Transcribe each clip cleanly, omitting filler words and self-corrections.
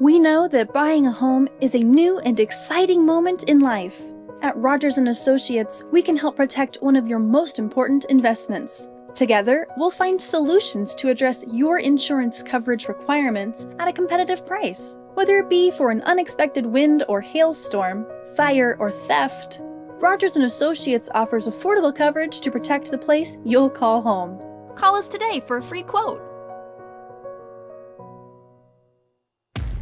We know that buying a home is a new and exciting moment in life. At Rogers & Associates, we can help protect one of your most important investments. Together, we'll find solutions to address your insurance coverage requirements at a competitive price. Whether it be for an unexpected wind or hailstorm, fire or theft, Rogers & Associates offers affordable coverage to protect the place you'll call home. Call us today for a free quote.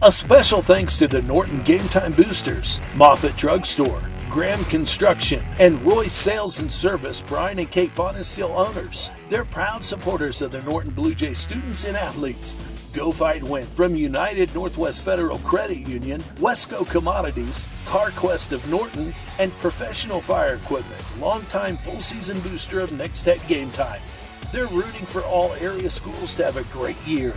A special thanks to the Norton Game Time Boosters, Moffett Drugstore, Graham Construction, and Roy's Sales and Service, Brian and Kate Von is still owners. They're proud supporters of the Norton Blue Jay students and athletes. Go Fight Win from United Northwest Federal Credit Union, Wesco Commodities, CarQuest of Norton, and Professional Fire Equipment, longtime full-season booster of Nex-Tech Game Time. They're rooting for all area schools to have a great year.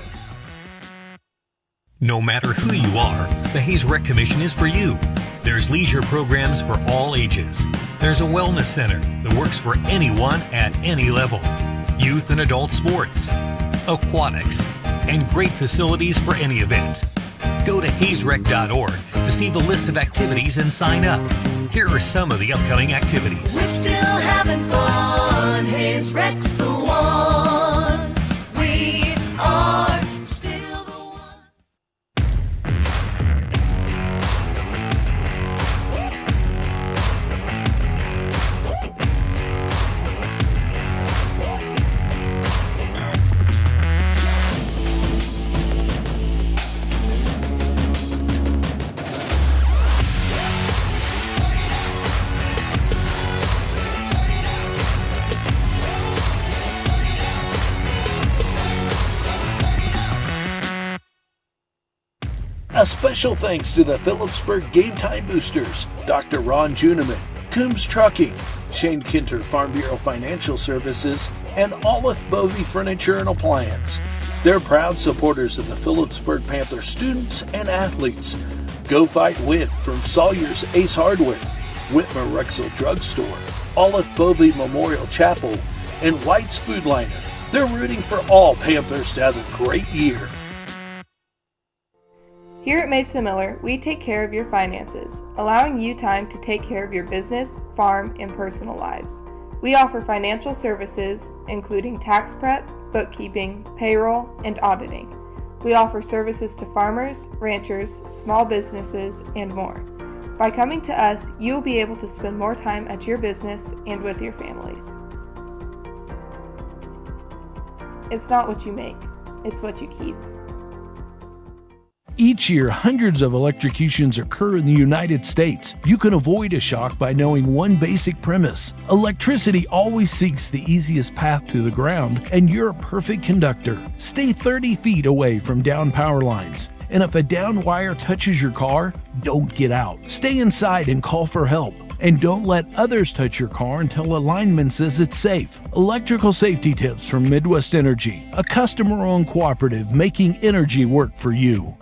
No matter who you are, the Hayes Rec Commission is for you. There's leisure programs for all ages. There's a wellness center that works for anyone at any level. Youth and adult sports, aquatics, and great facilities for any event. Go to hayesrec.org to see the list of activities and sign up. Here are some of the upcoming activities. We're still having fun. Hayes Rec's the one. We are still the one. A special thanks to the Phillipsburg Game Time Boosters, Dr. Ron Juniman, Coombs Trucking, Shane Kinter Farm Bureau Financial Services, and Olive Bovey Furniture and Appliance. They're proud supporters of the Phillipsburg Panther students and athletes. Go Fight Win from Sawyer's Ace Hardware, Whitmer Rexel Drugstore, Olive Bovey Memorial Chapel, and White's Food Liner. They're rooting for all Panthers to have a great year. Here at Mapes & Miller, we take care of your finances, allowing you time to take care of your business, farm, and personal lives. We offer financial services, including tax prep, bookkeeping, payroll, and auditing. We offer services to farmers, ranchers, small businesses, and more. By coming to us, you'll be able to spend more time at your business and with your families. It's not what you make, it's what you keep. Each year, hundreds of electrocutions occur in the United States. You can avoid a shock by knowing one basic premise. Electricity always seeks the easiest path to the ground, and you're a perfect conductor. Stay 30 feet away from down power lines. And if a down wire touches your car, don't get out. Stay inside and call for help. And don't let others touch your car until a lineman says it's safe. Electrical safety tips from Midwest Energy, a customer-owned cooperative making energy work for you.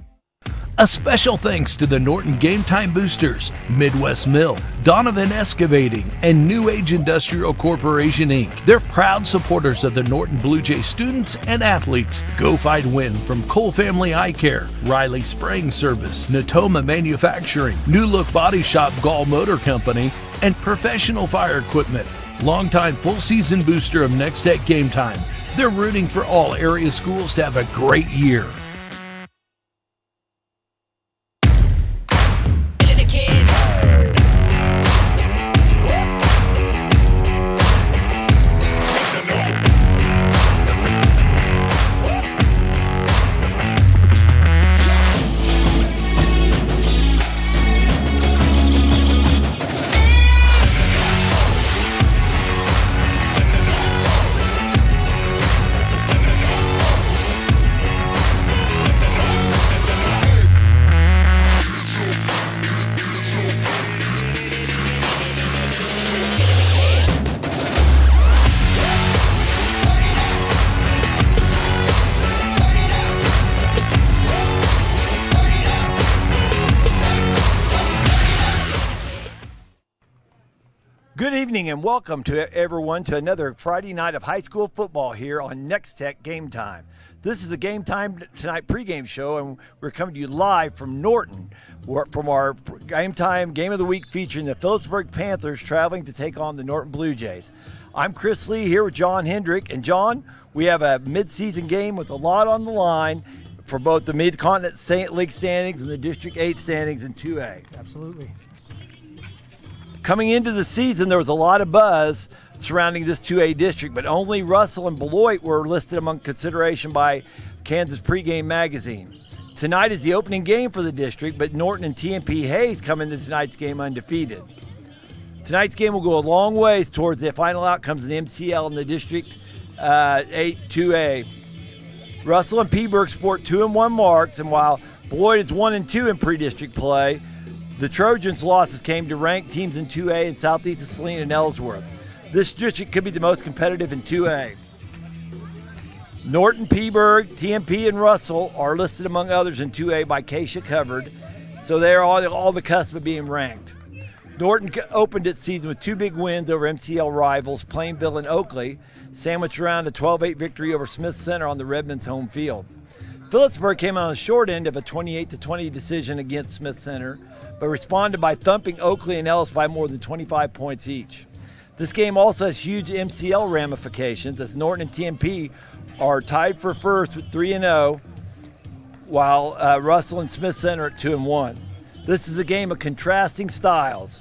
A special thanks to the Norton Game Time Boosters, Midwest Mill, Donovan Excavating, and New Age Industrial Corporation, Inc. They're proud supporters of the Norton Blue Jay students and athletes. Go Fight Win from Cole Family Eye Care, Riley Spraying Service, Natoma Manufacturing, New Look Body Shop Gall Motor Company, and Professional Fire Equipment. Longtime full-season booster of Nex-Tech Game Time. They're rooting for all area schools to have a great year. evening and welcome to everyone to another Friday night of high school football here on Nex-Tech Game Time. This is the Game Time Tonight pregame show, and we're coming to you live from Norton from our Game Time Game of the Week featuring the Phillipsburg Panthers traveling to take on the Norton Blue Jays. I'm Chris Lee here with John Hendrick. And John, we have a mid-season game with a lot on the line for both the Mid-Continent League standings and the District 8 standings in 2A. Absolutely. Coming into the season, there was a lot of buzz surrounding this 2A district, but only Russell and Beloit were listed among consideration by Kansas Pregame Magazine. Tonight is the opening game for the district, but Norton and TMP Hayes come into tonight's game undefeated. Tonight's game will go a long ways towards the final outcomes of the MCL in the District 8 2A. Russell and Phillipsburg sport 2-1 marks, and while Beloit is 1-2 in pre-district play, the Trojans' losses came to ranked teams in 2A in southeast of Saline and Ellsworth. This district could be the most competitive in 2A. Norton, Phillipsburg, TMP, and Russell are listed among others in 2A by Keisha Covered, so they're all the cusp of being ranked. Norton opened its season with two big wins over MCL rivals Plainville and Oakley, sandwiched around a 12-8 victory over Smith Center on the Redmonds' home field. Phillipsburg came on the short end of a 28-20 decision against Smith Center, but responded by thumping Oakley and Ellis by more than 25 points each. This game also has huge MCL ramifications as Norton and TMP are tied for first with 3-0, while Russell and Smith Center at 2-1. This is a game of contrasting styles.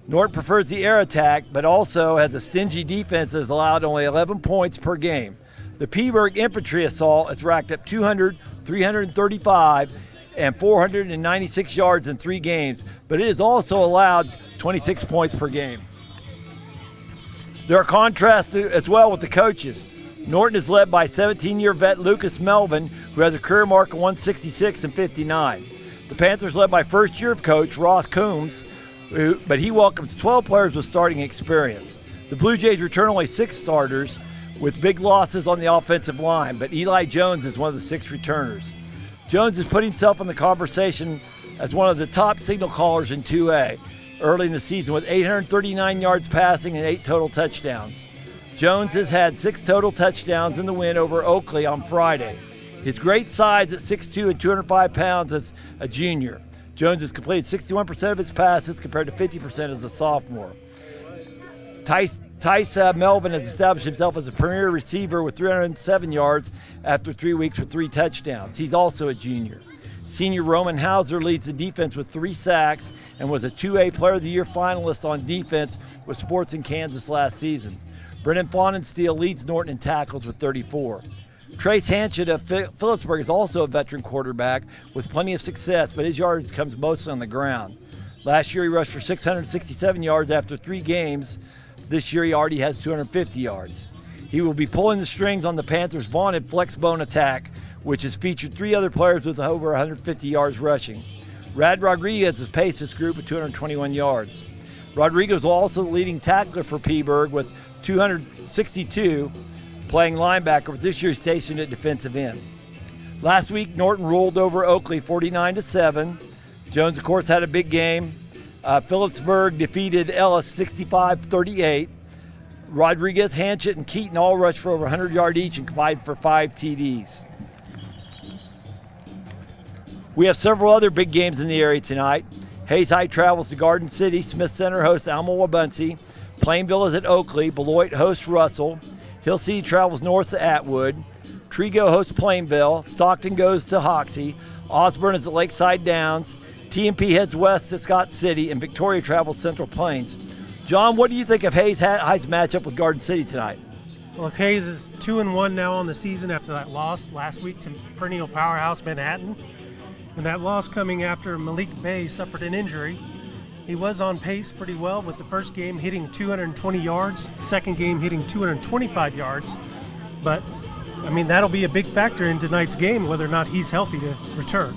Norton prefers the air attack, but also has a stingy defense that has allowed only 11 points per game. The Phillipsburg infantry assault has racked up 200, 335, and 496 yards in 3 games, but it has also allowed 26 points per game. There are contrasts as well with the coaches. Norton is led by 17-year vet Lucas Melvin, who has a career mark of 166 and 59. The Panthers led by first-year coach Ross Coombs, but he welcomes 12 players with starting experience. The Blue Jays return only 6 starters with big losses on the offensive line, but Eli Jones is one of the 6 returners. Jones has put himself in the conversation as one of the top signal callers in 2A early in the season with 839 yards passing and 8 total touchdowns. Jones has had 6 total touchdowns in the win over Oakley on Friday. His great size at 6'2" and 205 pounds as a junior. Jones has completed 61% of his passes compared to 50% as a sophomore. Tice Melvin has established himself as a premier receiver with 307 yards after 3 weeks with 3 touchdowns. He's also a junior. Senior Roman Hauser leads the defense with 3 sacks and was a 2A Player of the Year finalist on defense with Sports in Kansas last season. Brennan Faunensteel leads Norton in tackles with 34. Trace Hanchett of Phillipsburg is also a veteran quarterback with plenty of success, but his yardage comes mostly on the ground. Last year he rushed for 667 yards after 3 games. This year he already has 250 yards. He will be pulling the strings on the Panthers' vaunted flex bone attack, which has featured 3 other players with over 150 yards rushing. Rad Rodriguez has paced this group with 221 yards. Rodriguez was also the leading tackler for Phillipsburg with 262, playing linebacker, but this year he's stationed at defensive end. Last week, Norton rolled over Oakley 49-7. Jones, of course, had a big game. Phillipsburg defeated Ellis 65-38. Rodriguez, Hanchett, and Keaton all rushed for over 100 yards each and combined for 5 TDs. We have several other big games in the area tonight. Hayes High travels to Garden City. Smith Center hosts Alma-Wabunsie. Plainville is at Oakley. Beloit hosts Russell. Hill City travels north to Atwood. Trigo hosts Plainville. Stockton goes to Hoxie. Osborne is at Lakeside Downs. TMP heads west to Scott City, and Victoria travels Central Plains. John, what do you think of Hayes High's matchup with Garden City tonight? Well, Hayes is 2-1 now on the season after that loss last week to perennial powerhouse Manhattan. And that loss coming after Malik Bey suffered an injury. He was on pace pretty well with the first game hitting 220 yards, second game hitting 225 yards. But, I mean, that'll be a big factor in tonight's game, whether or not he's healthy to return.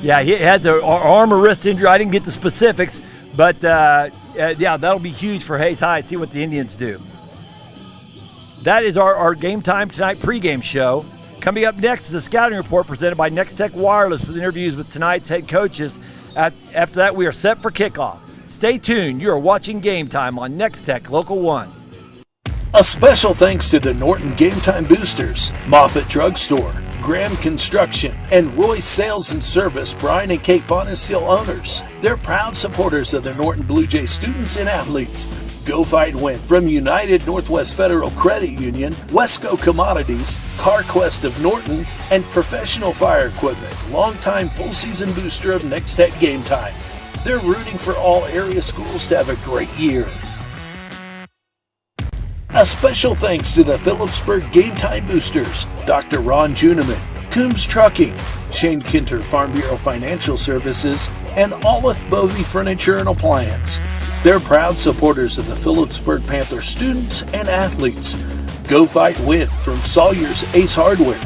Yeah, he has an arm or wrist injury. I didn't get the specifics, but, yeah, that'll be huge for Hayes High. See what the Indians do. That is our Game Time Tonight pregame show. Coming up next is a scouting report presented by Nex-Tech Wireless with interviews with tonight's head coaches. After that, we are set for kickoff. Stay tuned. You are watching Game Time on Nex-Tech Local 1. A special thanks to the Norton Game Time Boosters, Moffett Drugstore, Graham Construction, and Roy's Sales and Service, Brian and Kate Von Steel owners. They're proud supporters of the Norton Blue Jay students and athletes. Go Fight Win from United Northwest Federal Credit Union, Wesco Commodities, CarQuest of Norton, and Professional Fire Equipment, longtime full-season booster of Nex-Tech Game Time. They're rooting for all area schools to have a great year. A special thanks to the Phillipsburg Game Time Boosters, Dr. Ron Juniman, Coombs Trucking, Shane Kinter Farm Bureau Financial Services, and Olive Bovey Furniture and Appliance. They're proud supporters of the Phillipsburg Panther students and athletes. Go Fight Win from Sawyer's Ace Hardware,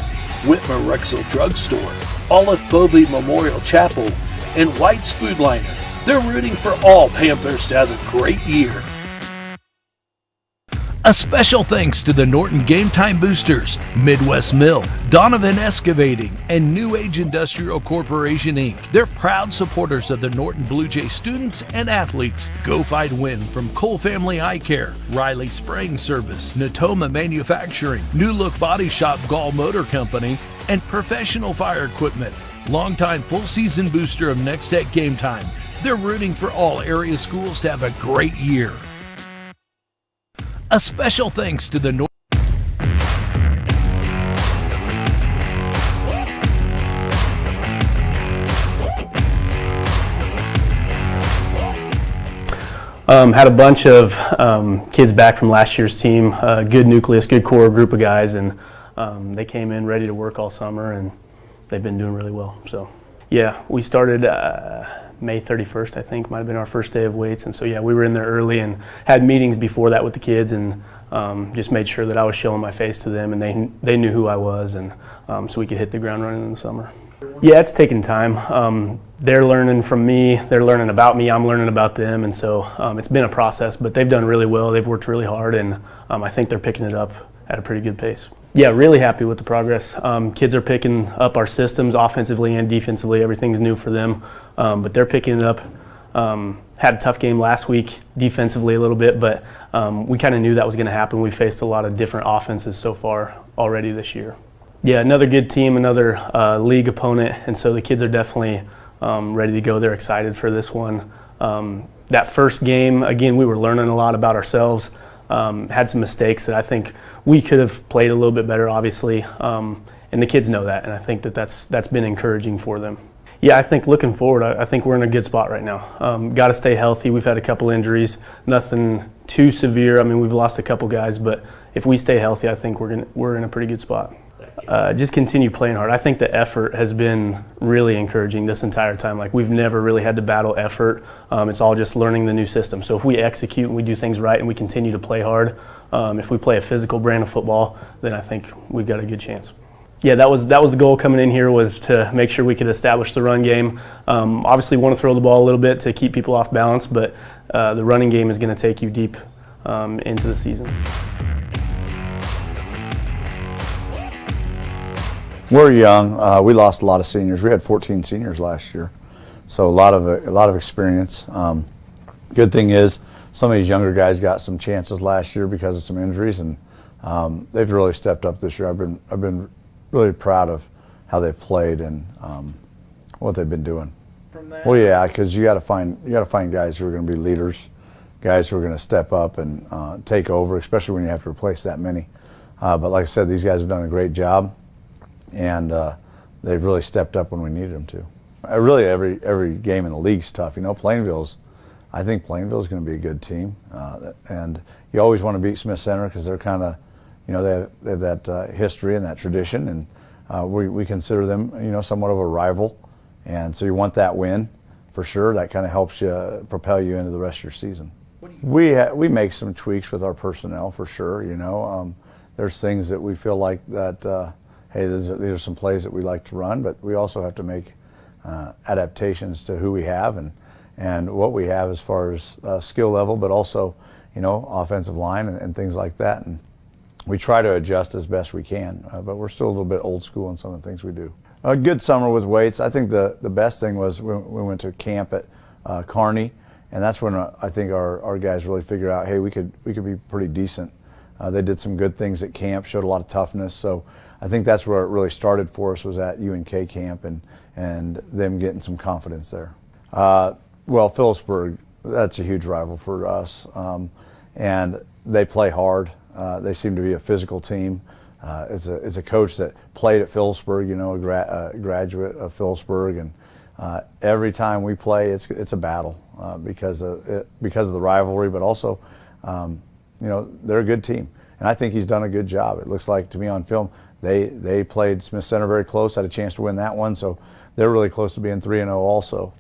Whitmer Rexel Drugstore, Olive Bovey Memorial Chapel, and White's Food Liner. They're rooting for all Panthers to have a great year. A special thanks to the Norton Game Time Boosters, Midwest Mill, Donovan Excavating, and New Age Industrial Corporation, Inc. They're proud supporters of the Norton Blue Jay students and athletes. Go Fight Win from Cole Family Eye Care, Riley Spraying Service, Natoma Manufacturing, New Look Body Shop Gall Motor Company, and Professional Fire Equipment. Longtime full-season booster of Nex-Tech Game Time. They're rooting for all area schools to have a great year. A special thanks to the North. Had a bunch of kids back from last year's team, good nucleus, good core group of guys, and they came in ready to work all summer, and they've been doing really well. So, yeah, we started May 31st, I think, might have been our first day of weights. And so, yeah, we were in there early and had meetings before that with the kids, and just made sure that I was showing my face to them, and they knew who I was, and so we could hit the ground running in the summer. Yeah, it's taken time. They're learning from me, they're learning about me, I'm learning about them, and so it's been a process, but they've done really well. They've worked really hard, and I think they're picking it up at a pretty good pace. Yeah, really happy with the progress. Kids are picking up our systems offensively and defensively. Everything's new for them, but they're picking it up. Had a tough game last week defensively a little bit, but we kind of knew that was going to happen. We faced a lot of different offenses so far already this year. Yeah, another good team, another league opponent, and so the kids are definitely ready to go. They're excited for this one. That first game, again, we were learning a lot about ourselves. Had some mistakes that I think we could have played a little bit better, obviously, and the kids know that, and I think that that's been encouraging for them. Yeah, I think looking forward, I think we're in a good spot right now. Got to stay healthy. We've had a couple injuries, nothing too severe. I mean, we've lost a couple guys, but if we stay healthy, I think we're in a pretty good spot. Just continue playing hard. I think the effort has been really encouraging this entire time. Like, we've never really had to battle effort. It's all just learning the new system. So if we execute and we do things right and we continue to play hard, if we play a physical brand of football, then I think we've got a good chance. Yeah, that was the goal coming in here, was to make sure we could establish the run game. Obviously want to throw the ball a little bit to keep people off balance, but the running game is going to take you deep into the season. We're young. We lost a lot of seniors. We had 14 seniors last year, so a lot of experience. Good thing is some of these younger guys got some chances last year because of some injuries, and they've really stepped up this year. I've been really proud of how they've played and what they've been doing. Well, yeah, because you got to find guys who are going to be leaders, guys who are going to step up and take over, especially when you have to replace that many. But like I said, these guys have done a great job, and they've really stepped up when we needed them to. Really, every game in the league's tough. You know, I think Plainville's going to be a good team, and you always want to beat Smith Center because they're kind of, you know, they have that history and that tradition, and we consider them, you know, somewhat of a rival, and so you want that win for sure. That kind of helps you propel you into the rest of your season. We make some tweaks with our personnel for sure. You know, there's things that we feel like that. Hey, these are some plays that we like to run, but we also have to make adaptations to who we have and what we have as far as skill level, but also, you know, offensive line and things like that. And we try to adjust as best we can, but we're still a little bit old school in some of the things we do. A good summer with weights. I think the best thing was we went to camp at Kearney, and that's when I think our guys really figured out, hey, we could be pretty decent. They did some good things at camp, showed a lot of toughness. So I think that's where it really started for us, was at UNK camp and them getting some confidence there. Well, Phillipsburg, that's a huge rival for us, and they play hard. They seem to be a physical team. It's a coach that played at Phillipsburg, a graduate of Phillipsburg, and every time we play, it's a battle because of the rivalry, but also, they're a good team, and I think he's done a good job. It looks like to me on film, they played Smith Center very close, had a chance to win that one, so they're really close to being 3-0 also,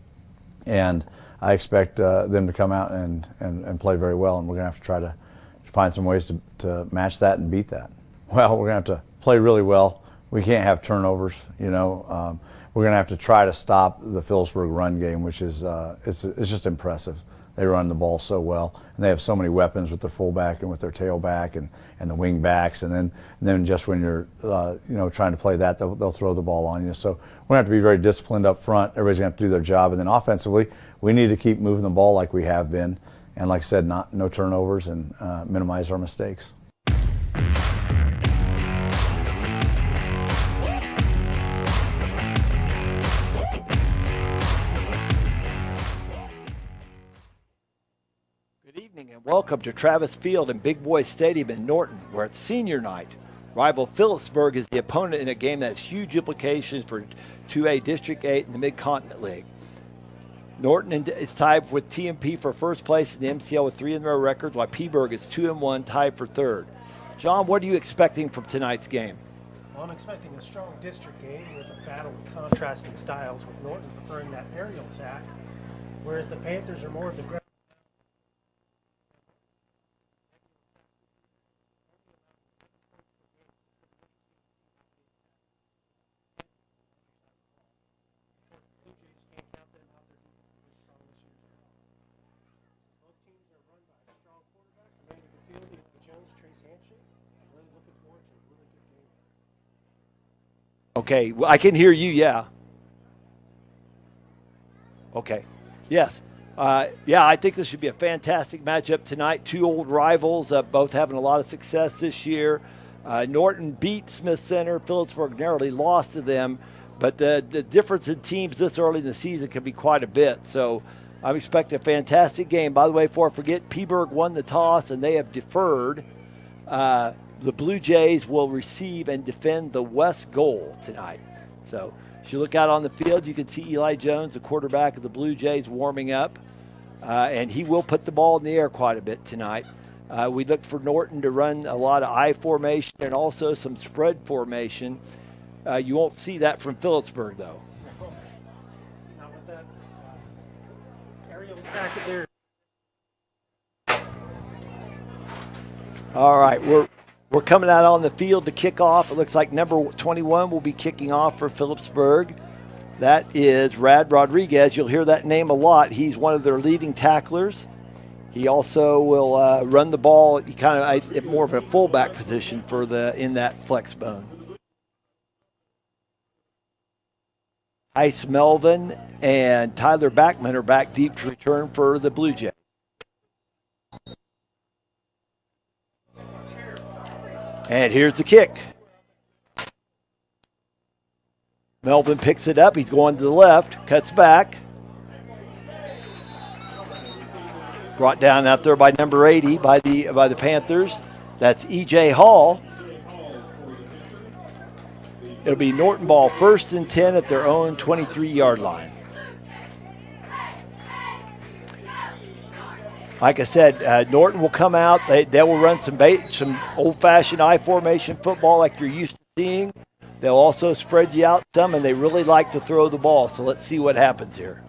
and I expect them to come out and play very well, and we're going to have to try to find some ways to match that and beat that. Well, we're going to have to play really well. We can't have turnovers, We're going to have to try to stop the Phillipsburg run game, which is it's just impressive. They run the ball so well, and they have so many weapons with their fullback and with their tailback and the wing backs, and then just when you're trying to play that, they'll throw the ball on you. So we're going to have to be very disciplined up front. Everybody's going to have to do their job, and then offensively, we need to keep moving the ball like we have been, and like I said, no turnovers and minimize our mistakes. Welcome to Travis Field and Big Boy Stadium in Norton, where it's senior night. Rival Phillipsburg is the opponent in a game that has huge implications for 2A District 8 in the Mid-Continent League. Norton is tied with TMP for first place in the MCL with 3-0 records, while Phillipsburg is 2-1, tied for third. John, what are you expecting from tonight's game? Well, I'm expecting a strong district game with a battle of contrasting styles, with Norton preferring that aerial attack, whereas the Panthers are more of the ground. Okay, well, I can hear you, yeah. Okay, yes. I think this should be a fantastic matchup tonight. Two old rivals, both having a lot of success this year. Norton beat Smith Center. Phillipsburg narrowly lost to them, but the difference in teams this early in the season can be quite a bit. So I'm expecting a fantastic game. By the way, before I forget, Phillipsburg won the toss, and they have deferred. The Blue Jays will receive and defend the west goal tonight. So as you look out on the field, you can see Eli Jones, the quarterback of the Blue Jays, warming up. And he will put the ball in the air quite a bit tonight. We look for Norton to run a lot of I formation and also some spread formation. You won't see that from Phillipsburg, though. Not with that aerial attack there. All right, we're coming out on the field to kick off. It looks like number 21 will be kicking off for Phillipsburg. That is Rad Rodriguez. You'll hear that name a lot. He's one of their leading tacklers. He also will run the ball kind of more of a fullback position in that flex bone. Ice Melvin and Tyler Backman are back deep to return for the Blue Jays. And here's the kick. Melvin picks it up. He's going to the left, cuts back. Brought down out there by number 80 by the Panthers. That's E.J. Hall. It'll be Norton ball 1st and 10 at their own 23-yard line. Like I said, Norton will come out. They will run some old-fashioned I formation football like you're used to seeing. They'll also spread you out some, and they really like to throw the ball. So let's see what happens here.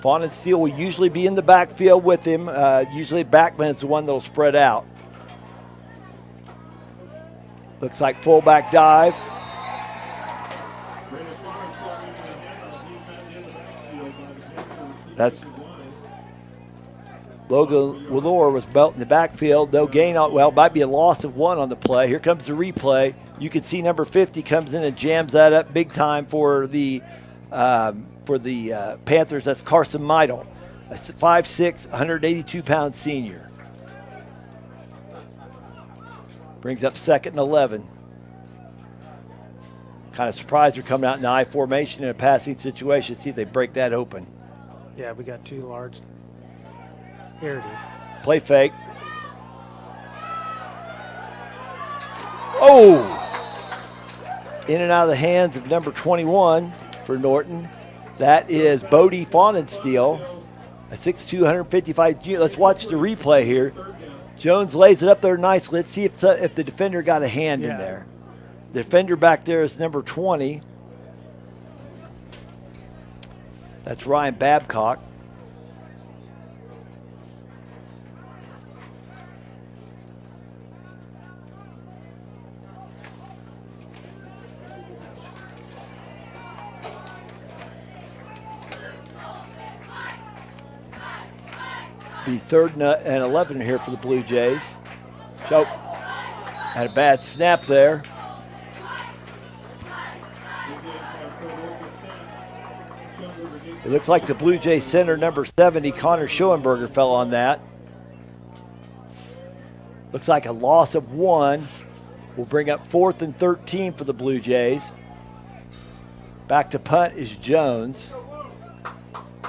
Fawn and Steele will usually be in the backfield with him. Usually Backman is the one that will spread out. Looks like fullback dive. That's Logan Wallor was belt in the backfield. No gain on, well, might be a loss of 1 on the play. Here comes the replay. You can see number 50 comes in and jams that up big time for the for the Panthers, that's Carson Meidel, a 5'6", 182-pound senior. Brings up 2nd and 11. Kind of surprised they're coming out in the I formation in a passing situation. See if they break that open. Yeah, we got too large. Here it is. Play fake. Oh! In and out of the hands of number 21 for Norton. That is Bodie Faunensteel, a 6'2", 155. Let's watch the replay here. Jones lays it up there nicely. Let's see if the defender got a hand in there. The defender back there is number 20. That's Ryan Babcock. Be 3rd and 11 here for the Blue Jays. So, had a bad snap there. It looks like the Blue Jays center number 70, Connor Schoenberger, fell on that. Looks like a loss of 1 will bring up 4th and 13 for the Blue Jays. Back to punt is Jones.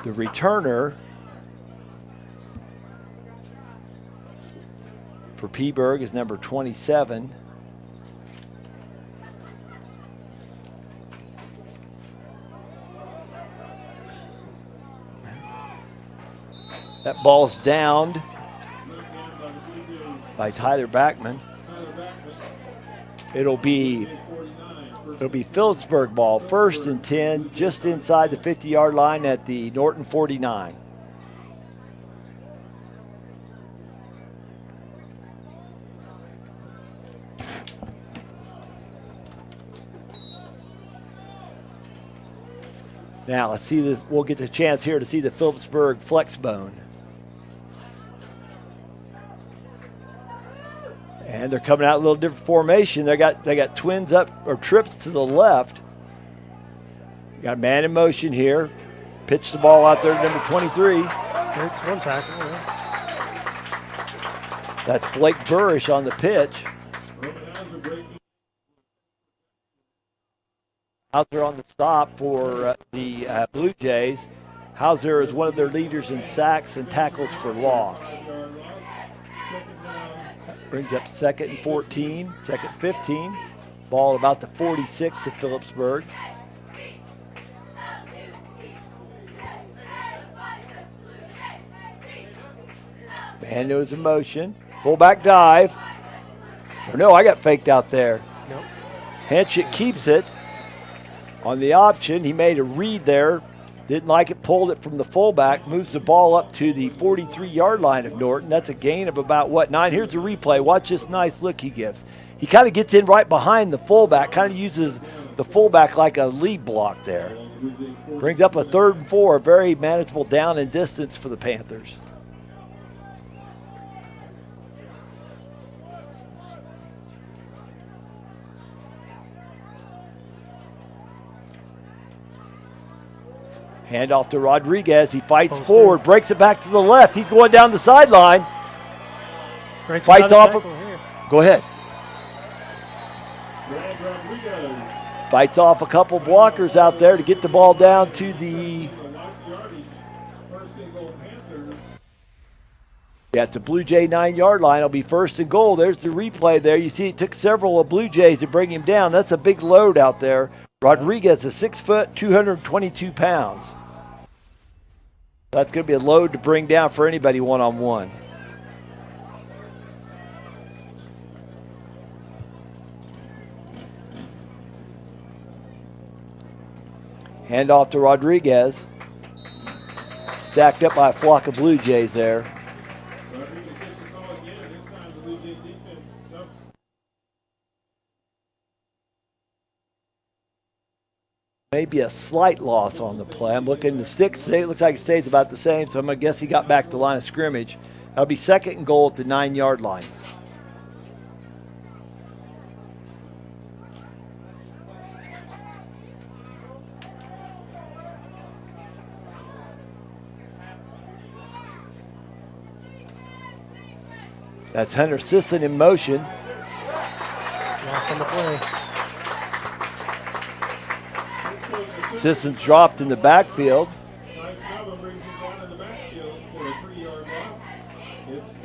The returner for Peaburg is number 27. That ball's downed by Tyler Backman. It'll be Phillipsburg ball, 1st and 10, just inside the 50-yard line at the Norton 49. Now let's see this. We'll get the chance here to see the Phillipsburg flex bone. And they're coming out a little different formation. They got twins up or trips to the left. Got a man in motion here. Pitch the ball out there to number 23. Breaks one tackle. Yeah. That's Blake Burrish on the pitch. Hauser on the stop for the Blue Jays. Hauser is one of their leaders in sacks and tackles for loss. Brings up 2nd and 14, 2nd and 15. Ball about the 46 of Phillipsburg. Man knows in motion. Fullback dive. Or no, I got faked out there. Nope. Hanchett keeps it. On the option, he made a read there. Didn't like it, pulled it from the fullback, moves the ball up to the 43-yard line of Norton. That's a gain of about, 9? Here's a replay. Watch this nice look he gives. He kind of gets in right behind the fullback, kind of uses the fullback like a lead block there. Brings up a 3rd and 4, a very manageable down and distance for the Panthers. Handoff to Rodriguez. He fights forward, breaks it back to the left. He's going down the sideline. Fights off. Go ahead. Fights off a couple blockers out there to get the ball down to the. At the Blue Jay 9-yard line. It'll be 1st and goal. There's the replay there. You see it took several of Blue Jays to bring him down. That's a big load out there. Rodriguez is 6 foot, 222 pounds. That's going to be a load to bring down for anybody one-on-one. Handoff to Rodriguez. Stacked up by a flock of Blue Jays there. Maybe a slight loss on the play. I'm looking, the stick looks like it stays about the same, so I'm going to guess he got back to the line of scrimmage. That'll be 2nd and goal at the 9-yard line. That's Hunter Sisson in motion. Loss on the play. Sisson's dropped in the backfield.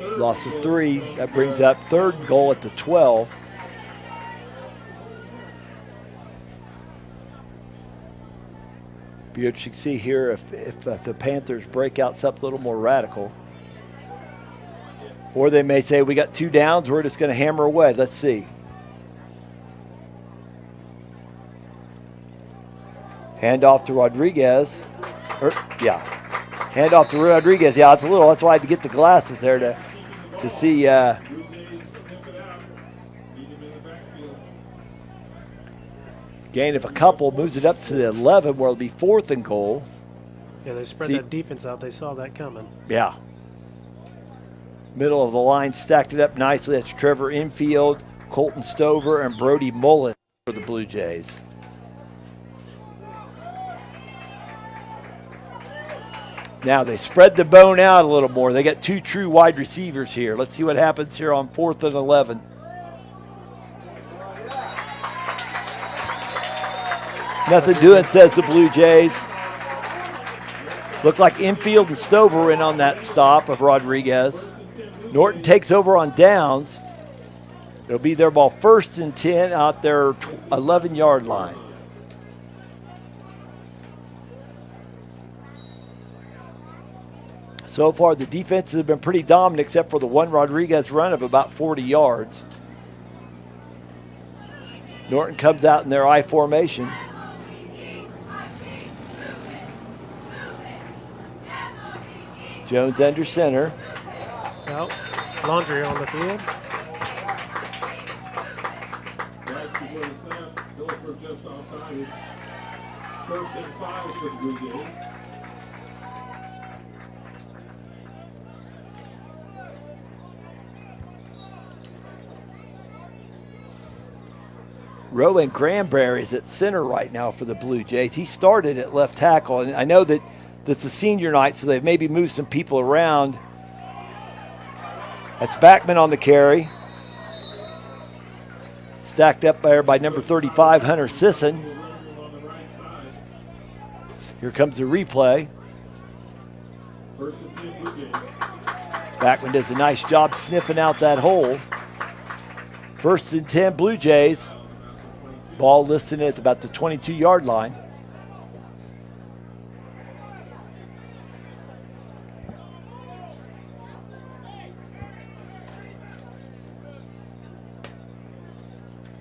Loss of 3. That brings up 3rd and goal at the 12. Be interesting to see here if the Panthers break out something a little more radical. Or they may say, we got 2 downs, we're just going to hammer away. Let's see. Hand off to Rodriguez. Hand off to Rodriguez. Yeah, it's a little, that's why I had to get the glasses there to see. Gain of a couple, moves it up to the 11 where it'll be 4th and goal. Yeah, they spread that defense out. They saw that coming. Yeah. Middle of the line, stacked it up nicely. That's Trevor Infield, Colton Stover, and Brody Mullen for the Blue Jays. Now they spread the bone out a little more. They got 2 true wide receivers here. Let's see what happens here on 4th and 11. Nothing doing, says the Blue Jays. Looked like Infield and Stover in on that stop of Rodriguez. Norton takes over on downs. It'll be their ball 1st and 10 out their 11-yard line. So far, the defenses have been pretty dominant except for the one Rodriguez run of about 40 yards. Norton comes out in their I formation. Jones under center. Well, Laundry on the field. Rowan Granberry is at center right now for the Blue Jays. He started at left tackle, and I know that that's a senior night, so they've maybe moved some people around. That's Backman on the carry. Stacked up there by number 35, Hunter Sisson. Here comes the replay. Backman does a nice job sniffing out that hole. 1st and 10, Blue Jays. Ball listed at about the 22-yard line.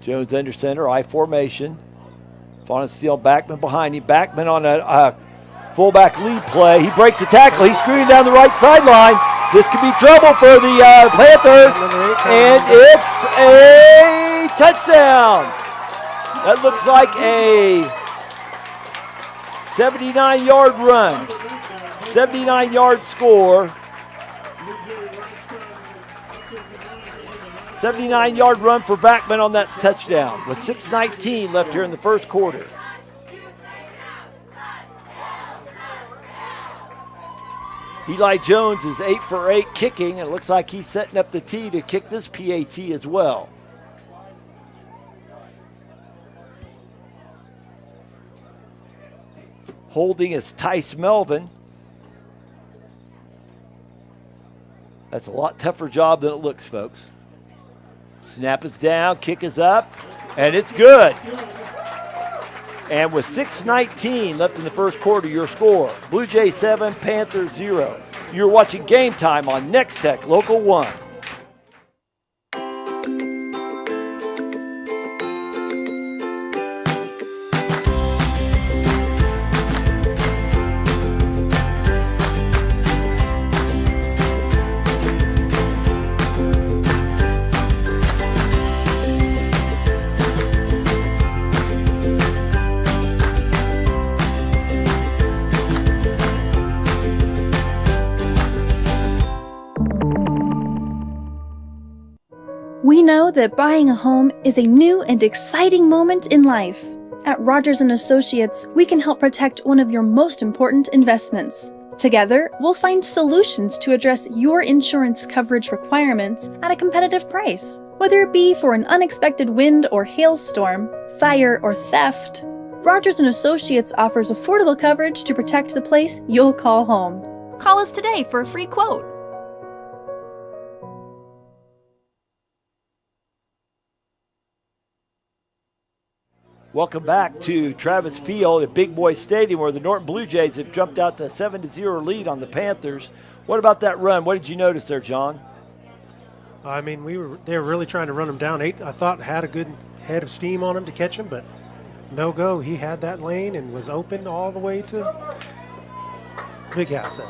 Jones under center, I formation. Faunensteel, Backman behind him. Backman on a fullback lead play. He breaks the tackle. He's screening down the right sideline. This could be trouble for the Panthers. And it's a touchdown. That looks like a 79-yard run. 79-yard score. 79-yard run for Backman on that touchdown with 6:19 left here in the first quarter. Eli Jones is 8 for 8 kicking, and it looks like he's setting up the tee to kick this PAT as well. Holding is Tice Melvin. That's a lot tougher job than it looks, folks. Snap is down, kick is up, and it's good. And with 6:19 left in the first quarter, your score, Blue Jays 7, Panthers 0. You're watching Game Time on Nex-Tech Local 1. We know that buying a home is a new and exciting moment in life. At Rogers & Associates, we can help protect one of your most important investments. Together, we'll find solutions to address your insurance coverage requirements at a competitive price. Whether it be for an unexpected wind or hailstorm, fire or theft, Rogers & Associates offers affordable coverage to protect the place you'll call home. Call us today for a free quote. Welcome back to Travis Field at Big Boy Stadium, where the Norton Blue Jays have jumped out to a 7-0 lead on the Panthers. What about that run? What did you notice there, John? I mean, they were really trying to run him down. I thought had a good head of steam on him to catch him, but no go. He had that lane and was open all the way to Big House.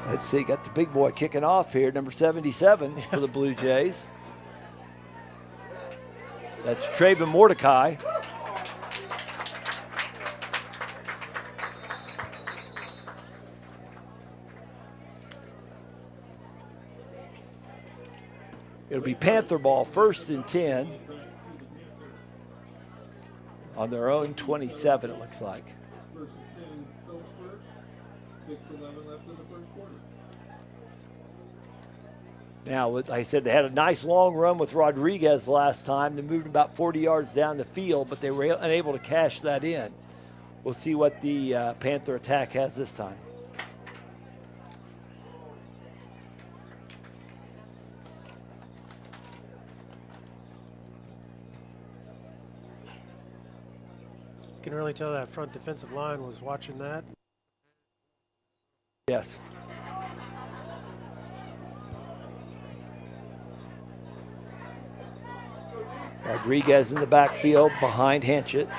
Let's see, got the big boy kicking off here, number 77 for the Blue Jays. That's Traven Mordecai. It'll be Panther ball, 1st and 10. On their own 27, it looks like. Now, like I said, they had a nice long run with Rodriguez last time. They moved about 40 yards down the field, but they were unable to cash that in. We'll see what the Panther attack has this time. You can really tell that front defensive line was watching that. Yes. Rodriguez in the backfield behind Hanchett.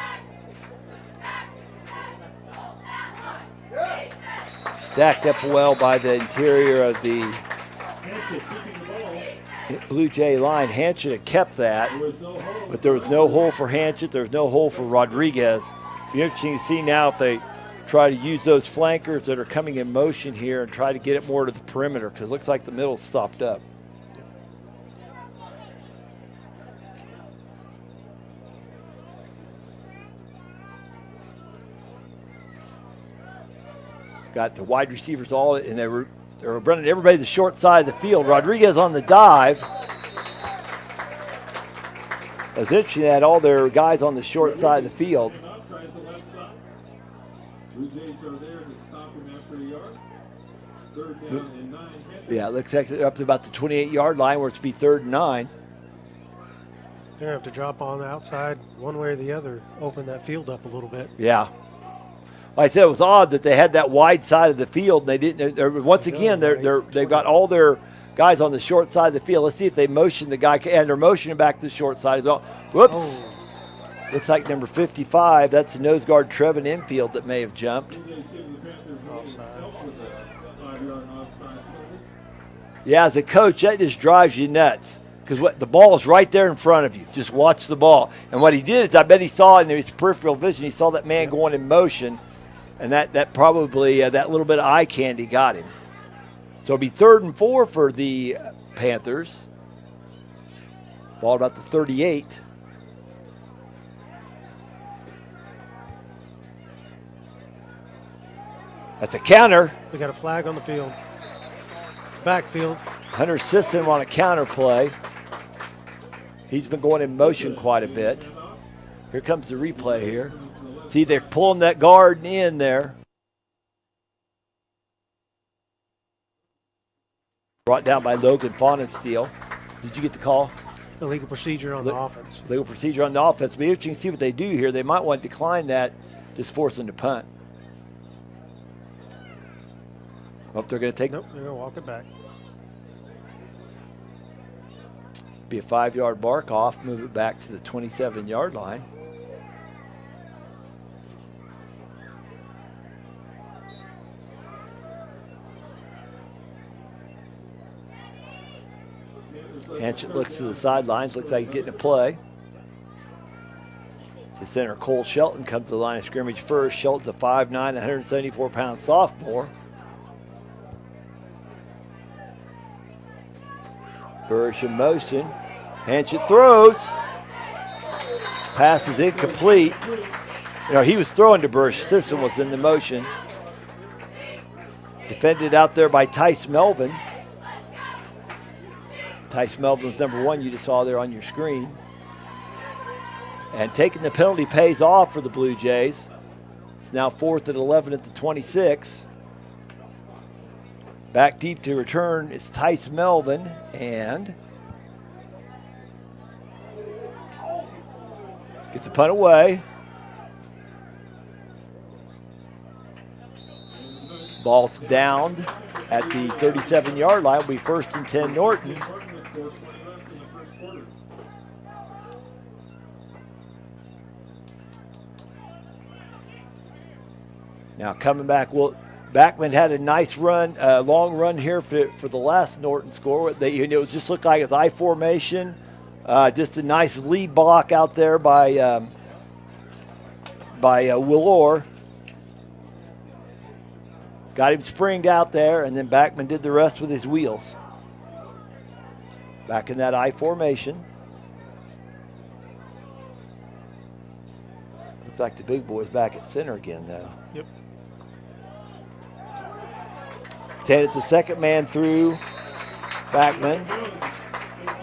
Stacked up well by the interior of the Blue Jay line. Hanchett had kept that, but there was no hole for Hanchett. There was no hole for Rodriguez. It'll be interesting to see now if they try to use those flankers that are coming in motion here and try to get it more to the perimeter, because it looks like the middle's stopped up. Got the wide receivers all, and they were running everybody to the short side of the field. Rodriguez on the dive. It was interesting that all their guys on the short side of the field. Yeah, it looks like they're up to about the 28-yard line where it's be 3rd and 9. They're going to have to drop on the outside one way or the other, open that field up a little bit. Yeah. Like I said, it was odd that they had that wide side of the field. And they didn't. Once again, they've got all their guys on the short side of the field. Let's see if they motion the guy, and they're motioning back to the short side as well. Whoops. Oh. Looks like number 55. That's the nose guard Trevin Infield that may have jumped. Yeah, as a coach, that just drives you nuts, because the ball is right there in front of you. Just watch the ball. And what he did is, I bet he saw in his peripheral vision, he saw that man going in motion. And that probably, that little bit of eye candy got him. So it'll be 3rd and 4 for the Panthers. Ball about the 38. That's a counter. We got a flag on the field. Backfield. Hunter Sisson on a counter play. He's been going in motion quite a bit. Here comes the replay here. See, they're pulling that guard in there. Brought down by Logan Faunensteel. Did you get the call? Illegal procedure on the offense. Legal procedure on the offense. But interesting to see what they do here. They might want to decline that, just force them to punt. Hope they're going to take. Nope, they're going to walk it back. Be a 5-yard mark off, move it back to the 27-yard line. Hanchett looks to the sidelines, looks like he's getting a play. To center, Cole Shelton comes to the line of scrimmage first. Shelton's a 5'9", 174-pound sophomore. Burrish in motion. Hanchett throws. Pass is incomplete. You know, he was throwing to Burrish. Sisson was in the motion. Defended out there by Tice Melvin. Tice Melvin was number 1 you just saw there on your screen. And taking the penalty pays off for the Blue Jays. It's now 4th and 11 at the 26. Back deep to return is Tice Melvin, and gets the punt away. Ball's downed at the 37-yard line. Will be 1st and 10 Norton. Now coming back, Backman had a nice run, long run here for the last Norton score. It just looked like it's I formation. Just a nice lead block out there by Will Orr. Got him springed out there, and then Backman did the rest with his wheels. Back in that I formation. Looks like the big boy's back at center again, though. Yep. It's the second man through Backman.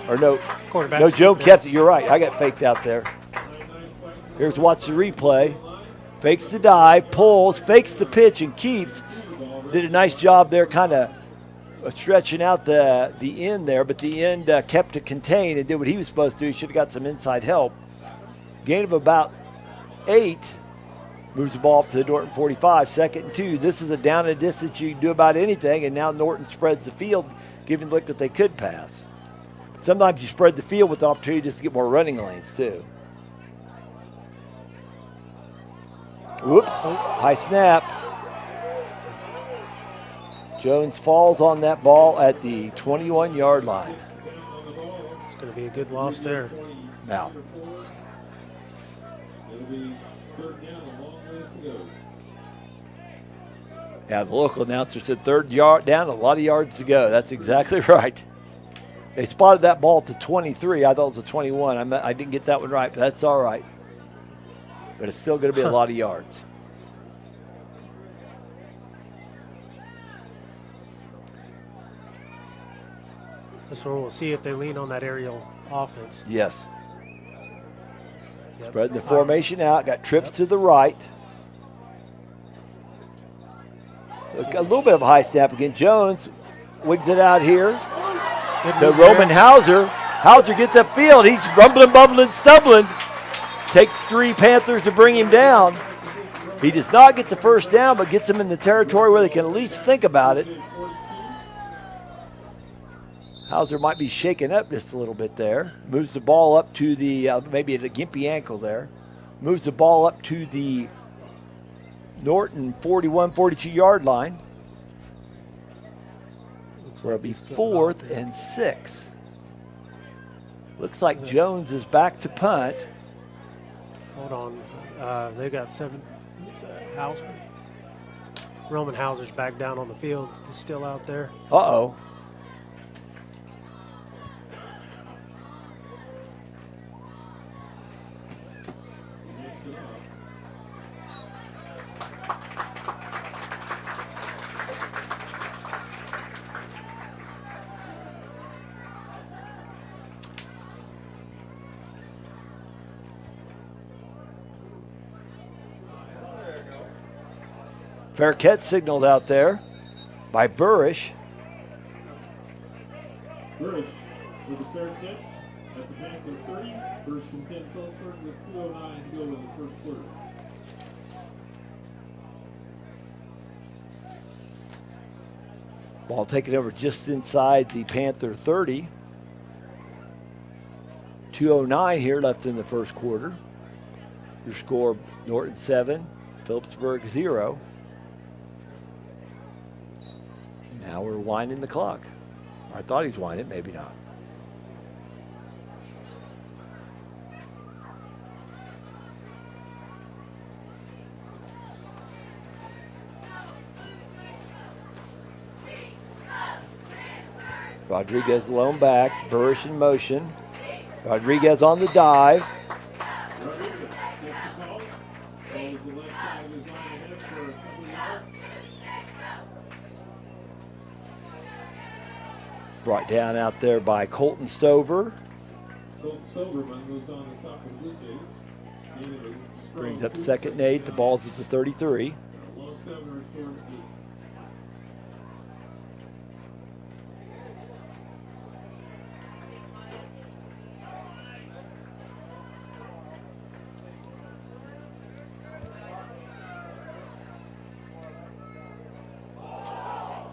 Or no, Quarterback. no, Joe kept it. You're right. I got faked out there. Here's watch the replay. Fakes the dive, pulls, fakes the pitch, and keeps. Did a nice job there, kind of stretching out the end there, but the end kept it contained and did what he was supposed to do. He should have got some inside help. Gain of about 8. Moves the ball up to the Norton 45, 2nd and 2. This is a down and distance you can do about anything, and now Norton spreads the field, giving the look that they could pass. Sometimes you spread the field with the opportunity just to get more running lanes, too. Whoops, high snap. Jones falls on that ball at the 21-yard line. It's going to be a good loss there. Now. Yeah, the local announcer said 3rd yard down, a lot of yards to go. That's exactly right. They spotted that ball at the 23. I thought it was the 21. I didn't get that one right, but that's all right. But it's still going to be a lot of yards. This one we'll see if they lean on that aerial offense. Yes. Yep. Spreading the formation out. Got trips to the right. A little bit of a high snap again. Jones wigs it out here to Roman Hauser. Hauser gets upfield. He's rumbling, bumbling, stumbling. Takes 3 Panthers to bring him down. He does not get the first down, but gets him in the territory where they can at least think about it. Hauser might be shaken up just a little bit there. Moves the ball up to the, maybe a gimpy ankle there. Moves the ball up to the Norton 41, 42-yard line. Where it'll be 4th and 6. Looks like Jones is back to punt. Hold on. They got 7. Hauser. Roman Hauser's back down on the field. He's still out there. Uh-oh. Fair catch signaled out there by Burrish. Burrish with a fair catch at the Panther 30. 1st and 10 Phillipsburg with 2:09 to go in the first quarter. Ball taken over just inside the Panther 30. 2:09 here left in the first quarter. Your score, Norton 7, Phillipsburg 0. Now we're winding the clock. I thought he was winding, maybe not. Rodriguez lone back, Burrish in motion. Rodriguez on the dive. Brought down out there by Colton Stover. Colt Silverman moves on to stop the Blue Jays. Gain of a strong Brings up 2. second and 8. The ball's at the 33. Long 7 or short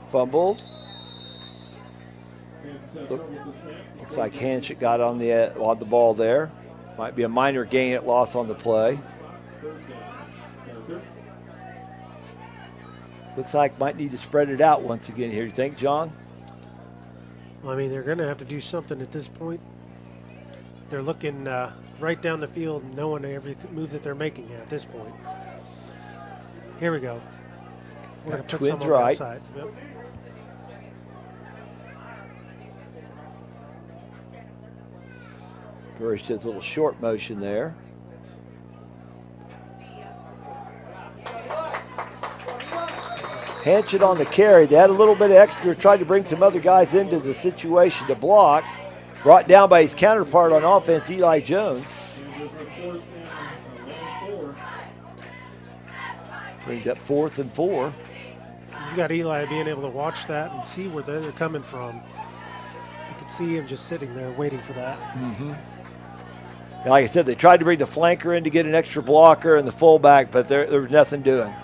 8. Fumbled. Looks like Hanchett got on the ball there. Might be a minor gain at loss on the play. Looks like might need to spread it out once again here. You think, John? Well, I mean, they're going to have to do something at this point. They're looking right down the field, knowing every move that they're making at this point. Here we go. We're going to put some on the right. outside. Yep. Burris does a little short motion there. Hanchett on the carry. They had a little bit of extra, tried to bring some other guys into the situation to block. Brought down by his counterpart on offense, Eli Jones. Brings up 4th and 4. You got Eli being able to watch that and see where they're coming from. You could see him just sitting there waiting for that. Mm-hmm. Like I said, they tried to bring the flanker in to get an extra blocker and the fullback, but there was nothing doing.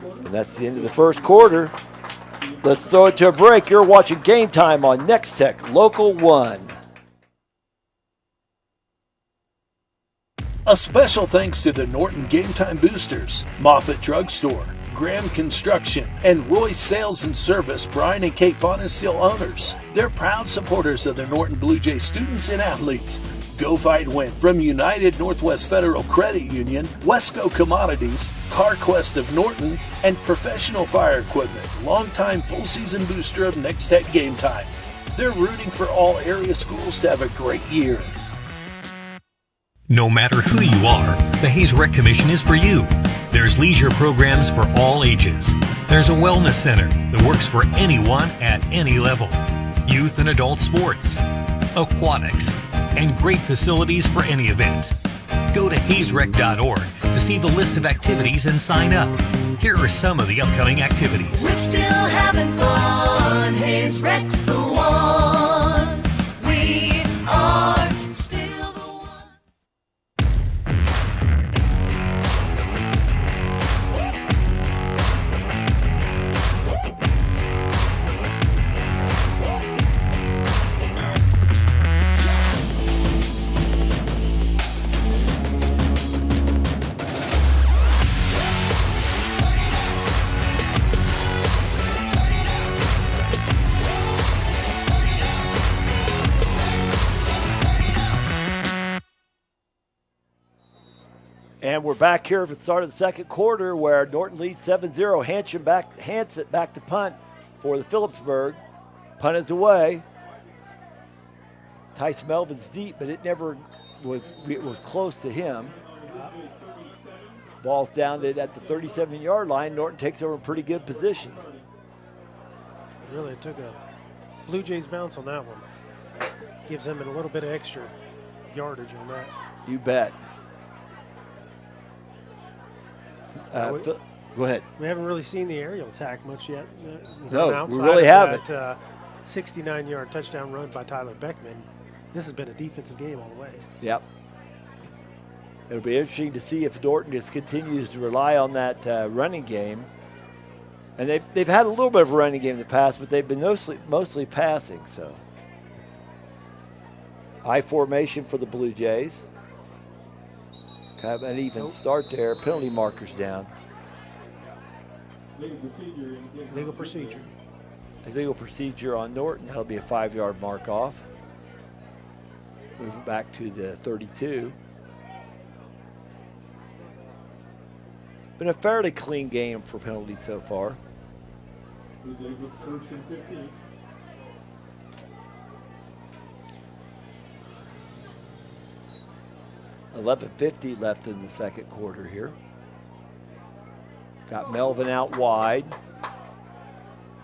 And that's the end of the first quarter. Let's throw it to a break. You're watching Game Time on Nex-Tech Local 1. A special thanks to the Norton Game Time Boosters, Moffett Drugstore, Graham Construction, and Royce Sales and Service, Brian and Kate Vaughn is still owners. They're proud supporters of the Norton Blue Jay students and athletes. Go Fight Win from United Northwest Federal Credit Union, Wesco Commodities, CarQuest of Norton, and Professional Fire Equipment, longtime full-season booster of Nex-Tech Game Time. They're rooting for all area schools to have a great year. No matter who you are, the Hayes Rec Commission is for you. There's leisure programs for all ages. There's a wellness center that works for anyone at any level. Youth and adult sports, aquatics, and great facilities for any event. Go to hayesrec.org to see the list of activities and sign up. Here are some of the upcoming activities. We're still having fun. Hayes Rec's the one. We are still the one. And we're back here for the start of the second quarter where Norton leads 7-0. Hanchett back to punt for the Phillipsburg. Punt is away. Tice Melvin's deep, but it was close to him. Ball's down at the 37-yard line. Norton takes over in pretty good position. Really took a Blue Jays bounce on that one. Gives them a little bit of extra yardage on that. You bet. Go ahead. We haven't really seen the aerial attack much yet. No, we really haven't. That 69-yard touchdown run by Tyler Beckman. This has been a defensive game all the way. Yep. It'll be interesting to see if Norton just continues to rely on that running game. And they've had a little bit of a running game in the past, but they've been mostly passing. So, I formation for the Blue Jays. Kind of an even start there. Penalty markers down. Legal procedure. Illegal procedure on Norton. That'll be a 5-yard mark off. Moving back to the 32. Been a fairly clean game for penalties so far. Blue Jays with first and 15. $11:50 left in the second quarter here. Got Melvin out wide.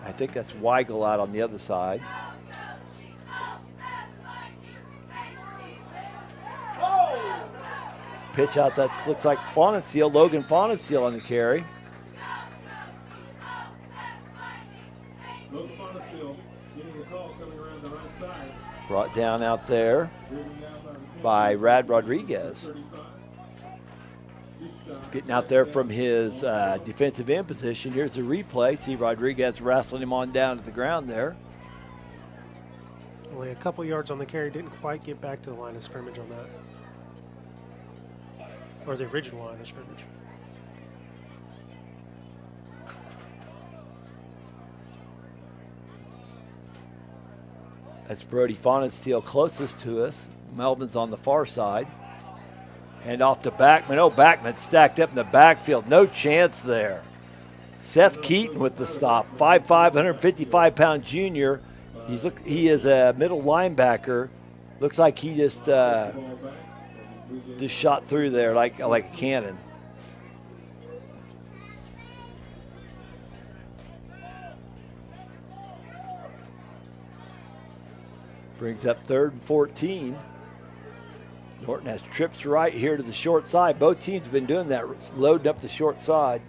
I think that's Weigel out on the other side. Pitch out that looks like Faunensteel, Logan Faunensteel on the carry. Logan Faunensteel getting the call coming around the right side. Brought down out there Moving down by Rad Rodriguez. 35. Getting out there from his defensive end position. Here's the replay. See Rodriguez wrestling him on down to the ground there. Only a couple yards on the carry, didn't quite get back to the line of scrimmage on that. Or the original line of scrimmage. That's Brody Faunensteel closest to us. Melvin's on the far side. Hand off to Backman. Oh, Backman stacked up in the backfield. No chance there. Seth Keaton with the stop. 5'5", 155-pound junior. He is a middle linebacker. Looks like he just shot through there like a cannon. Brings up 3rd and 14. Norton has trips right here to the short side. Both teams have been doing that, loading up the short side.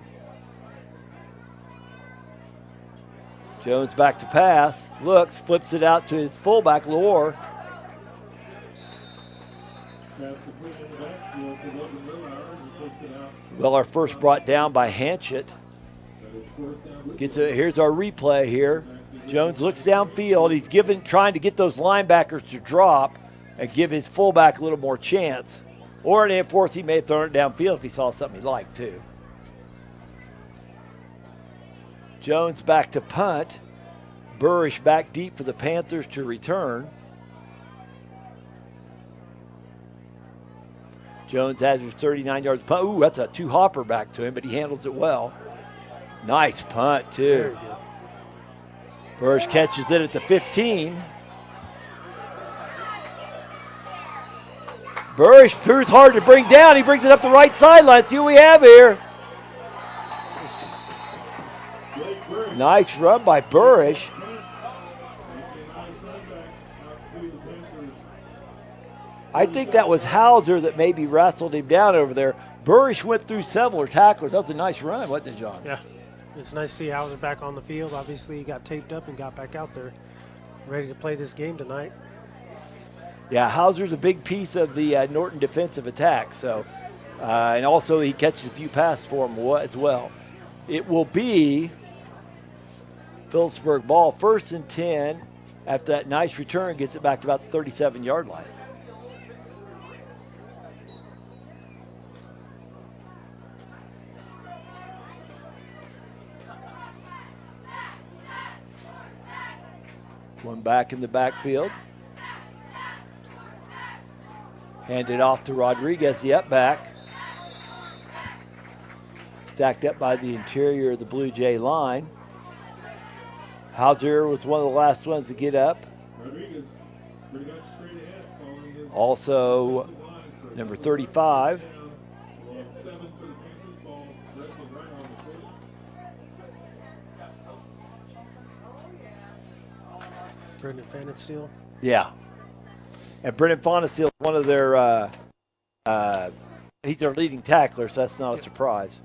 Jones back to pass. Looks, flips it out to his fullback, Lohr. Well, our first brought down by Hanchett. Here's our replay here. Jones looks downfield. He's trying to get those linebackers to drop and give his fullback a little more chance. Or in enforce, he may have thrown it downfield if he saw something he liked too. Jones back to punt. Burrish back deep for the Panthers to return. Jones has his 39 yards punt. Ooh, that's a two-hopper back to him, but he handles it well. Nice punt, too. Burrish catches it at the 15. Burrish proves hard to bring down. He brings it up the right sideline. See what we have here. Nice run by Burrish. I think that was Hauser that maybe wrestled him down over there. Burrish went through several tacklers. That was a nice run, wasn't it, John? Yeah. It's nice to see Hauser back on the field. Obviously, he got taped up and got back out there, ready to play this game tonight. Yeah, Hauser's a big piece of the Norton defensive attack. So, and also he catches a few passes for him as well. It will be Phillipsburg ball, 1st and 10. After that nice return, gets it back to about the 37-yard line. One back in the backfield. Handed off to Rodriguez, the up back. Stacked up by the interior of the Blue Jay line. Hauser was one of the last ones to get up. Rodriguez pretty much straight ahead, following his Also, number 35. down. 7 for the Panthers, ball resting right on the 40. Brendan Faunensteel. Yeah. And Brendan Faunensteel is one of their, he's their leading tackler, so that's not a surprise.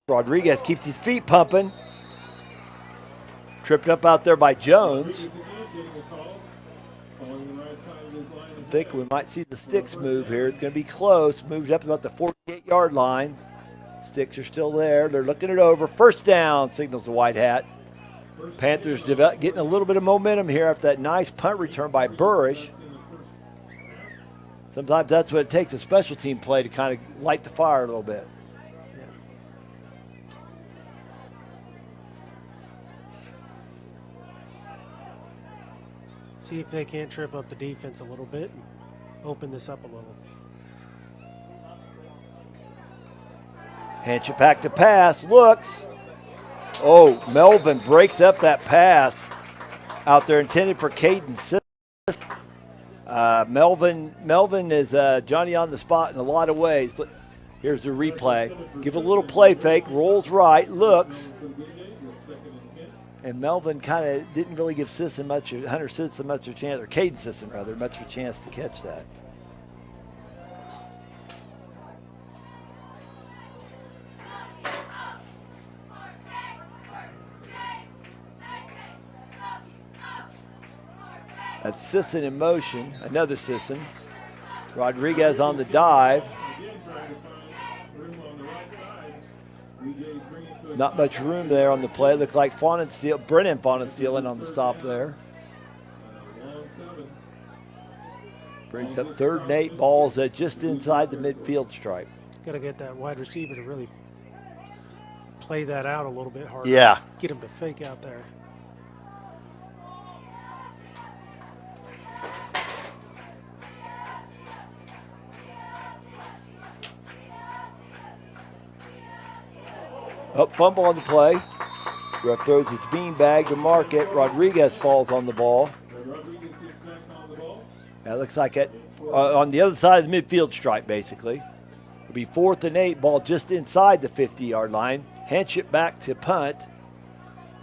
Rodriguez keeps his feet pumping. Tripped up out there by Jones. I think we might see the sticks move here. It's going to be close. Moved up about the 48-yard line. Sticks are still there. They're looking it over. First down, signals the white hat. Panthers getting a little bit of momentum here after that nice punt return by Burrish. Sometimes that's what it takes, a special team play to kind of light the fire a little bit. See if they can't trip up the defense a little bit. open this up a little. Hanchett back to pass, looks. Oh, Melvin breaks up that pass out there intended for Caden Sisson. Melvin is Johnny on the spot in a lot of ways. Here's the replay. Give a little play fake, rolls right, looks. And Melvin kind of didn't really give Hunter Sisson much of a chance, or Caden Sisson rather, much of a chance to catch that. That's Sisson in motion, another Sisson. Rodriguez on the dive. Not much room there on the play. Looked like Brennan Faunensteel in on the stop there. Brings up 3rd and 8, balls just inside the midfield stripe. Got to get that wide receiver to really play that out a little bit harder. Yeah. Get him to fake out there. Up fumble on the play. Ref throws his beanbag to mark it. Rodriguez falls on the ball. That looks like it on the other side of the midfield stripe, basically. It'll be 4th and 8, ball just inside the 50-yard line. Hanchett back to punt.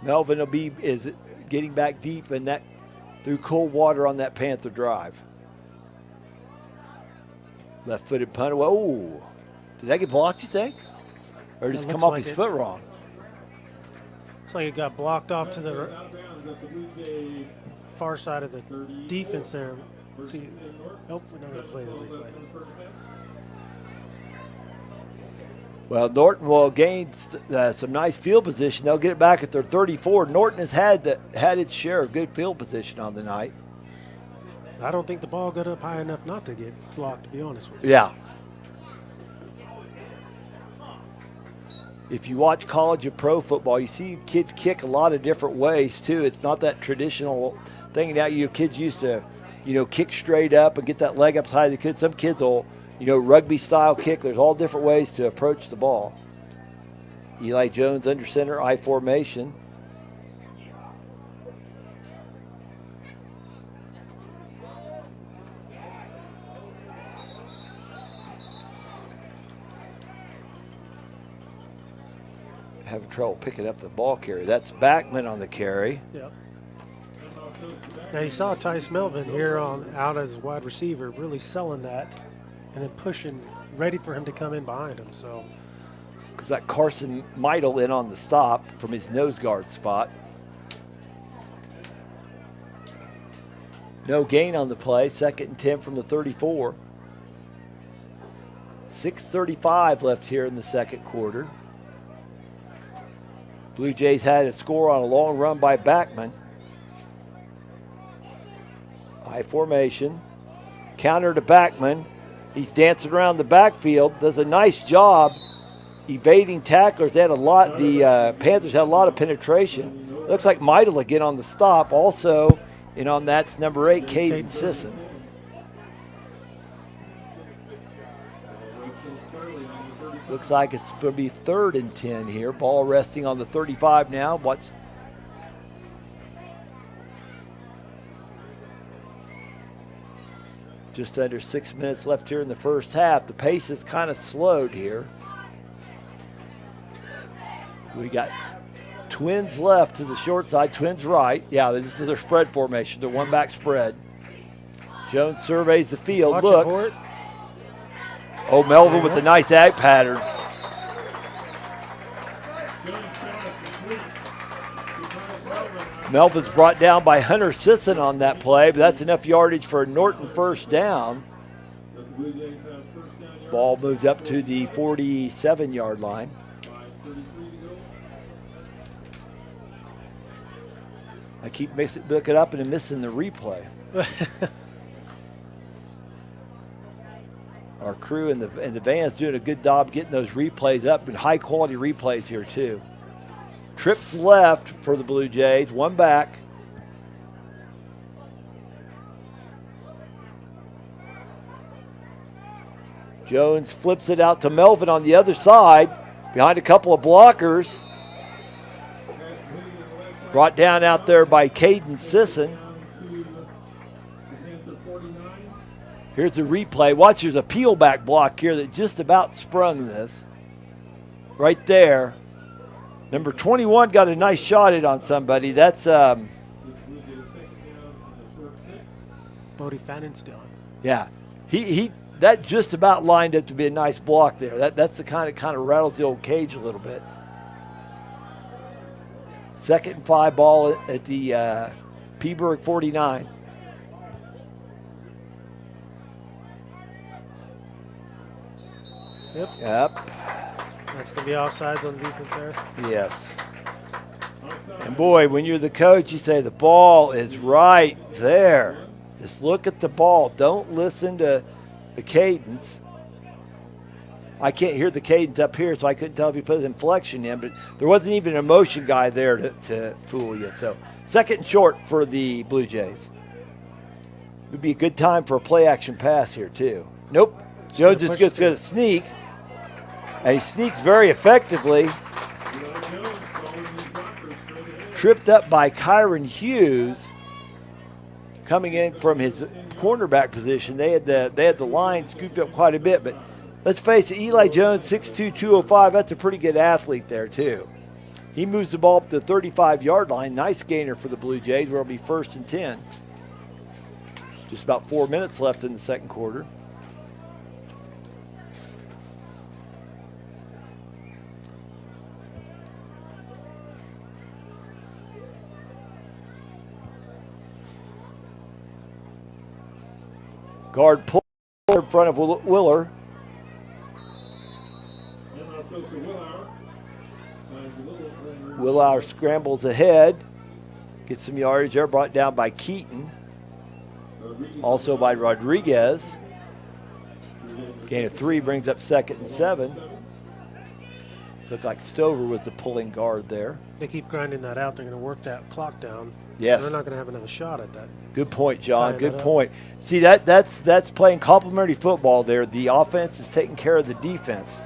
Melvin is getting back deep in that through cold water on that Panther drive. Left-footed punt. Oh, did that get blocked, you think? Or just come off his foot wrong? Looks like it got blocked off to the far side of the defense there. Let's see. Nope, we're not going to play the replay. Well, Norton will gain some nice field position. They'll get it back at their 34. Norton has had its share of good field position on the night. I don't think the ball got up high enough not to get blocked, to be honest with you. Yeah. If you watch college or pro football, you see kids kick a lot of different ways too. It's not that traditional thing now. Kids used to, kick straight up and get that leg up high. Some kids will, rugby style kick. There's all different ways to approach the ball. Eli Jones under center, I formation. Having trouble picking up the ball carrier. That's Backman on the carry. Yep. Now you saw Tice Melvin here out as wide receiver, really selling that, and then pushing, ready for him to come in behind him. So, because that Carson Meidel in on the stop from his nose guard spot. No gain on the play. 2nd and 10 from the 34. 6:35 left here in the second quarter. Blue Jays had a score on a long run by Backman. I formation. Counter to Backman. He's dancing around the backfield. Does a nice job evading tacklers. The Panthers had a lot of penetration. Looks like Meidel again on the stop. Also, and on that's number 8, Caden Sisson. Looks like it's going to be 3rd and 10 here. Ball resting on the 35 now. Just under 6 minutes left here in the first half. The pace is kind of slowed here. We got Twins left to the short side, Twins right. Yeah, this is their spread formation, their one-back spread. Jones surveys the field, looks. Oh, Melvin with a nice ag pattern. Melvin's brought down by Hunter Sisson on that play, but that's enough yardage for a Norton first down. Ball moves up to the 47-yard line. I keep looking up and missing the replay. Our crew in the van's doing a good job getting those replays up, and high-quality replays here too. Trips left for the Blue Jays, one back. Jones flips it out to Melvin on the other side, behind a couple of blockers. Brought down out there by Caden Sisson. Here's a replay. Watch, there's a peel back block here that just about sprung this. Right there. Number 21 got a nice shot at on somebody. That's Bodie Fannenstein. yeah. He that just about lined up to be a nice block there. That's the kind of rattles the old cage a little bit. 2nd and 5 ball at the Phillipsburg 49. Yep. That's going to be offsides on the defense there. Yes. And boy, when you're the coach, you say the ball is right there. Just look at the ball. Don't listen to the cadence. I can't hear the cadence up here, so I couldn't tell if you put an inflection in, but there wasn't even a motion guy there to fool you. So 2nd and short for the Blue Jays. Would be a good time for a play action pass here too. Nope. Jones is just going to sneak, and he sneaks very effectively. Tripped up by Kyron Hughes, coming in from his cornerback position. They had the line scooped up quite a bit, but let's face it, Eli Jones, 6'2", 205, that's a pretty good athlete there too. He moves the ball up to the 35-yard line. Nice gainer for the Blue Jays, where it'll be 1st and 10. Just about 4 minutes left in the 2nd quarter. Guard pull in front of Willer. Willauer scrambles ahead. Gets some yardage there, brought down by Keaton. Also by Rodriguez. Gain of 3 brings up 2nd and 7. Looked like Stover was the pulling guard there. They keep grinding that out. They're going to work that clock down. Yes. They're not going to have another shot at that. Good point, John. Good point. See, that's playing complementary football there. The offense is taking care of the defense.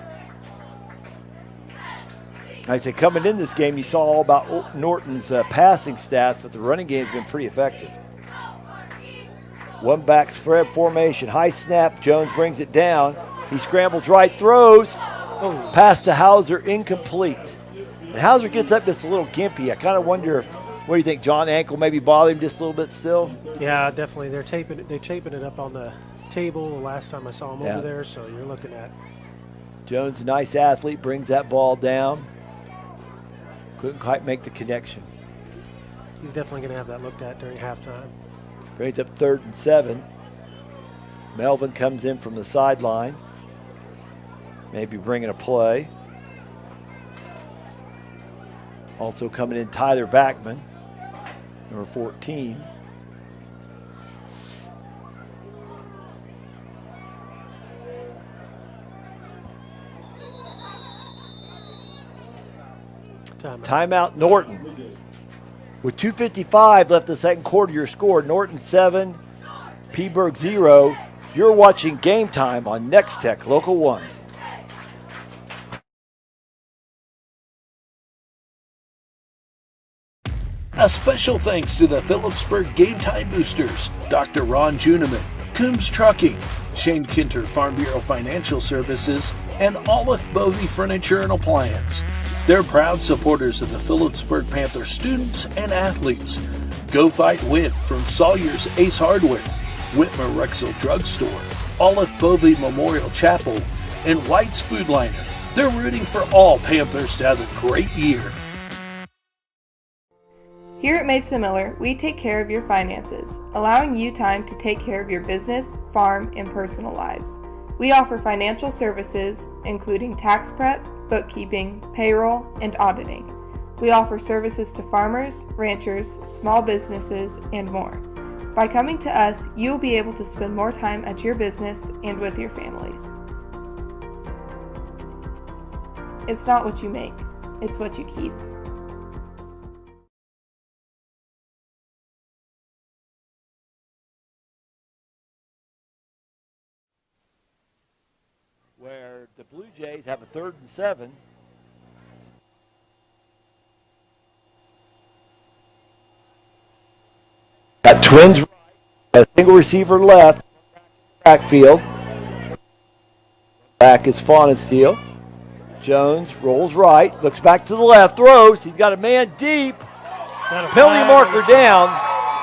Like I say, coming in this game, you saw all about Norton's passing stats, but the running game has been pretty effective. One back spread formation, high snap. Jones brings it down. He scrambles right, throws. Pass to Hauser, incomplete. And Hauser gets up just a little gimpy. I kind of wonder if, what do you think, John? Ankle maybe bother him just a little bit still? Yeah, definitely. They're taping it up on the table the last time I saw him over there, so you're looking at. Jones, a nice athlete, brings that ball down. Couldn't quite make the connection. He's definitely going to have that looked at during halftime. Brings up 3rd and 7. Melvin comes in from the sideline. Maybe bringing a play. Also coming in Tyler Backman, number 14. Timeout Norton. With 2:55 left in the 2nd quarter, your score, Norton 7, Phillipsburg 0. You're watching Game Time on Nex-Tech Local 1. A special thanks to the Phillipsburg Game Time Boosters, Dr. Ron Juniman, Coombs Trucking, Shane Kinter Farm Bureau Financial Services, and Olive Bovey Furniture and Appliance. They're proud supporters of the Phillipsburg Panther students and athletes. Go Fight Win from Sawyer's Ace Hardware, Whitmer Rexel Drugstore, Olive Bovey Memorial Chapel, and White's Food Liner. They're rooting for all Panthers to have a great year. Here at Mapes & Miller, we take care of your finances, allowing you time to take care of your business, farm, and personal lives. We offer financial services, including tax prep, bookkeeping, payroll, and auditing. We offer services to farmers, ranchers, small businesses, and more. By coming to us, you'll be able to spend more time at your business and with your families. It's not what you make, it's what you keep. Blue Jays have a 3rd and 7. Got Twins right, a single receiver left, backfield. Back is Faunensteel. Jones rolls right, looks back to the left, throws. He's got a man deep. Penalty marker down.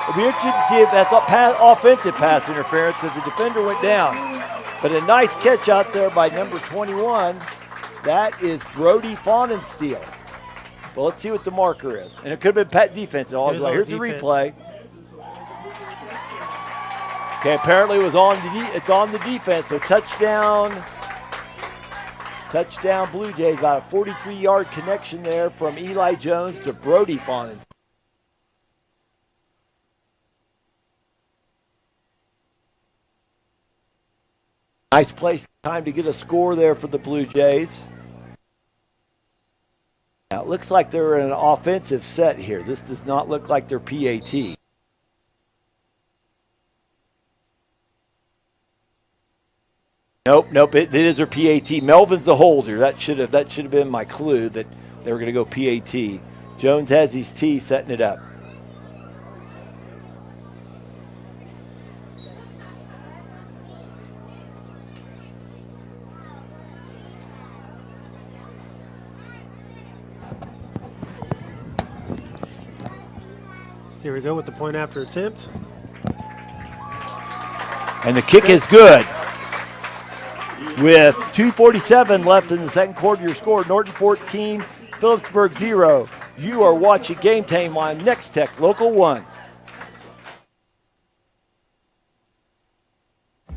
It'll be interesting to see if that's offensive pass interference because the defender went down. But a nice catch out there by number 21. That is Brody Faunensteel. Well, let's see what the marker is. And it could have been Pat defense. Here's the replay. Okay, apparently it was it's on the defense. So touchdown Blue Jays. About a 43-yard connection there from Eli Jones to Brody Faunensteel. Nice place, time to get a score there for the Blue Jays. Now, it looks like they're in an offensive set here. This does not look like their PAT. Nope, it is their PAT. Melvin's the holder. That should have been my clue that they were going to go PAT. Jones has his T setting it up. Here we go with the point after attempt. And the kick is good. With 2:47 left in the second quarter, your score, Norton 14, Phillipsburg 0. You are watching Game Time on Nex-Tech, Local 1.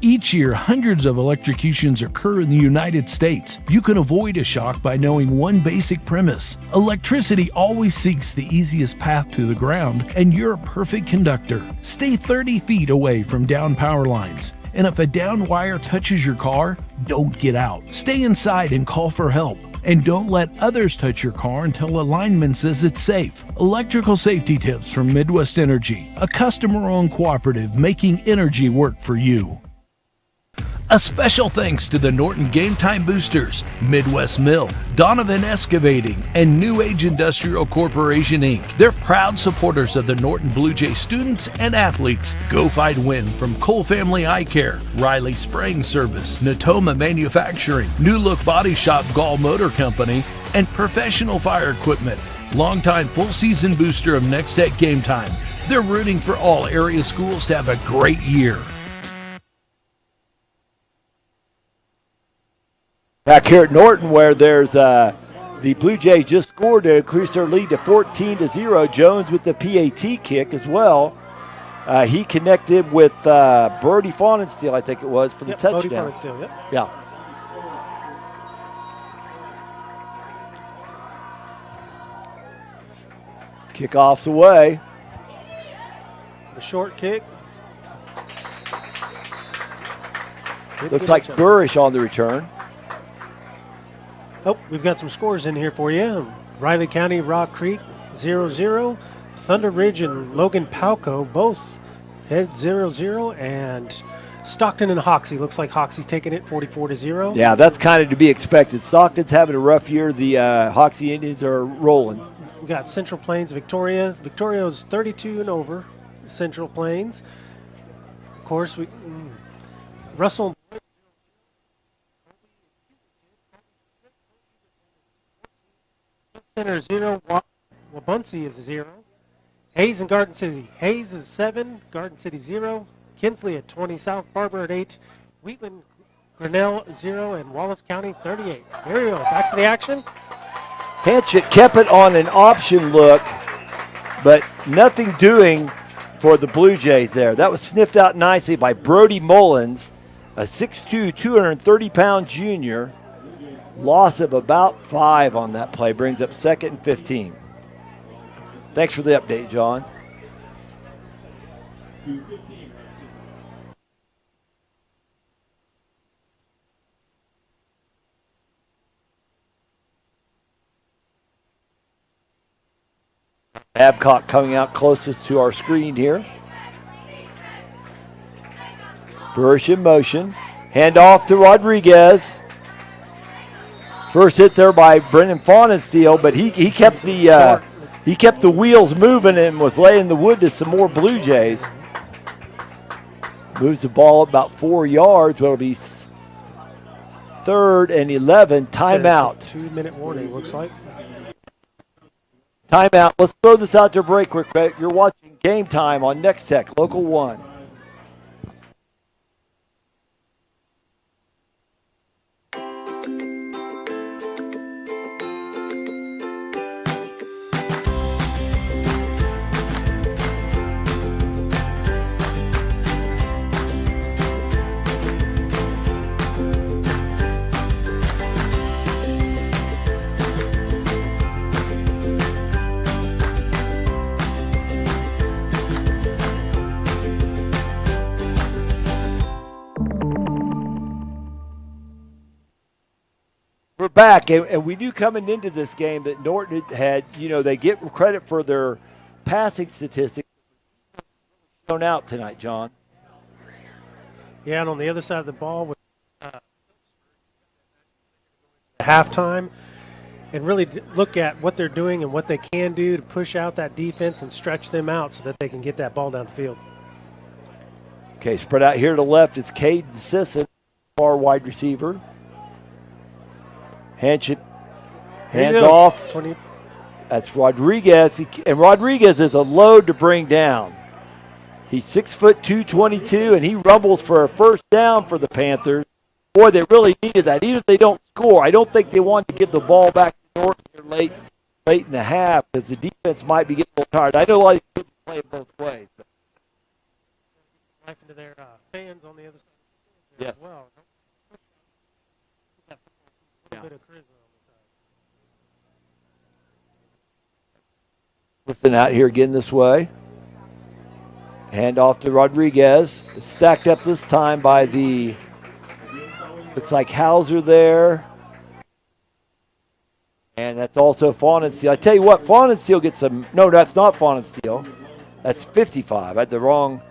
Each year, hundreds of electrocutions occur in the United States. You can avoid a shock by knowing one basic premise. Electricity always seeks the easiest path to the ground, and you're a perfect conductor. Stay 30 feet away from down power lines. And if a down wire touches your car, don't get out. Stay inside and call for help. And don't let others touch your car until a lineman says it's safe. Electrical safety tips from Midwest Energy, a customer-owned cooperative making energy work for you. A special thanks to the Norton Game Time Boosters, Midwest Mill, Donovan Excavating, and New Age Industrial Corporation, Inc. They're proud supporters of the Norton Blue Jay students and athletes. Go Fight Win from Cole Family Eye Care, Riley Spraying Service, Natoma Manufacturing, New Look Body Shop Gall Motor Company, and Professional Fire Equipment. Longtime full-season booster of Nex-Tech Game Time. They're rooting for all area schools to have a great year. Back here at Norton, where there's the Blue Jays just scored to increase their lead to 14-0. Jones with the PAT kick as well. He connected with Brody Faunensteel, I think it was, for the touchdown. Brody Faunensteel, Yeah. Kickoff's away. The short kick. Looks like Burrish on the return. Oh, we've got some scores in here for you. Riley County, Rock Creek, 0-0. Thunder Ridge and Logan Palco both head 0-0. And Stockton and Hoxie. Looks like Hoxie's taking it 44-0. Yeah, that's kind of to be expected. Stockton's having a rough year. The Hoxie Indians are rolling. We got Central Plains, Victoria. Victoria's 32 and over. Central Plains. Of course, Russell. Center 0, Wabunsie is 0. Hayes and Garden City. Hayes is 7, Garden City 0. Kinsley at 20, South Barber at 8. Wheatland, Grinnell 0, and Wallace County 38. There we go. Back to the action. Hanchett kept it on an option look, but nothing doing for the Blue Jays there. That was sniffed out nicely by Brody Mullins, a 6'2", 230-pound junior. Loss of about 5 on that play brings up 2nd and 15. Thanks for the update, John. Babcock coming out closest to our screen here. Burrish in motion. Hand off to Rodriguez. First hit there by Brendan Faunensteel, but he kept the wheels moving and was laying the wood to some more Blue Jays. Moves the ball up about 4 yards. It'll be 3rd and 11. Timeout. 2-minute warning, looks like. Timeout. Let's throw this out to break quick. You're watching Game Time on Nex-Tech, Local 1. We're back, and we knew coming into this game that Norton had, they get credit for their passing statistics shown out tonight, John. Yeah, and on the other side of the ball with halftime, and really look at what they're doing and what they can do to push out that defense and stretch them out so that they can get that ball down the field. Okay, spread out here to the left. It's Caden Sisson, far wide receiver. Hands off. 20. That's Rodriguez, and Rodriguez is a load to bring down. He's 6'2", 222, and he rumbles for a first down for the Panthers. Boy, they really needed that. Even if they don't score, I don't think they want to give the ball back to Norton here late in the half because the defense might be getting a little tired. I know a lot of people play it both ways. Life into their fans on the other side yes. as well. Bit of charisma on the side. Listen out here again this way. Hand off to Rodriguez. It's stacked up this time by looks like Hauser there. And that's also Faunensteel. I tell you what, Faunensteel gets no, that's not Faunensteel. That's 55. I had the wrong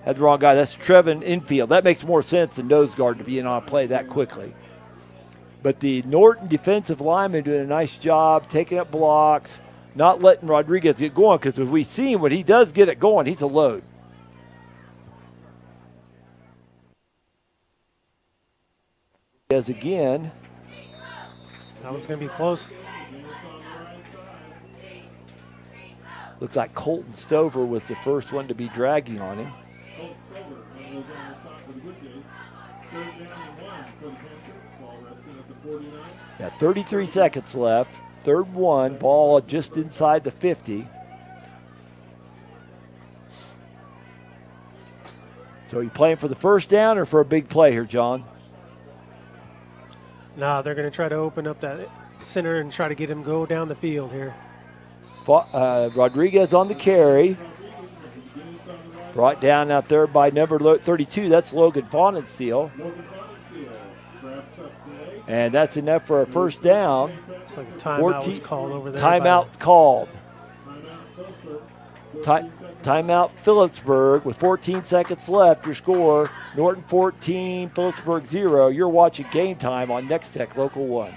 guy. That's Trevin infield. That makes more sense than nose guard to be in on a play that quickly. But the Norton defensive lineman doing a nice job, taking up blocks, not letting Rodriguez get going, because as we've seen, when he does get it going, he's a load. As again. That one's going to be close. Looks like Colton Stover was the first one to be dragging on him. Yeah, 33 seconds left. 3rd and 1, ball just inside the 50. So are you playing for the first down or for a big play here, John? No, they're going to try to open up that center and try to get him go down the field here. Rodriguez on the carry. Brought down out there by number 32. That's Logan Faunensteel. And that's enough for a first down. Looks like a timeout was called over there. Timeout called. Timeout Phillipsburg with 14 seconds left. Your score, Norton 14, Phillipsburg 0. You're watching Game Time on Nex-Tech Local 1.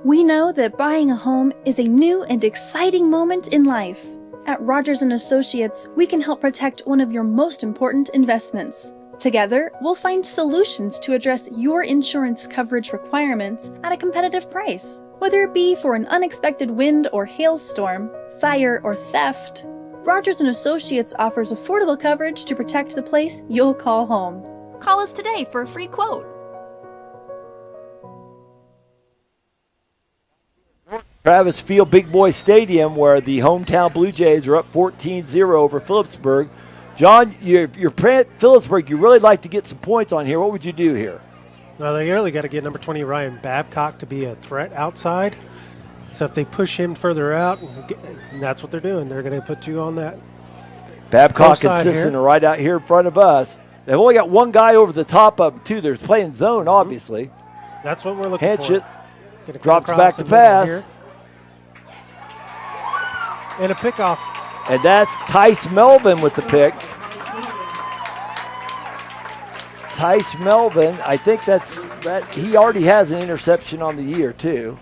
We know that buying a home is a new and exciting moment in life. At Rogers & Associates, we can help protect one of your most important investments. Together, we'll find solutions to address your insurance coverage requirements at a competitive price. Whether it be for an unexpected wind or hailstorm, fire or theft, Rogers & Associates offers affordable coverage to protect the place you'll call home. Call us today for a free quote. Travis Field Big Boy Stadium, where the hometown Blue Jays are up 14-0 over Phillipsburg. John, you're Phillipsburg. You really like to get some points on here. What would you do here? Well, they really got to get number 20 Ryan Babcock to be a threat outside. So if they push him further out, and that's what they're doing. They're going to put 2 on that. Babcock and Sisson are right out here in front of us. They've only got one guy over the top of them, too. They're playing zone, obviously. That's what we're looking for. It. Drops back to pass. And a pickoff. And that's Tice Melvin with the pick. Tice Melvin, I think that he already has an interception on the year too.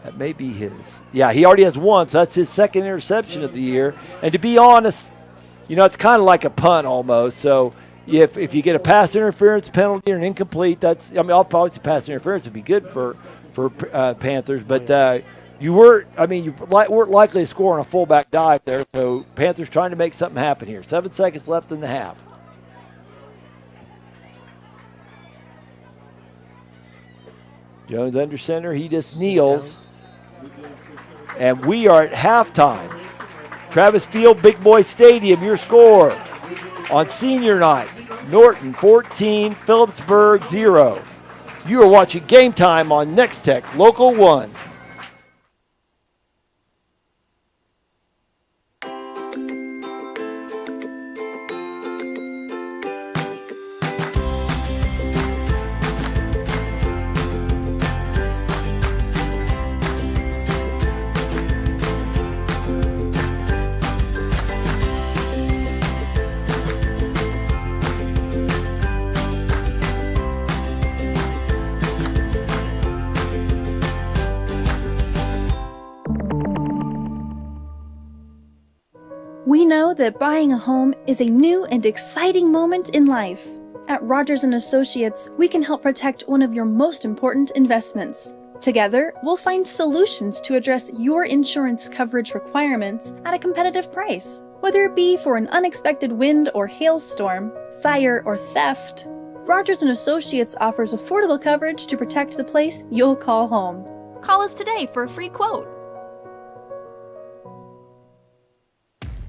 That may be his. Yeah, he already has one, so that's his second interception of the year. And to be honest, it's kind of like a punt almost. So if you get a pass interference penalty or an incomplete, I'll probably say pass interference would be good for Panthers. But you weren't likely to score on a fullback dive there. So Panthers trying to make something happen here. 7 seconds left in the half. Jones under center. He just kneels. And we are at halftime. Travis Field, Big Boy Stadium, your score on senior night. Norton 14, Phillipsburg 0. You are watching Game Time on Nex-Tech Local 1. We know that buying a home is a new and exciting moment in life. At Rogers & Associates, we can help protect one of your most important investments. Together, we'll find solutions to address your insurance coverage requirements at a competitive price. Whether it be for an unexpected wind or hailstorm, fire or theft, Rogers & Associates offers affordable coverage to protect the place you'll call home. Call us today for a free quote.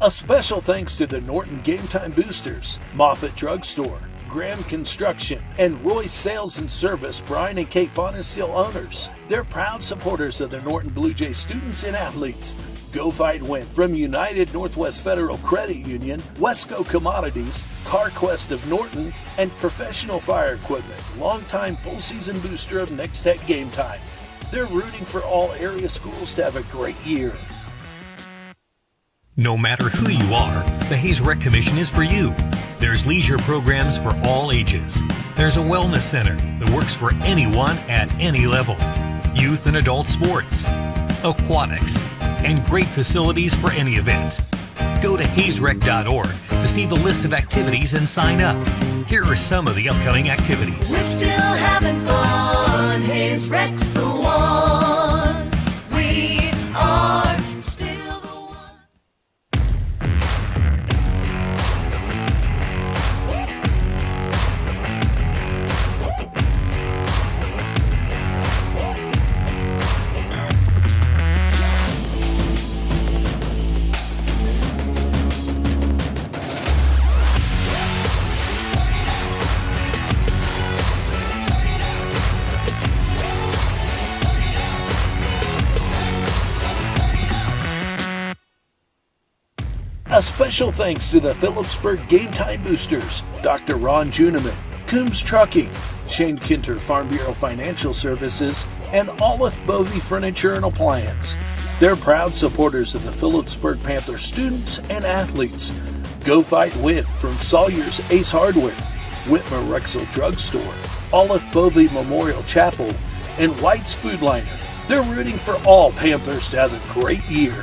A special thanks to the Norton Game Time Boosters, Moffett Drugstore, Graham Construction, and Roy's Sales and Service, Brian and Kate Vaughn is still owners. They're proud supporters of the Norton Blue Jay students and athletes. Go Fight Win from United Northwest Federal Credit Union, Wesco Commodities, CarQuest of Norton, and Professional Fire Equipment, longtime full-season booster of Nex-Tech Game Time. They're rooting for all area schools to have a great year. No matter who you are, the Hayes Rec Commission is for you. There's leisure programs for all ages. There's a wellness center that works for anyone at any level. Youth and adult sports, aquatics, and great facilities for any event. Go to hayesrec.org to see the list of activities and sign up. Here are some of the upcoming activities. We're still having fun. Hayes Rec's the one. We are still the one. A special thanks to the Phillipsburg Game Time Boosters, Dr. Ron Juniman, Coombs Trucking, Shane Kinter Farm Bureau Financial Services, and Olive Bovey Furniture and Appliance. They're proud supporters of the Phillipsburg Panther students and athletes. Go Fight Win from Sawyer's Ace Hardware, Whitmer Rexel Drugstore, Olive Bovey Memorial Chapel, and White's Food Liner. They're rooting for all Panthers to have a great year.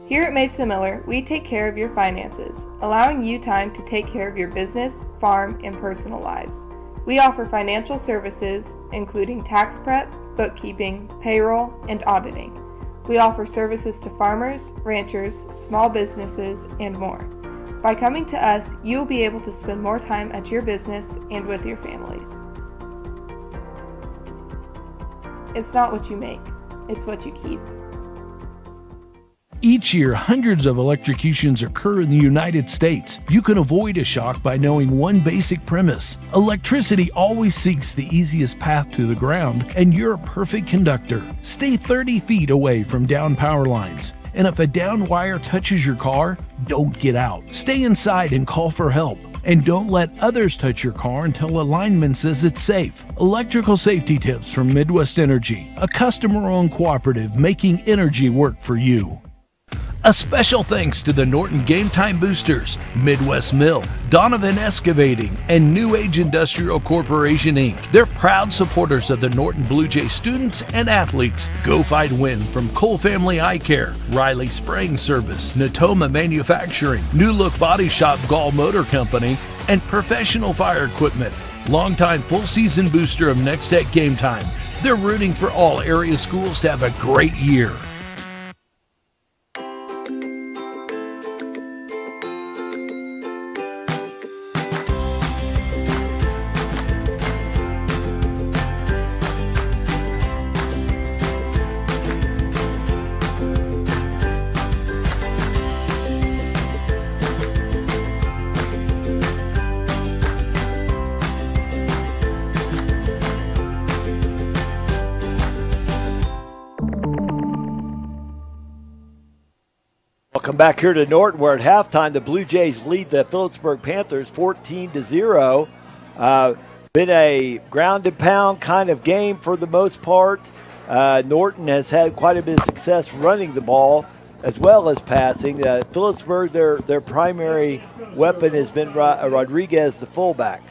Here at Mapes & Miller, we take care of your finances, allowing you time to take care of your business, farm, and personal lives. We offer financial services, including tax prep, bookkeeping, payroll, and auditing. We offer services to farmers, ranchers, small businesses, and more. By coming to us, you will be able to spend more time at your business and with your families. It's not what you make, it's what you keep. Each year, hundreds of electrocutions occur in the United States. You can avoid a shock by knowing one basic premise. Electricity always seeks the easiest path to the ground, and you're a perfect conductor. Stay 30 feet away from down power lines. And if a down wire touches your car, don't get out. Stay inside and call for help. And don't let others touch your car until a lineman says it's safe. Electrical safety tips from Midwest Energy, a customer-owned cooperative making energy work for you. A special thanks to the Norton Game Time Boosters, Midwest Mill, Donovan Excavating, and New Age Industrial Corporation, Inc. They're proud supporters of the Norton Blue Jay students and athletes. Go Fight Win from Cole Family Eye Care, Riley Spraying Service, Natoma Manufacturing, New Look Body Shop Gall Motor Company, and Professional Fire Equipment. Longtime full season booster of Nex-Tech Game Time. They're rooting for all area schools to have a great year. Welcome back here to Norton, where at halftime the Blue Jays lead the Phillipsburg Panthers 14-0. Been a ground and pound kind of game for the most part. Norton has had quite a bit of success running the ball as well as passing. Phillipsburg, their primary weapon has been Rodriguez, the fullback.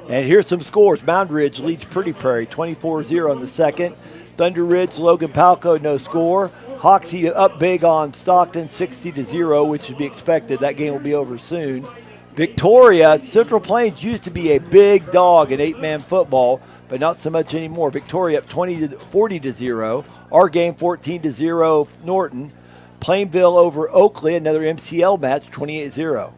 And here's some scores. Mound Ridge leads Pretty Prairie 24-0 in the second. Thunder Ridge, Logan Palco, no score. Hoxie up big on Stockton 60-0, which would be expected. That game will be over soon. Victoria, Central Plains used to be a big dog in 8-man football, but not so much anymore. Victoria up 40-0. Our game 14-0 Norton. Plainville over Oakley, another MCL match, 28-0.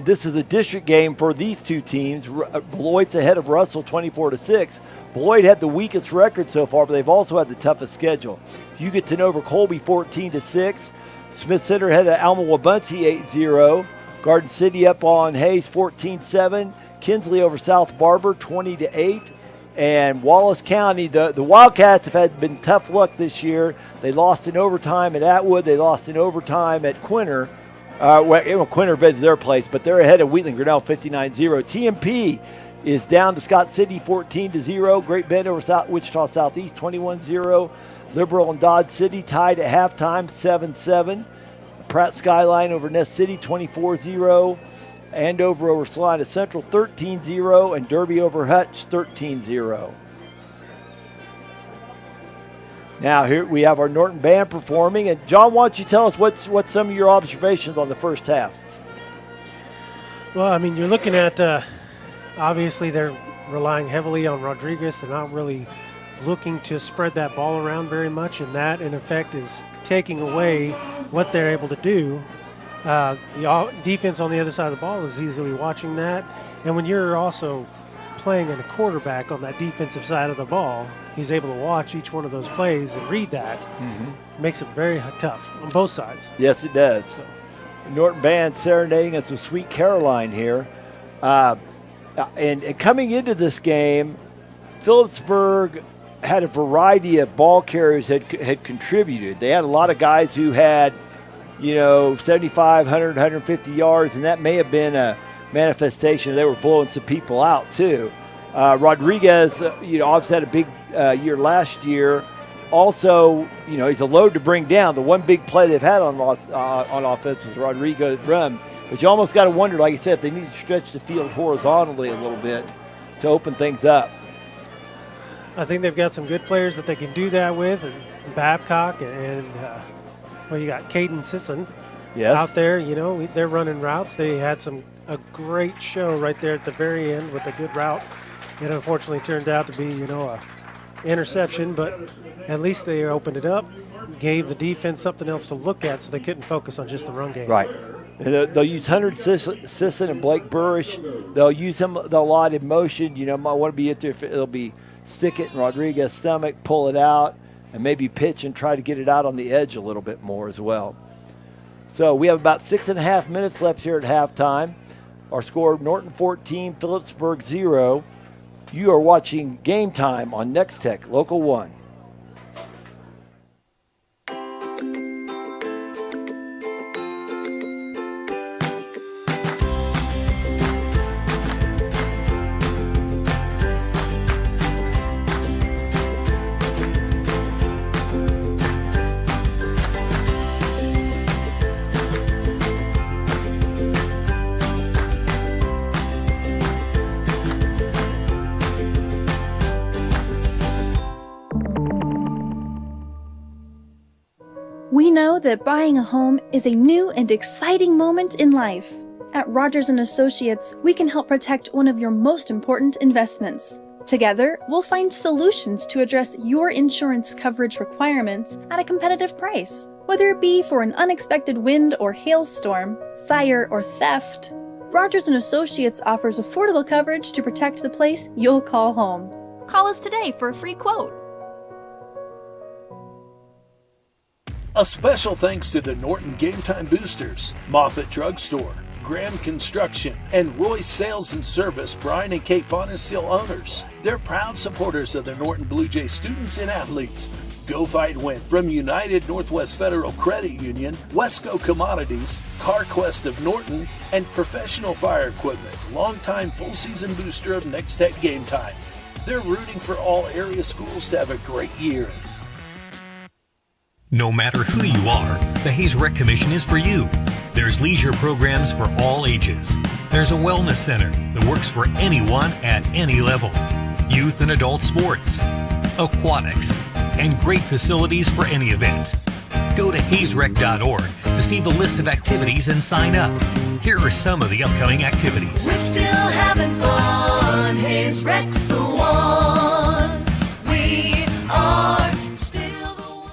This is a district game for these two teams. Beloit's ahead of Russell 24-6. Beloit had the weakest record so far, but they've also had the toughest schedule. Hugoton over Colby 14-6. Smith Center ahead of Alma Wabunsie 8-0. Garden City up on Hayes 14-7. Kinsley over South Barber 20-8. And Wallace County, the Wildcats have been tough luck this year. They lost in overtime at Atwood. They lost in overtime at Quinter. Quinter beds their place, but they're ahead of Wheatland Grinnell 59-0. TMP is down to Scott City 14-0. Great Bend over Wichita Southeast 21-0. Liberal and Dodge City tied at halftime 7-7. Pratt Skyline over Ness City 24-0. Andover over Salina Central 13-0. And Derby over Hutch 13-0. Now here we have our Norton band performing, and John, why don't you tell us what's some of your observations on the first half? Well, I mean, you're looking at obviously they're relying heavily on Rodriguez. They're not really looking to spread that ball around very much, and that in effect is taking away what they're able to do. The defense on the other side of the ball is easily watching that, and when you're also playing in a quarterback on that defensive side of the ball, he's able to watch each one of those plays and read that. It makes it very tough on both sides. Yes, it does. So. Norton Band serenading us with Sweet Caroline here. And coming into this game, Phillipsburg had a variety of ball carriers had contributed. They had a lot of guys who had, 75, 100, 150 yards, and that may have been a manifestation. They were blowing some people out too. Rodriguez, obviously had a big year last year. Also, he's a load to bring down. The one big play they've had on offense was Rodriguez run. But you almost got to wonder, like I said, if they need to stretch the field horizontally a little bit to open things up. I think they've got some good players that they can do that with, and Babcock and you got Caden Sisson out there. They're running routes. They had a great show right there at the very end with a good route. It unfortunately turned out to be, a interception, but at least they opened it up, gave the defense something else to look at so they couldn't focus on just the run game. Right. They'll use Hunter Sisson and Blake Burrish. They'll use them a lot in motion. Might want to be in there. It'll be stick it in Rodriguez's stomach, pull it out, and maybe pitch and try to get it out on the edge a little bit more as well. So we have about 6.5 minutes left here at halftime. Our score, Norton 14, Phillipsburg 0. You are watching Game Time on Nex-Tech, Local 1. know that buying a home is a new and exciting moment in life. At Rogers & Associates, we can help protect one of your most important investments. Together, we'll find solutions to address your insurance coverage requirements at a competitive price. Whether it be for an unexpected wind or hailstorm, fire or theft, Rogers & Associates offers affordable coverage to protect the place you'll call home. Call us today for a free quote. A special thanks to the Norton Game Time Boosters, Moffett Drugstore, Graham Construction, and Royce Sales and Service, Brian and Kate Fonesteel owners. They're proud supporters of the Norton Blue Jay students and athletes. Go Fight Win from United Northwest Federal Credit Union, Wesco Commodities, CarQuest of Norton, and Professional Fire Equipment, longtime full-season booster of Nex-Tech Game Time. They're rooting for all area schools to have a great year. No matter who you are, the Hayes Rec Commission is for you. There's leisure programs for all ages. There's a wellness center that works for anyone at any level. Youth and adult sports, aquatics, and great facilities for any event. Go to hayesrec.org to see the list of activities and sign up. Here are some of the upcoming activities. We're still having fun. Hayes Rec's the one. We are still the one.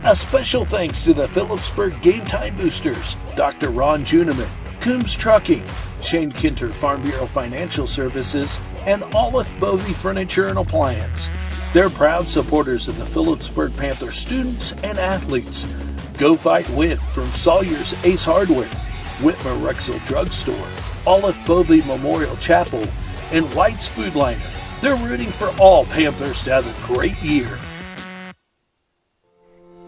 A special thanks to the Phillipsburg Game Time Boosters, Dr. Ron Juniman, Coombs Trucking, Shane Kinter Farm Bureau Financial Services, and Olive Bovey Furniture and Appliance. They're proud supporters of the Phillipsburg Panther students and athletes. Go Fight Win from Sawyer's Ace Hardware, Whitmer Rexel Drugstore, Olive Bovey Memorial Chapel, and White's Food Liner. They're rooting for all Panthers to have a great year.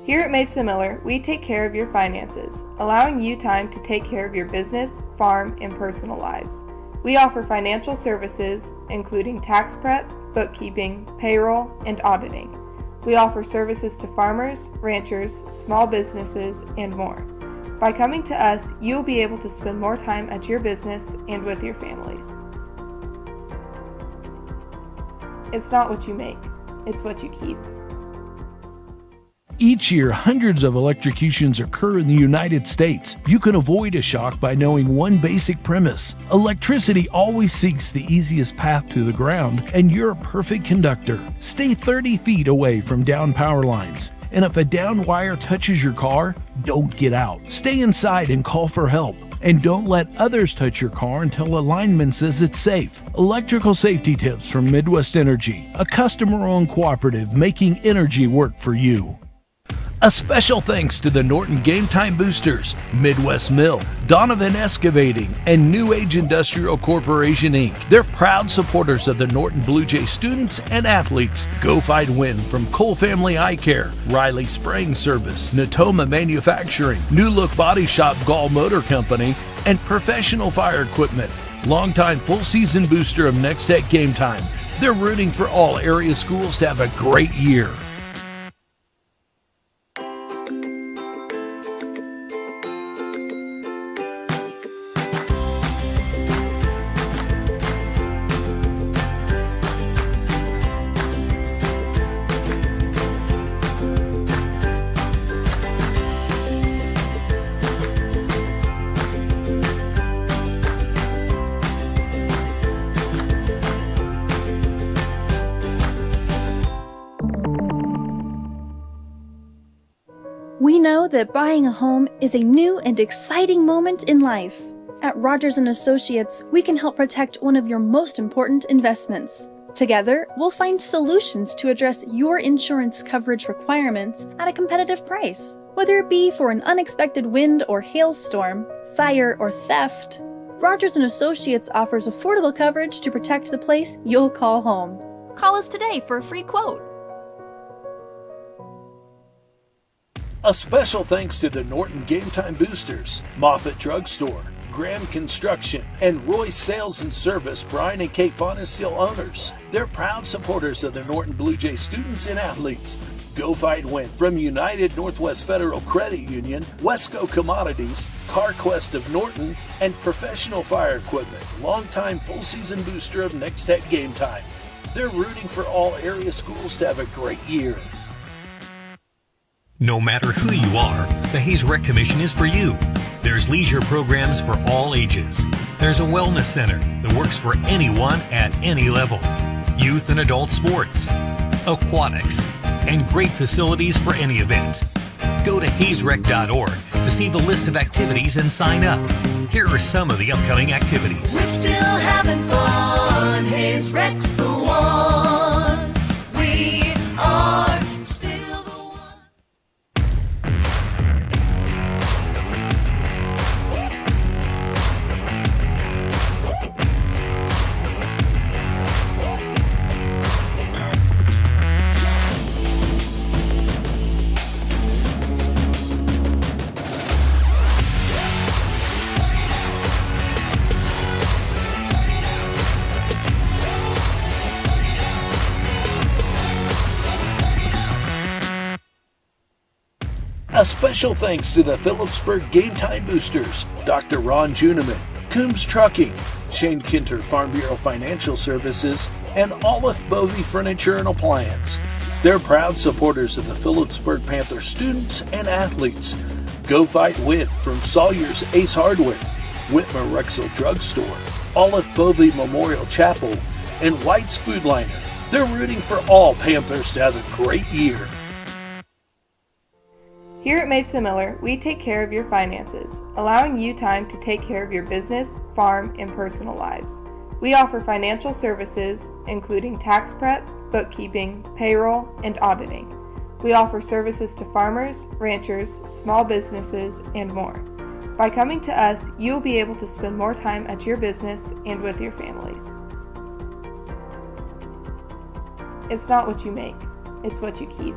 Here at Mapes & Miller, we take care of your finances, allowing you time to take care of your business, farm, and personal lives. We offer financial services, including tax prep, bookkeeping, payroll, and auditing. We offer services to farmers, ranchers, small businesses, and more. By coming to us, you'll be able to spend more time at your business and with your families. It's not what you make, it's what you keep. Each year, hundreds of electrocutions occur in the United States. You can avoid a shock by knowing one basic premise. Electricity always seeks the easiest path to the ground, and you're a perfect conductor. Stay 30 feet away from down power lines. And if a down wire touches your car, don't get out. Stay inside and call for help. And don't let others touch your car until a lineman says it's safe. Electrical safety tips from Midwest Energy, a customer-owned cooperative making energy work for you. A special thanks to the Norton Game Time Boosters, Midwest Mill, Donovan Excavating, and New Age Industrial Corporation, Inc. They're proud supporters of the Norton Blue Jay students and athletes. Go Fight Win from Cole Family Eye Care, Riley Spraying Service, Natoma Manufacturing, New Look Body Shop Gall Motor Company, and Professional Fire Equipment. Longtime full-season booster of Nex-Tech Game Time. They're rooting for all area schools to have a great year. We know that buying a home is a new and exciting moment in life. At Rogers & Associates, we can help protect one of your most important investments. Together, we'll find solutions to address your insurance coverage requirements at a competitive price. Whether it be for an unexpected wind or hailstorm, fire or theft, Rogers & Associates offers affordable coverage to protect the place you'll call home. Call us today for a free quote. A special thanks to the Norton Game Time Boosters, Moffett Drugstore, Graham Construction, and Roy's Sales and Service, Brian and Kate Vaughn is still owners. They're proud supporters of the Norton Blue Jay students and athletes. Go Fight Win from United Northwest Federal Credit Union, Wesco Commodities, CarQuest of Norton, and Professional Fire Equipment, longtime full season booster of Nex-Tech Game Time. They're rooting for all area schools to have a great year. No matter who you are, the Hayes Rec Commission is for you. There's leisure programs for all ages. There's a wellness center that works for anyone at any level. Youth and adult sports, aquatics, and great facilities for any event. Go to hayesrec.org to see the list of activities and sign up. Here are some of the upcoming activities. We're still having fun. Hayes Rec's the one. We are still the one. A special thanks to the Phillipsburg Game Time Boosters, Dr. Ron Juniman, Coombs Trucking, Shane Kinter Farm Bureau Financial Services, and Olive Bovey Furniture and Appliance. They're proud supporters of the Phillipsburg Panther students and athletes. Go Fight Win from Sawyer's Ace Hardware, Whitmer Rexel Drugstore, Olive Bovey Memorial Chapel, and White's Food Liner. They're rooting for all Panthers to have a great year. Here at Mapes & Miller, we take care of your finances, allowing you time to take care of your business, farm, and personal lives. We offer financial services, including tax prep, bookkeeping, payroll, and auditing. We offer services to farmers, ranchers, small businesses, and more. By coming to us, you'll be able to spend more time at your business and with your families. It's not what you make, it's what you keep.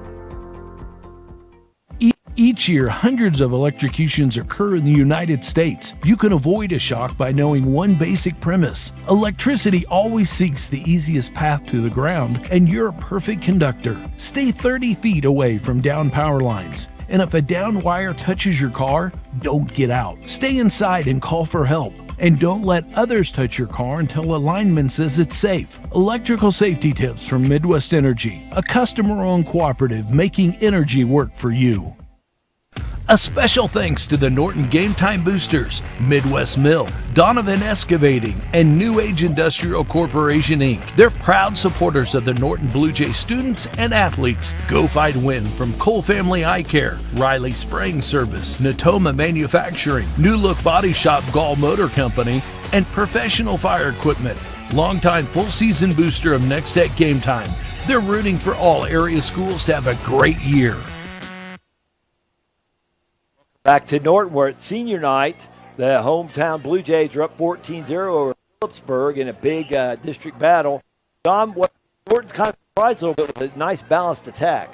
Each year, hundreds of electrocutions occur in the United States. You can avoid a shock by knowing one basic premise. Electricity always seeks the easiest path to the ground, and you're a perfect conductor. Stay 30 feet away from down power lines. And if a down wire touches your car, don't get out. Stay inside and call for help. And don't let others touch your car until a lineman says it's safe. Electrical safety tips from Midwest Energy, a customer-owned cooperative making energy work for you. A special thanks to the Norton Game Time Boosters, Midwest Mill, Donovan Excavating, and New Age Industrial Corporation, Inc. They're proud supporters of the Norton Blue Jay students and athletes. Go Fight Win from Cole Family Eye Care, Riley Spraying Service, Natoma Manufacturing, New Look Body Shop Gall Motor Company, and Professional Fire Equipment. Longtime full-season booster of Nex-Tech Game Time. They're rooting for all area schools to have a great year. Back to Norton, where it's senior night. The hometown Blue Jays are up 14-0 over Phillipsburg in a big district battle. John, Norton's kind of surprised a little bit with a nice balanced attack.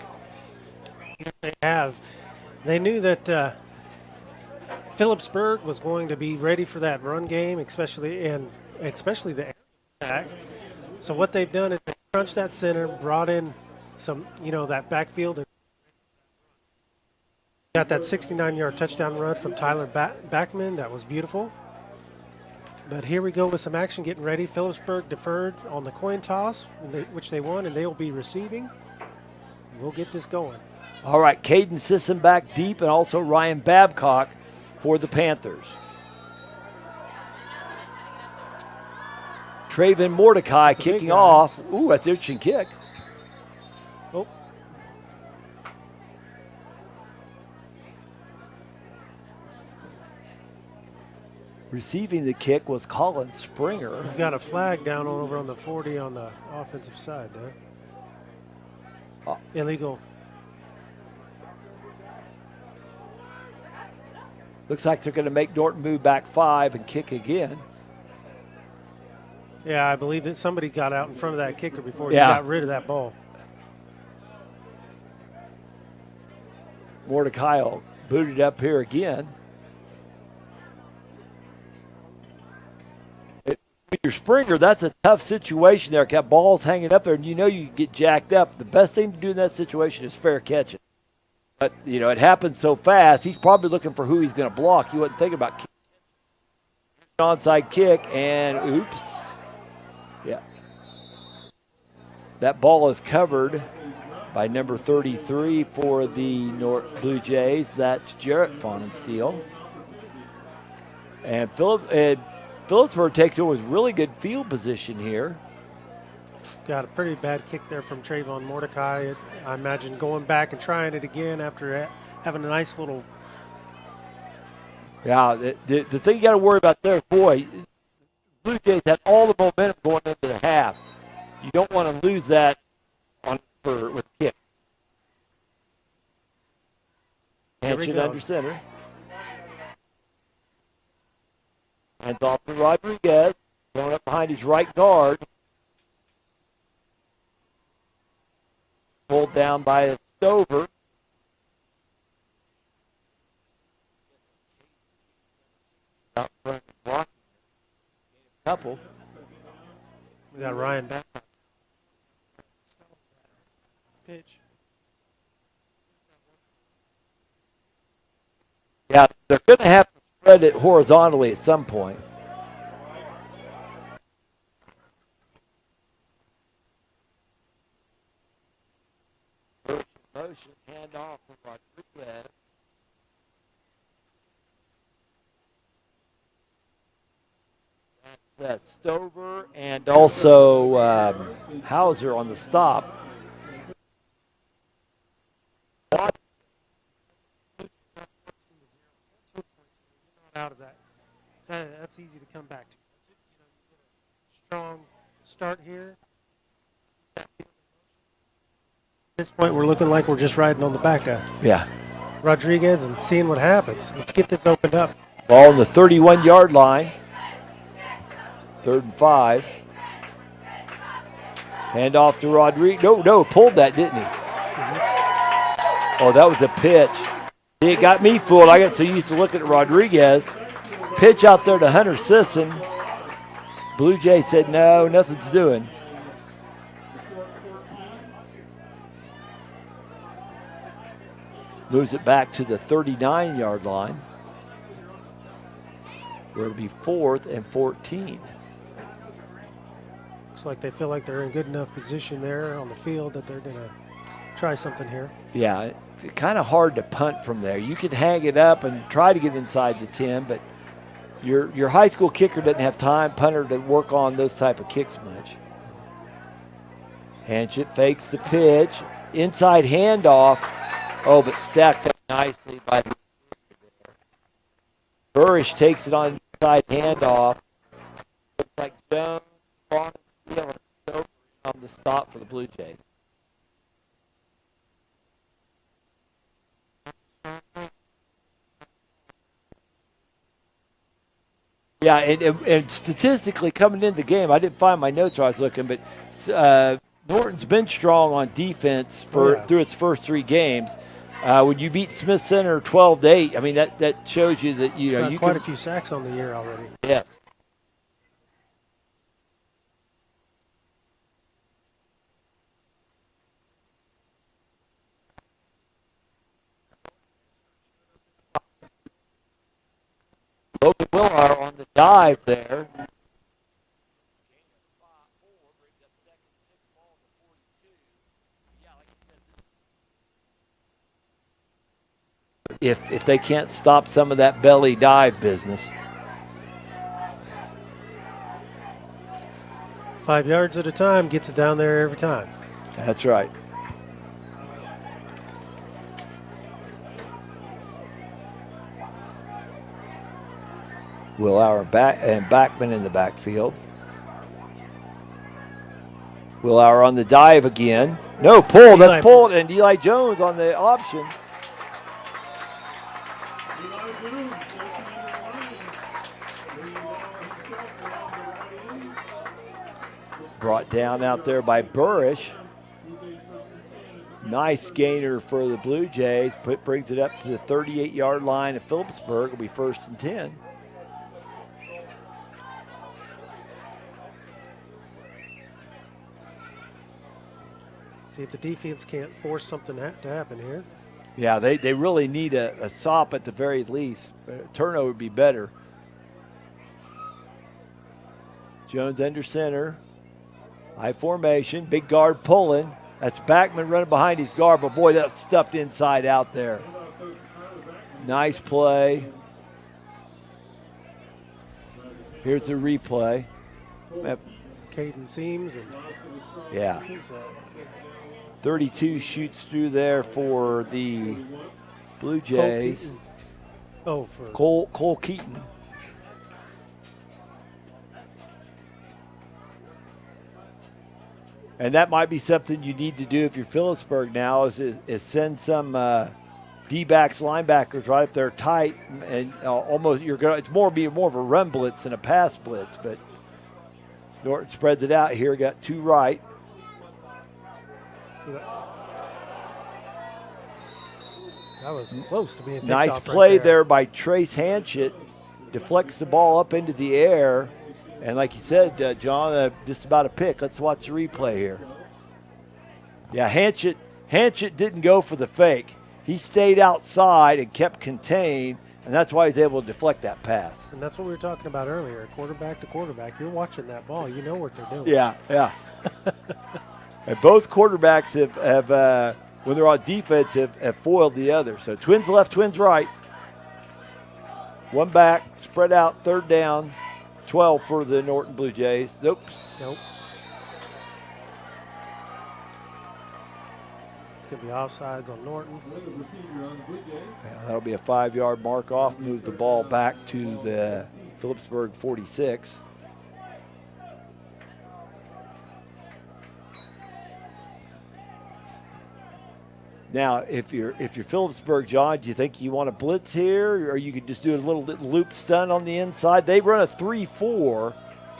They have. They knew that Phillipsburg was going to be ready for that run game, especially the attack. So what they've done is they crunched that center, brought in some, that backfield. Got that 69-yard touchdown run from Tyler Backman. That was beautiful. But here we go with some action getting ready. Phillipsburg deferred on the coin toss, which they won, and they will be receiving. We'll get this going. All right, Caden Sisson back deep, and also Ryan Babcock for the Panthers. Traven Mordecai kicking off. Ooh, that's an interesting kick. Oh. Receiving the kick was Colin Springer. We've got a flag down over on the 40 on the offensive side there. Illegal. Looks like they're going to make Norton move back 5 and kick again. Yeah, I believe that somebody got out in front of that kicker before he got rid of that ball. Mordecai will boot it up here again. When you're Springer, that's a tough situation there. Got balls hanging up there, and you know you get jacked up. The best thing to do in that situation is fair catch it. But, it happens so fast, he's probably looking for who he's going to block. He wasn't thinking about an onside kick, and oops. Yeah. That ball is covered by number 33 for the Blue Jays. That's Jarrett Faunensteel. And Phillipsburg takes over with really good field position here. Got a pretty bad kick there from Trayvon Mordecai. I imagine going back and trying it again after having a nice little. Yeah, the thing you got to worry about there, boy, Blue Jays had all the momentum going into the half. You don't want to lose that with kick. Hanson under center. Hands off to Rodriguez, going up behind his right guard. Pulled down by Stover. Out front, blocking. Couple. We got Ryan back. Pitch. Yeah, they're going to have to spread it horizontally at some point. Motion, hand off to Rodriguez. That's Stover and also Hauser on the stop. Out of that. That's easy to come back to. Strong start here. At this point, we're looking like we're just riding on the back of Rodriguez and seeing what happens. Let's get this opened up. Ball on the 31-yard line. 3rd and 5. Hand off to Rodriguez. No, pulled that, didn't he? Oh, that was a pitch. It got me fooled. I got so used to looking at Rodriguez. Pitch out there to Hunter Sisson. Blue Jay said, no, nothing's doing. Moves it back to the 39-yard line, where it'll be 4th and 14. Looks like they feel like they're in good enough position there on the field that they're going to try something here. Yeah, it's kind of hard to punt from there. You could hang it up and try to get inside the 10, but your high school kicker doesn't have time, punter, to work on those type of kicks much. Hanchett fakes the pitch. Inside handoff. Oh, but stacked up nicely by the Burrish takes it on inside handoff. Looks like Jones, Faunensteel, and Stover on the stop for the Blue Jays. Yeah, and statistically coming into the game, I didn't find my notes where I was looking, but Norton's been strong on defense through its first 3 games. When you beat Smith Center 12-8, I mean that shows you that you quite a few sacks on the year already. Yes. Logan Willard on the dive there. If they can't stop some of that belly dive business. 5 yards at a time gets it down there every time. That's right. Willauer back and Backman in the backfield. Willauer on the dive again. No, pull. That's pulled. And Eli Jones on the option. Brought down out there by Burrish. Nice gainer for the Blue Jays. Brings it up to the 38-yard line of Phillipsburg. It'll be 1st and 10. See if the defense can't force something to happen here. Yeah, they really need a stop at the very least. A turnover would be better. Jones under center. High formation. Big guard pulling. That's Backman running behind his guard, but boy, that's stuffed inside out there. Nice play. Here's the replay. Caden Seams. And yeah. 32 shoots through there for the Blue Jays. For Cole Keaton. And that might be something you need to do if you're Phillipsburg now is send some D-backs, linebackers right up there tight, and almost it's more of a run blitz than a pass blitz. But Norton spreads it out here. Got 2 right. That was close to being picked nice off play right there by Trace Hanchett. Deflects the ball up into the air. And like you said, John, just about a pick. Let's watch the replay here. Yeah, Hanchett didn't go for the fake. He stayed outside and kept contained, and that's why he's able to deflect that pass. And that's what we were talking about earlier, quarterback to quarterback. You're watching that ball. You know what they're doing. Yeah. And both quarterbacks have when they're on defense, have foiled the other. So twins left, twins right. One back, spread out, 3rd down. 12 for the Norton Blue Jays. Nope. It's going to be offsides on Norton. Yeah, that'll be a 5-yard mark off. Move the ball back to the Phillipsburg 46. Now, if you're Phillipsburg, John, do you think you want to blitz here, or you could just do a little loop stunt on the inside? They run a 3-4,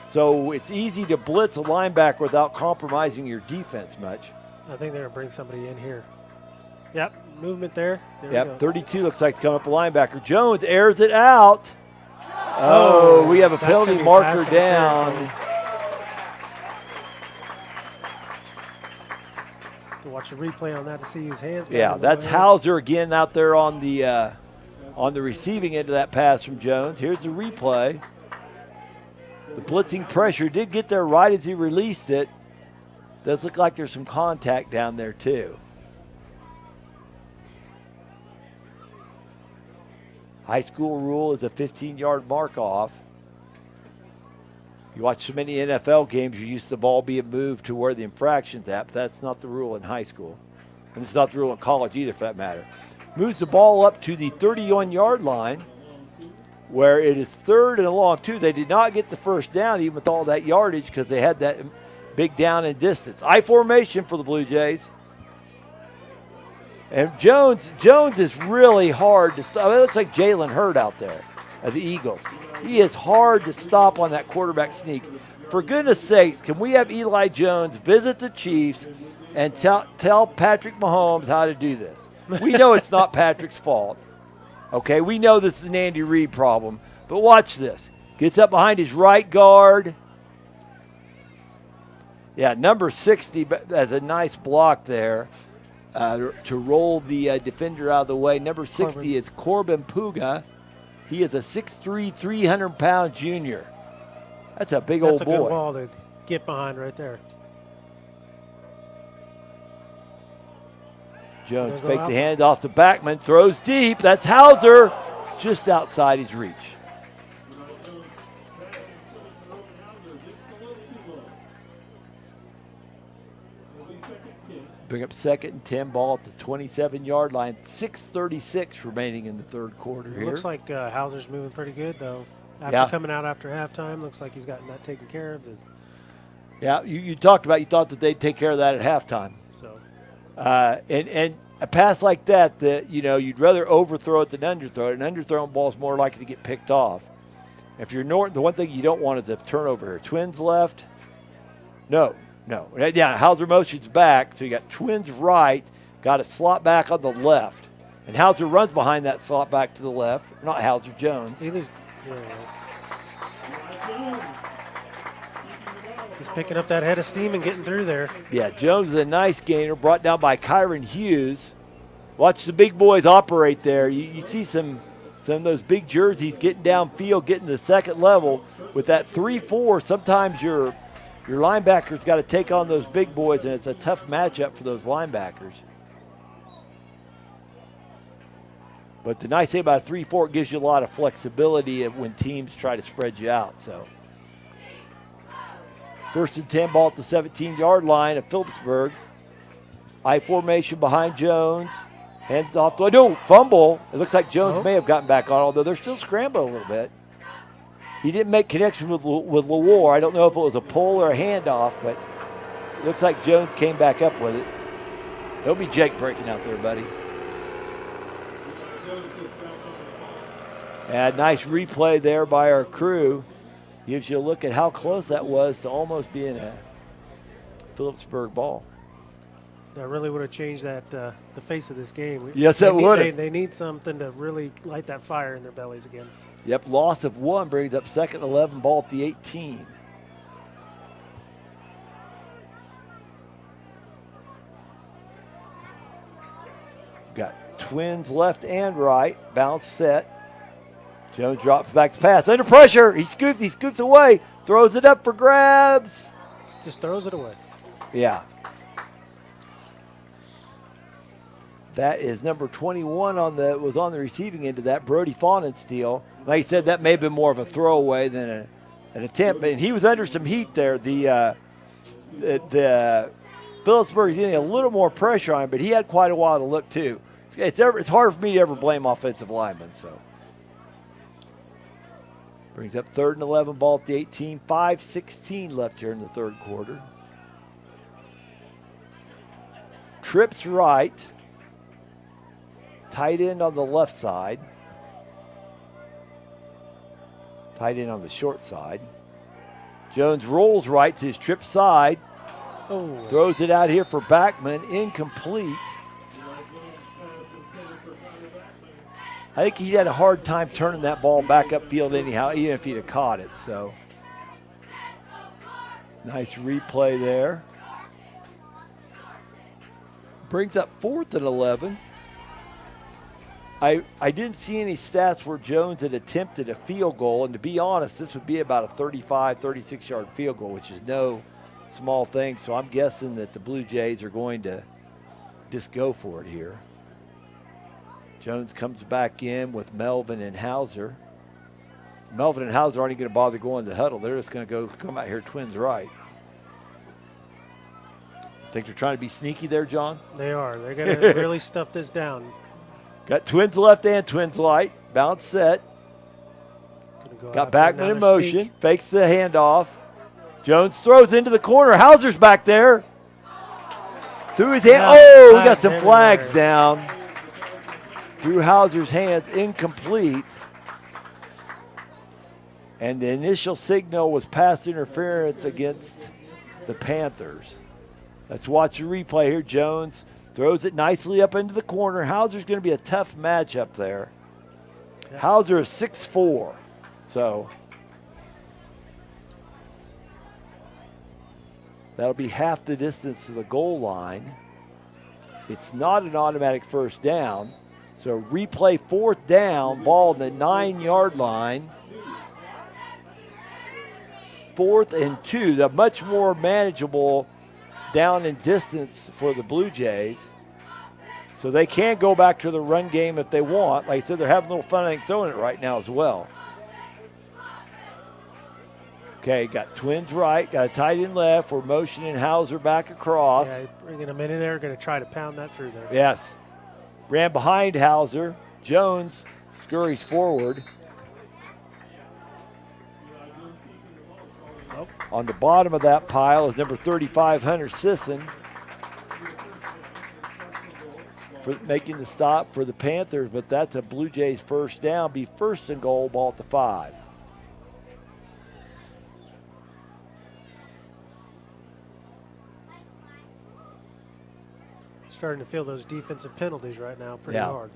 so it's easy to blitz a linebacker without compromising your defense much. I think they're going to bring somebody in here. Yep, movement there. Yep, 32 looks like it's coming up a linebacker. Jones airs it out. Oh, we have a penalty marker down. Watch the replay on that to see whose hands. Yeah, that's Hauser again out there on the receiving end of that pass from Jones. Here's the replay. The blitzing pressure did get there right as he released it. Does look like there's some contact down there too. High school rule is a 15-yard mark off. You watch so many NFL games, you're used to the ball being moved to where the infraction's at, but that's not the rule in high school. And it's not the rule in college either, for that matter. Moves the ball up to the 31-yard line, where it is 3rd and long 2. They did not get the 1st down, even with all that yardage, because they had that big down and distance. I formation for the Blue Jays. And Jones is really hard to stop. It looks like Jalen Hurd out there of the Eagles. He is hard to stop on that quarterback sneak. For goodness sakes, can we have Eli Jones visit the Chiefs and tell Patrick Mahomes how to do this? We know it's not Patrick's fault. Okay, we know this is an Andy Reid problem, but watch this. Gets up behind his right guard. Yeah, number 60 has a nice block there to roll the defender out of the way. Number 60 is Corbin Puga. He is a 6'3", 300-pound junior. That's a big old boy. That's a good ball to get behind right there. Jones fakes the handoff to Backman, throws deep. That's Hauser, just outside his reach. Bring up 2nd and 10, ball at the 27-yard line. 6:36 remaining in the 3rd quarter here. Looks like Hauser's moving pretty good, though. After coming out after halftime, looks like he's gotten that taken care of. Yeah, you talked about, you thought that they'd take care of that at halftime. So, and a pass like that, you'd rather overthrow it than underthrow it. An underthrown ball is more likely to get picked off. If you're Norton, the one thing you don't want is a turnover here. Twins left. No. Yeah, Hauser motions back, so you got twins right. Got a slot back on the left. And Hauser runs behind that slot back to the left. Not Hauser, Jones. He's picking up that head of steam and getting through there. Yeah, Jones is a nice gainer, brought down by Kyron Hughes. Watch the big boys operate there. You see some of those big jerseys getting downfield, getting to the second level. With that 3-4, sometimes your linebacker's got to take on those big boys, and it's a tough matchup for those linebackers. But the nice thing about a 3-4, it gives you a lot of flexibility when teams try to spread you out. So, 1st and 10, ball at the 17-yard line of Phillipsburg. I formation behind Jones. Hands off. No, fumble. It looks like Jones may have gotten back on, although they're still scrambling a little bit. He didn't make connection with LeWar. I don't know if it was a pull or a handoff, but it looks like Jones came back up with it. There'll be Jake breaking out there, buddy. And nice replay there by our crew. Gives you a look at how close that was to almost being a Phillipsburg ball. That really would have changed the face of this game. Yes, it would. They need something to really light that fire in their bellies again. Yep, loss of 1 brings up 2nd and 11, ball at the 18. Got Twins left and right, bounce set. Jones drops back to pass, under pressure. He scoops away, throws it up for grabs. Just throws it away. Yeah. That is number 21 was on the receiving end of that, Brody Faunensteel. Like I said, that may have been more of a throwaway than an attempt, but he was under some heat there. The Phillipsburg is getting a little more pressure on him, but he had quite a while to look too. It's hard for me to ever blame offensive linemen. So brings up 3rd and 11, ball at the 18, 5:16 left here in the third quarter. Trips right. Tight end on the left side. Tight end on the short side. Jones rolls right to his trip side. Throws it out here for Backman. Incomplete. I think he had a hard time turning that ball back upfield anyhow, even if he'd have caught it. So, nice replay there. Brings up 4th and 11. I didn't see any stats where Jones had attempted a field goal, and to be honest, this would be about a 35, 36-yard field goal, which is no small thing. So I'm guessing that the Blue Jays are going to just go for it here. Jones comes back in with Melvin and Hauser. Melvin and Hauser aren't even going to bother going to the huddle. They're just going to come out here Twins right. Think they're trying to be sneaky there, John? They are. They're going to really stuff this down. Got Twins left and Twins right. Bounce set. Got Backman in motion. Sneak. Fakes the handoff. Jones throws into the corner. Hauser's back there. Through his hand. Oh, we got some flags down. Through Hauser's hands. Incomplete. And the initial signal was pass interference against the Panthers. Let's watch the replay here. Jones throws it nicely up into the corner. Hauser's going to be a tough matchup there. Yeah. Hauser is 6'4", so that'll be half the distance to the goal line. It's not an automatic first down, so replay 4th down, ball on the 9-yard line. 4th and 2, the much more manageable down in distance for the Blue Jays. So they can go back to the run game if they want. Like I said, they're having a little fun, I think, throwing it right now as well. Okay, got Twins right, got a tight end left. We're motioning Hauser back across. Yeah, bringing him in there, going to try to pound that through there. Yes. Ran behind Hauser. Jones scurries forward. On the bottom of that pile is number 35, Hunter Sisson, for making the stop for the Panthers, but that's a Blue Jays first down. Be 1st and goal, ball at the 5. Starting to feel those defensive penalties right now pretty Yeah. hard.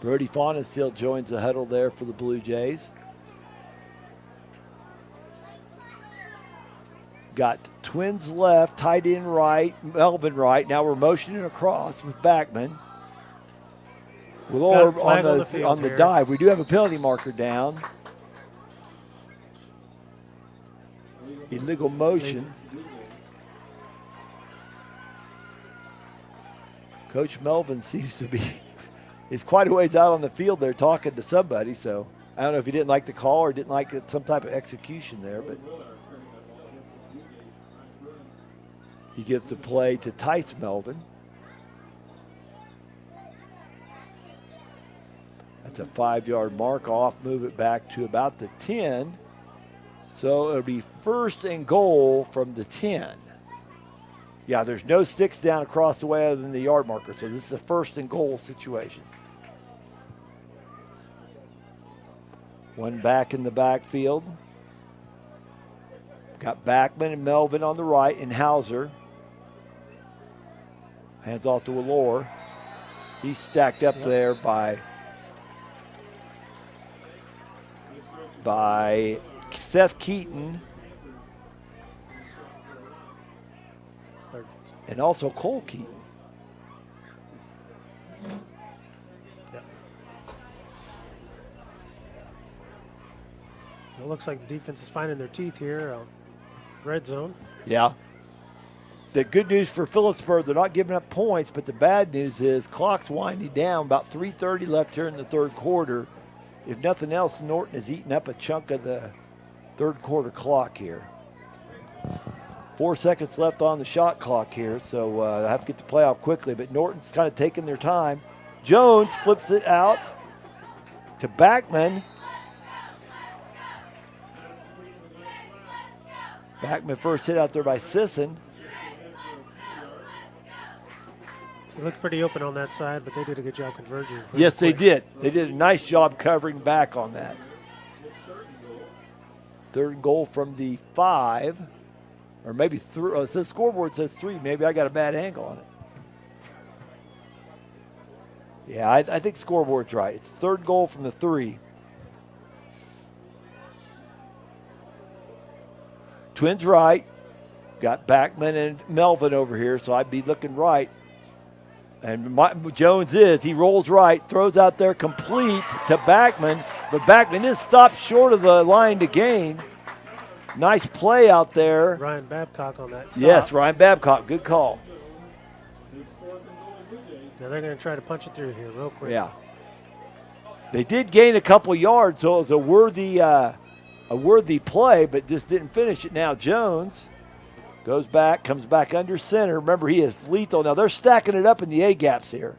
Brody Fauna still joins the huddle there for the Blue Jays. Got Twins left, tight end right, Melvin right. Now we're motioning across with Backman. Willor on the dive. We do have a penalty marker down. Illegal motion. Coach Melvin seems to be is quite a ways out on the field there talking to somebody. So I don't know if he didn't like the call or didn't like some type of execution there, but he gives the play to Tice Melvin. That's a 5-yard mark off, move it back to about the 10. So it'll be 1st and goal from the 10. Yeah, there's no sticks down across the way other than the yard marker. So this is a 1st and goal situation. One back in the backfield. Got Backman and Melvin on the right and Hauser. Hands off to Willor. He's stacked up there by Seth Keaton and also Cole Keaton. Yep. It looks like the defense is finding their teeth here. Red zone. Yeah. The good news for Phillipsburg, they're not giving up points, but the bad news is clock's winding down. About 3:30 left here in the third quarter. If nothing else, Norton has eaten up a chunk of the third quarter clock here. 4 seconds left on the shot clock here, so I have to get the play off quickly, but Norton's kind of taking their time. Jones flips it out to Backman. Backman first hit out there by Sisson. It looked pretty open on that side, but they did a good job converging. Yes, they did. They did a nice job covering back on that. 3rd and goal from the 5, or maybe 3. Oh, it says scoreboard says 3. Maybe I got a bad angle on it. Yeah, I think scoreboard's right. It's 3rd goal from the 3. Twins right. Got Backman and Melvin over here, so I'd be looking right. And Jones he rolls right, throws out there complete to Backman, but Backman is stopped short of the line to gain. Nice play out there. Ryan Babcock on that stop. Yes, Ryan Babcock, good call. Now they're going to try to punch it through here real quick. Yeah. They did gain a couple yards, so it was a worthy play, but just didn't finish it. Now Jones goes back, comes back under center. Remember, he is lethal. Now they're stacking it up in the A-gaps here.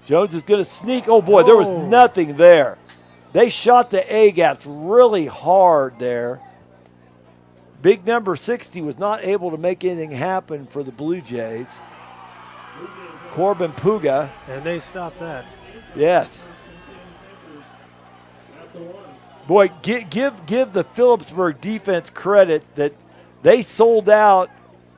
Jones is going to sneak. Oh, boy, there was nothing there. They shot the A-gaps really hard there. Big number 60 was not able to make anything happen for the Blue Jays. Corbin Puga. And they stopped that. Yes. Boy, give the Phillipsburg defense credit that they sold out.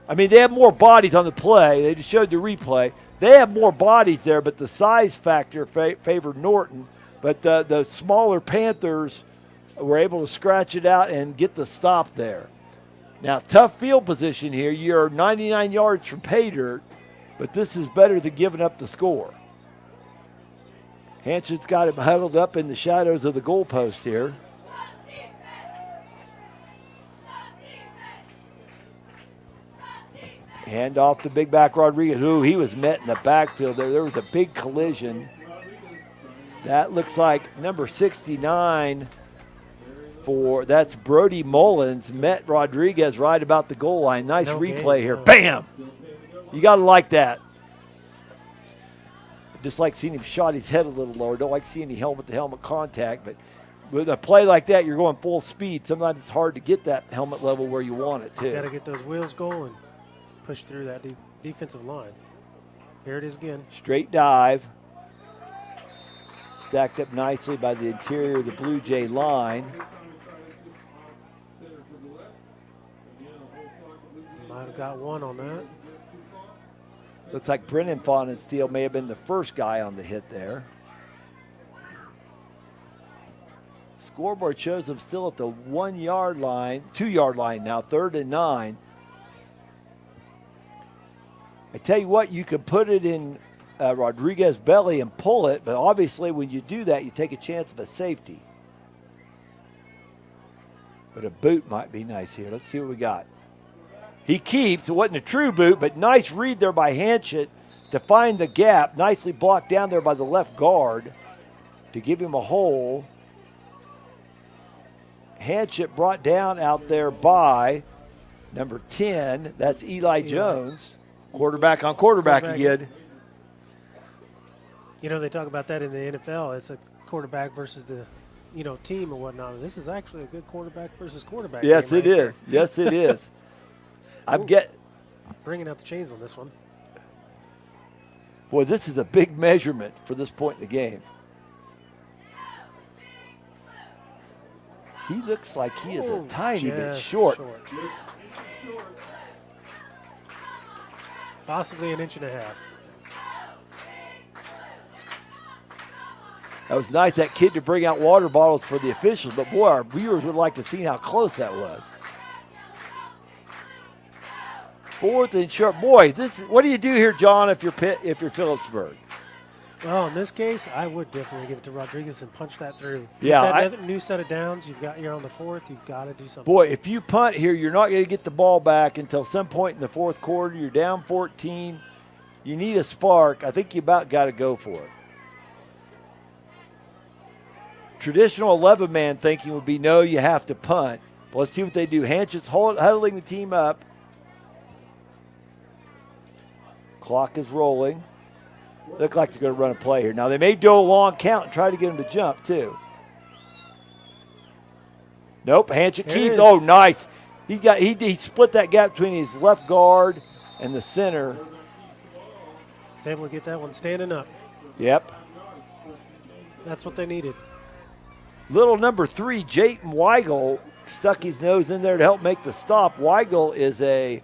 I mean, they have more bodies on the play. They just showed the replay. They have more bodies there, but the size factor favored Norton. But the smaller Panthers were able to scratch it out and get the stop there. Now, tough field position here. You're 99 yards from pay dirt, but this is better than giving up the score. Hanson's got him huddled up in the shadows of the goalpost here. Hand off to big back Rodriguez. Ooh, he was met in the backfield there. There was a big collision. That looks like number 69 that's Brody Mullins, met Rodriguez right about the goal line. Nice replay here. Bam! You got to like that. Just like seeing him shot his head a little lower. Don't like seeing any helmet-to-helmet contact, but with a play like that, you're going full speed. Sometimes it's hard to get that helmet level where you want it to. You got to get those wheels going. Push through that defensive line. Here it is again. Straight dive. Stacked up nicely by the interior of the Blue Jay line. Might have got one on that. Looks like Brennan Fawnensteel may have been the first guy on the hit there. Scoreboard shows them still at the 1 yard line, 2 yard line now, 3rd and 9. I tell you what, you can put it in Rodriguez's belly and pull it, but obviously when you do that, you take a chance of a safety. But a boot might be nice here. Let's see what we got. He keeps. It wasn't a true boot, but nice read there by Hanchett to find the gap. Nicely blocked down there by the left guard to give him a hole. Hanchett brought down out there by number 10. That's Eli Jones. Quarterback on quarterback again. You know, they talk about that in the NFL. It's a quarterback versus the, team and whatnot. This is actually a good quarterback versus quarterback. Yes, game it is. Yes, it is. I'm bringing out the chains on this one. Boy, this is a big measurement for this point in the game. He looks like he is a tiny bit short. Possibly an inch and a half. That was nice, that kid, to bring out water bottles for the officials, but boy, our viewers would like to see how close that was. 4th and short. Boy, what do you do here, John, if you're Phillipsburg? Well, in this case, I would definitely give it to Rodriguez and punch that through. Yeah, that new set of downs, you're on the 4th, you've got to do something. Boy, if you punt here, you're not going to get the ball back until some point in the 4th quarter. You're down 14. You need a spark. I think you about got to go for it. Traditional 11-man thinking would be, no, you have to punt. But let's see what they do. Hanchett's huddling the team up. Clock is rolling. Look like they're going to run a play here. Now, they may do a long count and try to get him to jump, too. Nope, Hanchett keeps. Oh, nice. He split that gap between his left guard and the center. He's able to get that one standing up. Yep. That's what they needed. Little number 3, Jayton Weigel, stuck his nose in there to help make the stop. Weigel is a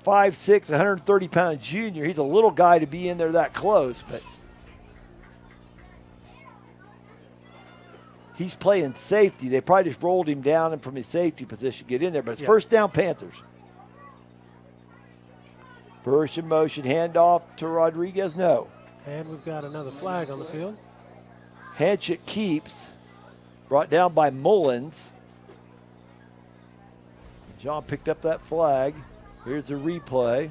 5'6", 130-pound junior. He's a little guy to be in there that close, but he's playing safety. They probably just rolled him down and from his safety position get in there, but it's first down Panthers. Burst in motion, handoff to Rodriguez, no. And we've got another flag on the field. Hanchett keeps, brought down by Mullins. John picked up that flag. Here's a replay.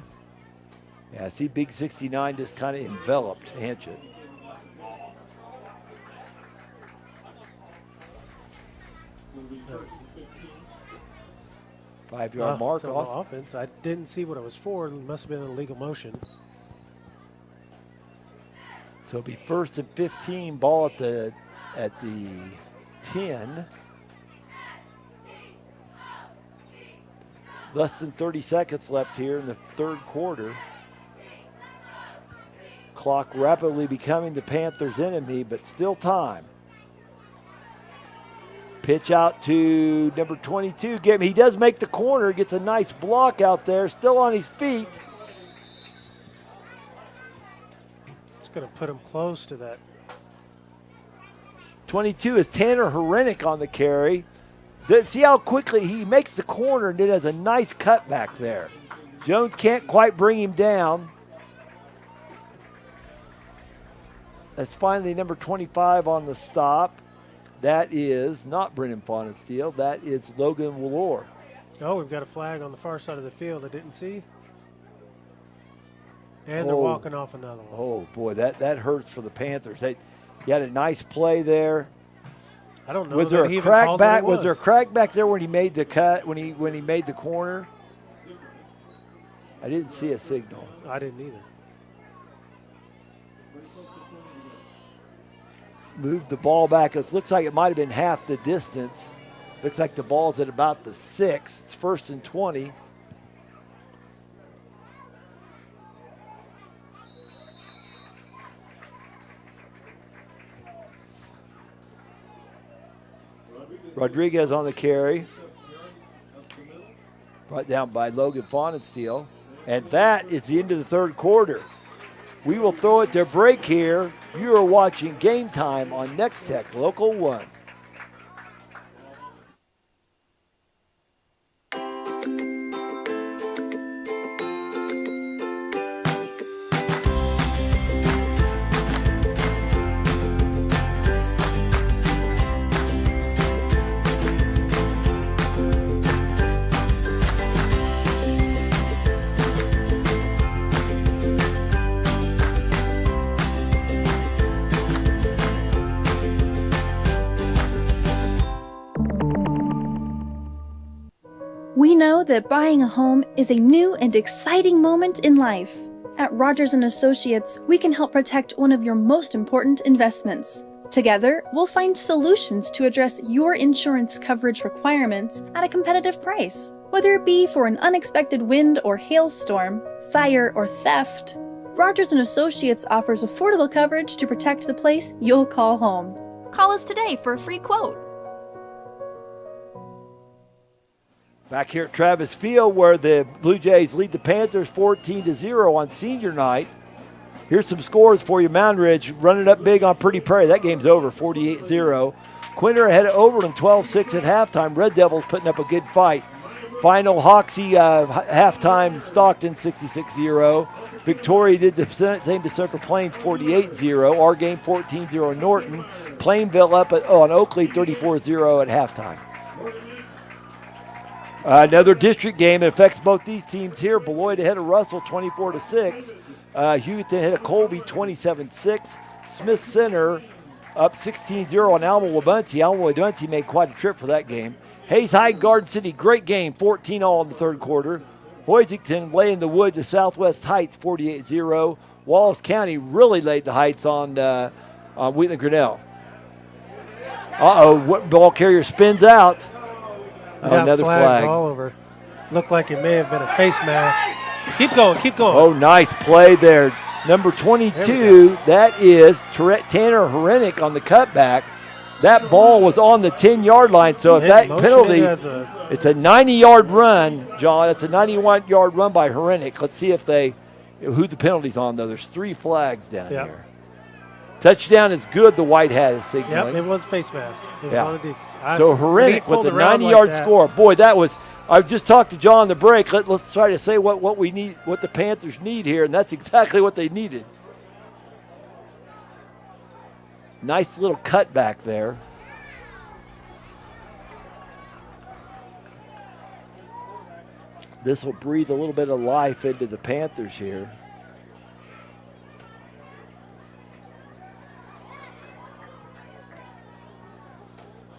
Yeah, see Big 69 just kind of enveloped Hanchett. Five-yard mark off. Offense. I didn't see what it was for. It must have been an illegal motion. So it'll be 1st and 15, ball at the 10. Less than 30 seconds left here in the 3rd quarter. Clock rapidly becoming the Panthers' enemy, but still time. Pitch out to number 22. He does make the corner, gets a nice block out there, still on his feet. It's going to put him close to that. 22 is Tanner Herenick on the carry. See how quickly he makes the corner and it has a nice cutback there. Jones can't quite bring him down. That's finally number 25 on the stop. That is not Brennan Fawnensteel. That is Logan Wallor. Oh, we've got a flag on the far side of the field I didn't see. And they're walking off another one. Oh, boy, that hurts for the Panthers. He had a nice play there. I don't know. Was there a crack back? Was there a crack back there when he made the cut? When he made the corner? I didn't see a signal. I didn't either. Moved the ball back. It looks like it might have been half the distance. Looks like the ball's at about the 6. It's 1st and 20. Rodriguez on the carry. Brought down by Logan Fawnensteel. And that is the end of the third quarter. We will throw it to break here. You are watching Game Time on Nex-Tech Local 1. We know that buying a home is a new and exciting moment in life. At Rogers & Associates, we can help protect one of your most important investments. Together, we'll find solutions to address your insurance coverage requirements at a competitive price. Whether it be for an unexpected wind or hailstorm, fire or theft, Rogers & Associates offers affordable coverage to protect the place you'll call home. Call us today for a free quote. Back here at Travis Field, where the Blue Jays lead the Panthers 14-0 on senior night. Here's some scores for you. Mountain Ridge running up big on Pretty Prairie. That game's over, 48-0. Quinter ahead of Overland, 12-6 at halftime. Red Devils putting up a good fight. Final Hoxie halftime, Stockton 66-0. Victoria did the same to Central Plains, 48-0. Our game 14-0 Norton. Plainville up on Oakley, 34-0 at halftime. Another district game that affects both these teams here. Beloit ahead of Russell, 24-6. Hughton ahead of Colby, 27-6. Smith Center up 16-0 on Alma-Wabunsie. Alma-Wabunsie made quite a trip for that game. Hayes High, Garden City, great game, 14-all in the third quarter. Hoisington laying the wood to Southwest Heights, 48-0. Wallace County really laid the heights on Wheatland Grinnell. Ball carrier spins out. Another flag. All over. Looked like it may have been a face mask. Keep going, keep going. Oh, nice play there. Number 22, that is Tanner Herenick on the cutback. That ball was on the 10-yard line, so if that penalty, it's a 90-yard run, John. It's a 91-yard run by Herenick. Let's see who the penalty's on, though. There's 3 flags down here. Touchdown is good, the white hat is signaling. Yep, it was face mask. It was on the deep. So Herenick with the 90-yard score. Boy, that was – I've just talked to John on the break. Let's try to say what we need, what the Panthers need here, and that's exactly what they needed. Nice little cutback there. This will breathe a little bit of life into the Panthers here.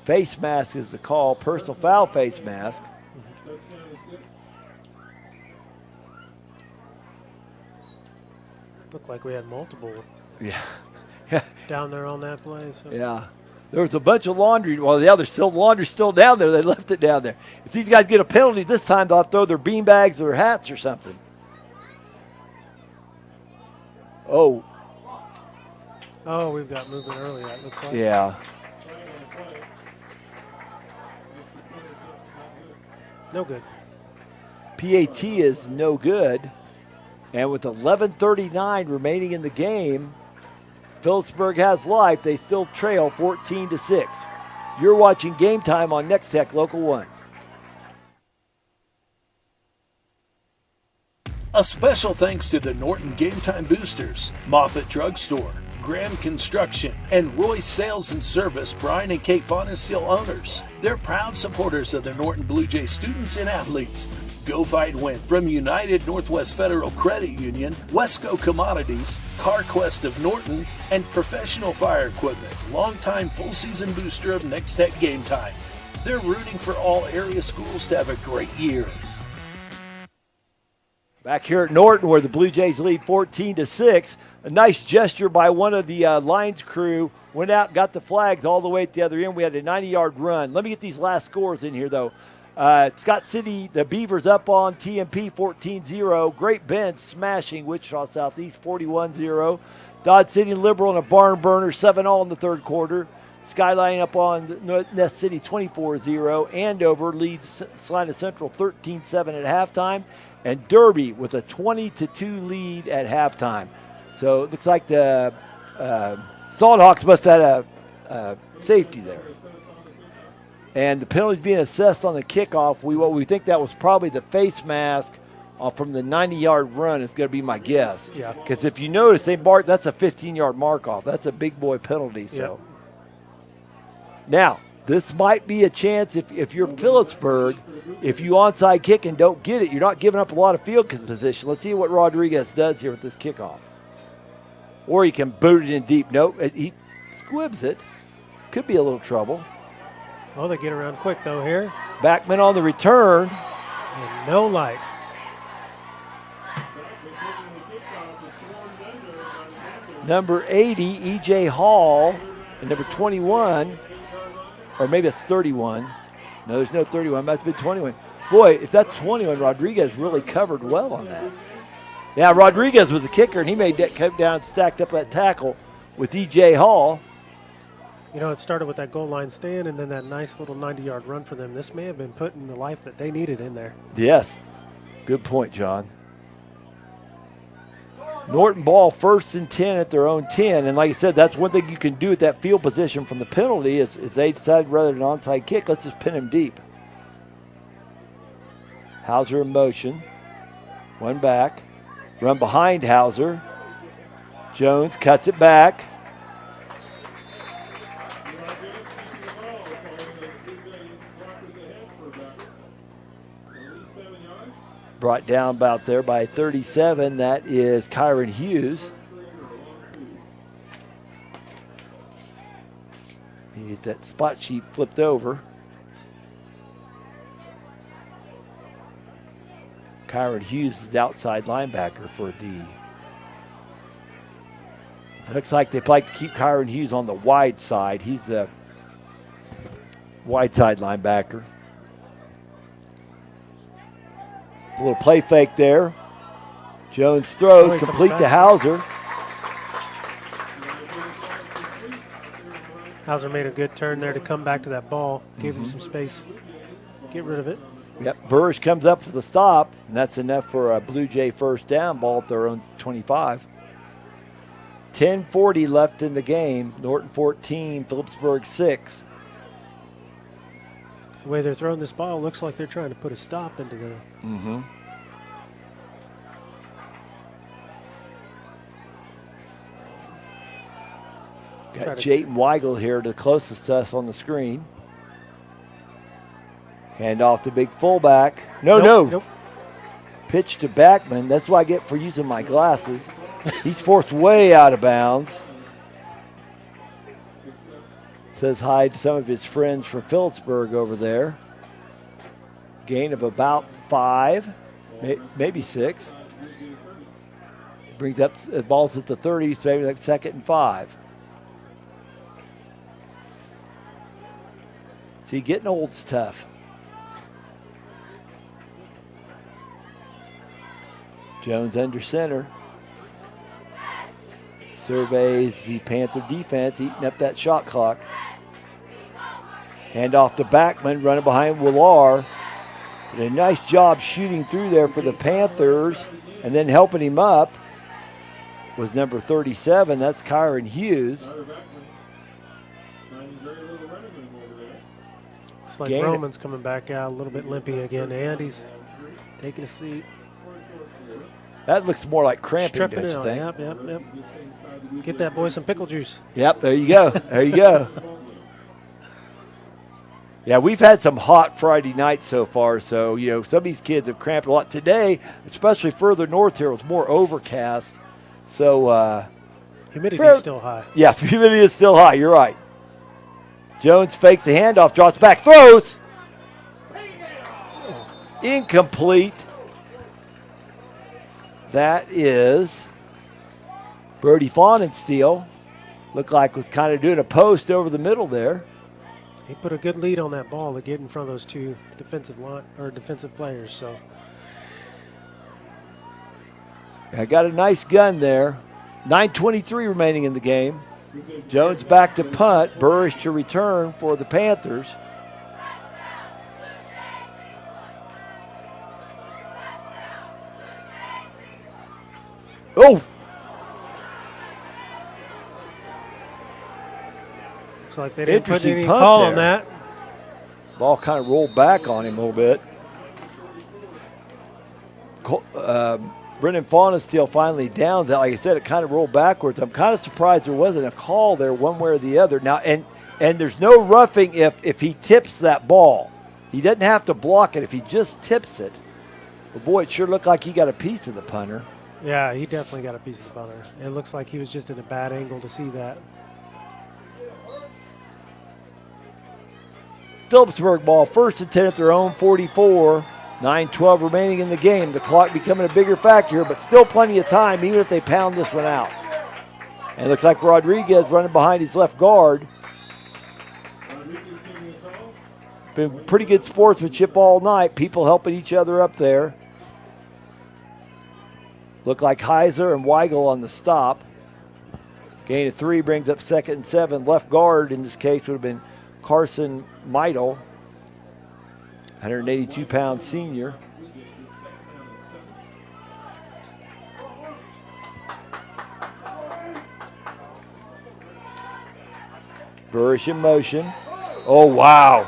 Face mask is the call, personal foul face mask. Looked like we had multiple down there on that play. So. Yeah. There was a bunch of laundry. Well, there's laundry still down there. They left it down there. If these guys get a penalty this time, they'll throw their bean bags or their hats or something. Oh, we've got movement early, that looks like. Yeah. No good. PAT is no good. And with 11:39 remaining in the game, Phillipsburg has life. They still trail 14-6. You're watching Game Time on Nex-Tech Local 1. A special thanks to the Norton Game Time Boosters, Moffett Drugstore, Graham Construction, and Roy's Sales and Service, Brian and Kate Vaughn is still owners. They're proud supporters of the Norton Blue Jay students and athletes. Go Fight Win from United Northwest Federal Credit Union, Wesco Commodities, CarQuest of Norton, and Professional Fire Equipment, longtime full-season booster of Nex-Tech Game Time. They're rooting for all area schools to have a great year. Back here at Norton, where the Blue Jays lead 14-6, a nice gesture by one of the Lions crew. Went out, got the flags all the way at the other end. We had a 90-yard run. Let me get these last scores in here, though. Scott City, the Beavers up on TMP 14-0. Great Bend smashing Wichita Southeast 41-0. Dodge City and Liberal in a barn burner 7-all in the third quarter. Skyline up on Nest City 24-0. Andover leads Salina Central 13-7 at halftime. And Derby with a 20-2 lead at halftime. So it looks like the Salthawks must have had a safety there. And the penalty's being assessed on the kickoff. We think that was probably the face mask from the 90-yard run is going to be my guess. Yeah. Because if you notice, that's a 15-yard mark off. That's a big boy penalty. So now this might be a chance if you're Phillipsburg, if you onside kick and don't get it, you're not giving up a lot of field position. Let's see what Rodriguez does here with this kickoff. Or he can boot it in deep. Nope, he squibs it. Could be a little trouble. Oh, they get around quick though here. Backman on the return. And no light. Number 80, E.J. Hall, and number 21, or maybe it's 31. No, there's no 31. It must have been 21. Boy, if that's 21, Rodriguez really covered well on that. Yeah, Rodriguez was the kicker, and he made that come down and stacked up that tackle with E.J. Hall. You know, it started with that goal line stand and then that nice little 90-yard run for them. This may have been putting the life that they needed in there. Yes. Good point, John. Norton ball 1st and 10 at their own 10. And like I said, that's one thing you can do at that field position from the penalty is they decide rather than onside kick, let's just pin him deep. Hauser in motion. One back. Run behind Hauser. Jones cuts it back. Brought down about there by 37. That is Kyron Hughes. You get that spot sheet flipped over. Kyron Hughes is the outside linebacker for the. Looks like they'd like to keep Kyron Hughes on the wide side. He's the wide side linebacker. A little play fake there. Jones throws, complete to Hauser. Hauser made a good turn there to come back to that ball. Gave him some space. Get rid of it. Yep, Burrish comes up for the stop, and that's enough for a Blue Jay first down, ball at their own 25. 10:40 left in the game. Norton 14, Phillipsburg 6. The way they're throwing this ball looks like they're trying to put a stop into the. Got Jayton Weigel here, the closest to us on the screen. Hand off to big fullback. No. Pitch to Backman. That's what I get for using my glasses. He's forced way out of bounds. Says hi to some of his friends from Phillipsburg over there. Gain of about 5, maybe 6. Brings up the ball's at the 30, so maybe like 2nd and 5. See, getting old's tough. Jones under center. Surveys the Panther defense, eating up that shot clock. Hand off to Backman, running behind Willar. Did a nice job shooting through there for the Panthers, and then helping him up was number 37. That's Kyron Hughes. It's like Roman's coming back out a little bit limpy again, and he's taking a seat. That looks more like cramping, don't you think? Yep. Get that boy some pickle juice. Yep, there you go. Yeah, we've had some hot Friday nights so far, so, some of these kids have cramped a lot. Today, especially further north here, it was more overcast. So, humidity is still high. Yeah, humidity is still high. You're right. Jones fakes the handoff, drops back, throws. Incomplete. That is Brody Fawnensteel. Looked like was kind of doing a post over the middle there. He put a good lead on that ball to get in front of those two defensive players. So I got a nice gun there. 9:23 remaining in the game. Jones back to punt. Burrish to return for the Panthers. Oh! Looks like they didn't put Interesting any punt call on there. that. Ball kind of rolled back on him a little bit. Brendan Faunasteel finally downs that. Like I said, it kind of rolled backwards. I'm kind of surprised there wasn't a call there one way or the other. Now, and there's no roughing if he tips that ball. He doesn't have to block it if he just tips it. But boy, it sure looked like he got a piece of the punter. Yeah, he definitely got a piece of the punter. It looks like he was just in a bad angle to see that. Phillipsburg ball, first and 10 at their own 44. 9:12 remaining in the game. The clock becoming a bigger factor, but still plenty of time, even if they pound this one out. And it looks like Rodriguez running behind his left guard. Been pretty good sportsmanship all night. People helping each other up there. Look like Heiser and Weigel on the stop. Gain of 3 brings up 2nd and 7. Left guard in this case would have been Carson Meidel, 182-pound senior. Burrish in motion. Oh, wow.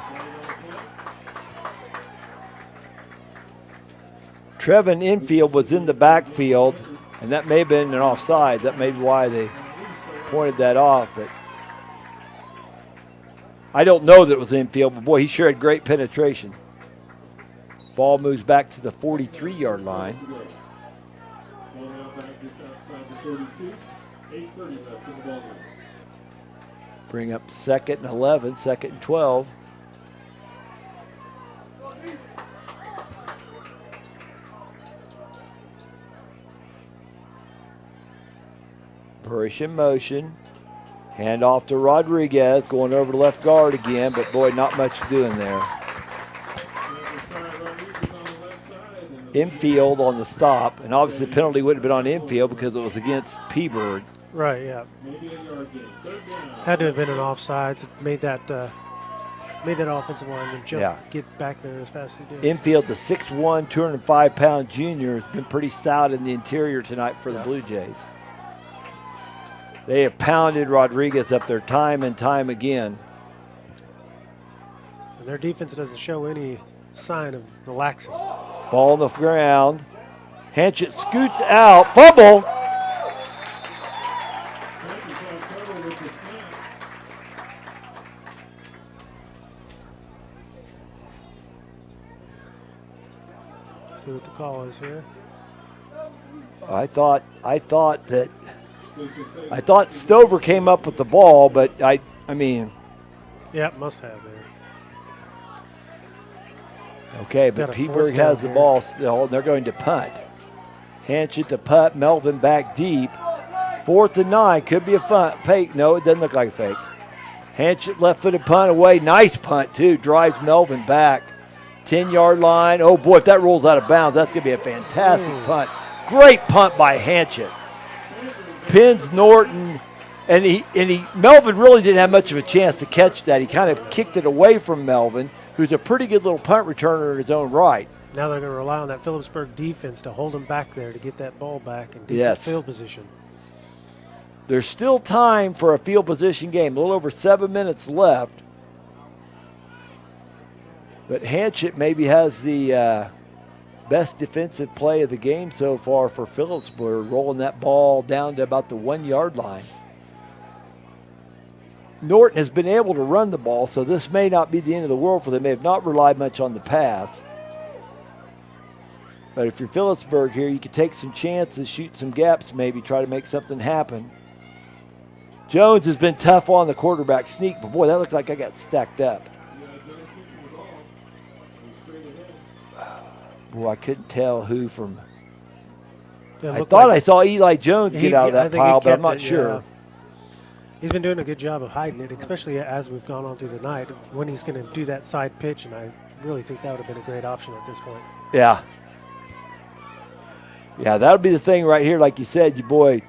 Trevin Infield was in the backfield, and that may have been an offside. That may be why they pointed that off, but I don't know that it was infield, but boy, he sure had great penetration. Ball moves back to the 43-yard line. Bring up 2nd and 11, 2nd and 12. Burrish in motion. Hand off to Rodriguez, going over to left guard again, but boy, not much doing there. Infield on the stop, and obviously the penalty wouldn't have been on infield because it was against P-Bird. Right, yeah. Had to have been an offsides. It made that offensive lineman jump, get back there as fast as he did. Infield, the 6'1", 205-pound junior, has been pretty stout in the interior tonight for the Blue Jays. They have pounded Rodriguez up there time and time again. And their defense doesn't show any sign of relaxing. Ball on the ground. Hanchett scoots out. Fumble. See what the call is here. I thought Stover came up with the ball, but I mean. Yeah, must have there. Okay, but P-Bird has the ball still, and they're going to punt. Hanchett to punt, Melvin back deep. 4th and 9, could be a fake. No, it doesn't look like a fake. Hanchett left-footed punt away. Nice punt, too. Drives Melvin back. 10-yard line. Oh, boy, if that rolls out of bounds, that's going to be a fantastic punt. Great punt by Hanchett. Pins Norton, and Melvin really didn't have much of a chance to catch that. He kind of kicked it away from Melvin, who's a pretty good little punt returner in his own right. Now they're going to rely on that Phillipsburg defense to hold him back there to get that ball back in decent field position. There's still time for a field position game. A little over 7 minutes left. But Hanchett maybe has the best defensive play of the game so far for Phillipsburg, rolling that ball down to about the 1-yard line. Norton has been able to run the ball, so this may not be the end of the world for them. They have not relied much on the pass. But if you're Phillipsburg here, you could take some chances, shoot some gaps, maybe try to make something happen. Jones has been tough on the quarterback sneak, but boy, that looks like I got stacked up. Boy, I couldn't tell who from. I thought I saw Eli Jones get out of that pile, but I'm not sure. Yeah. He's been doing a good job of hiding it, especially as we've gone on through the night, when he's going to do that side pitch, and I really think that would have been a great option at this point. Yeah. Yeah, that would be the thing right here. Like you said, you boy,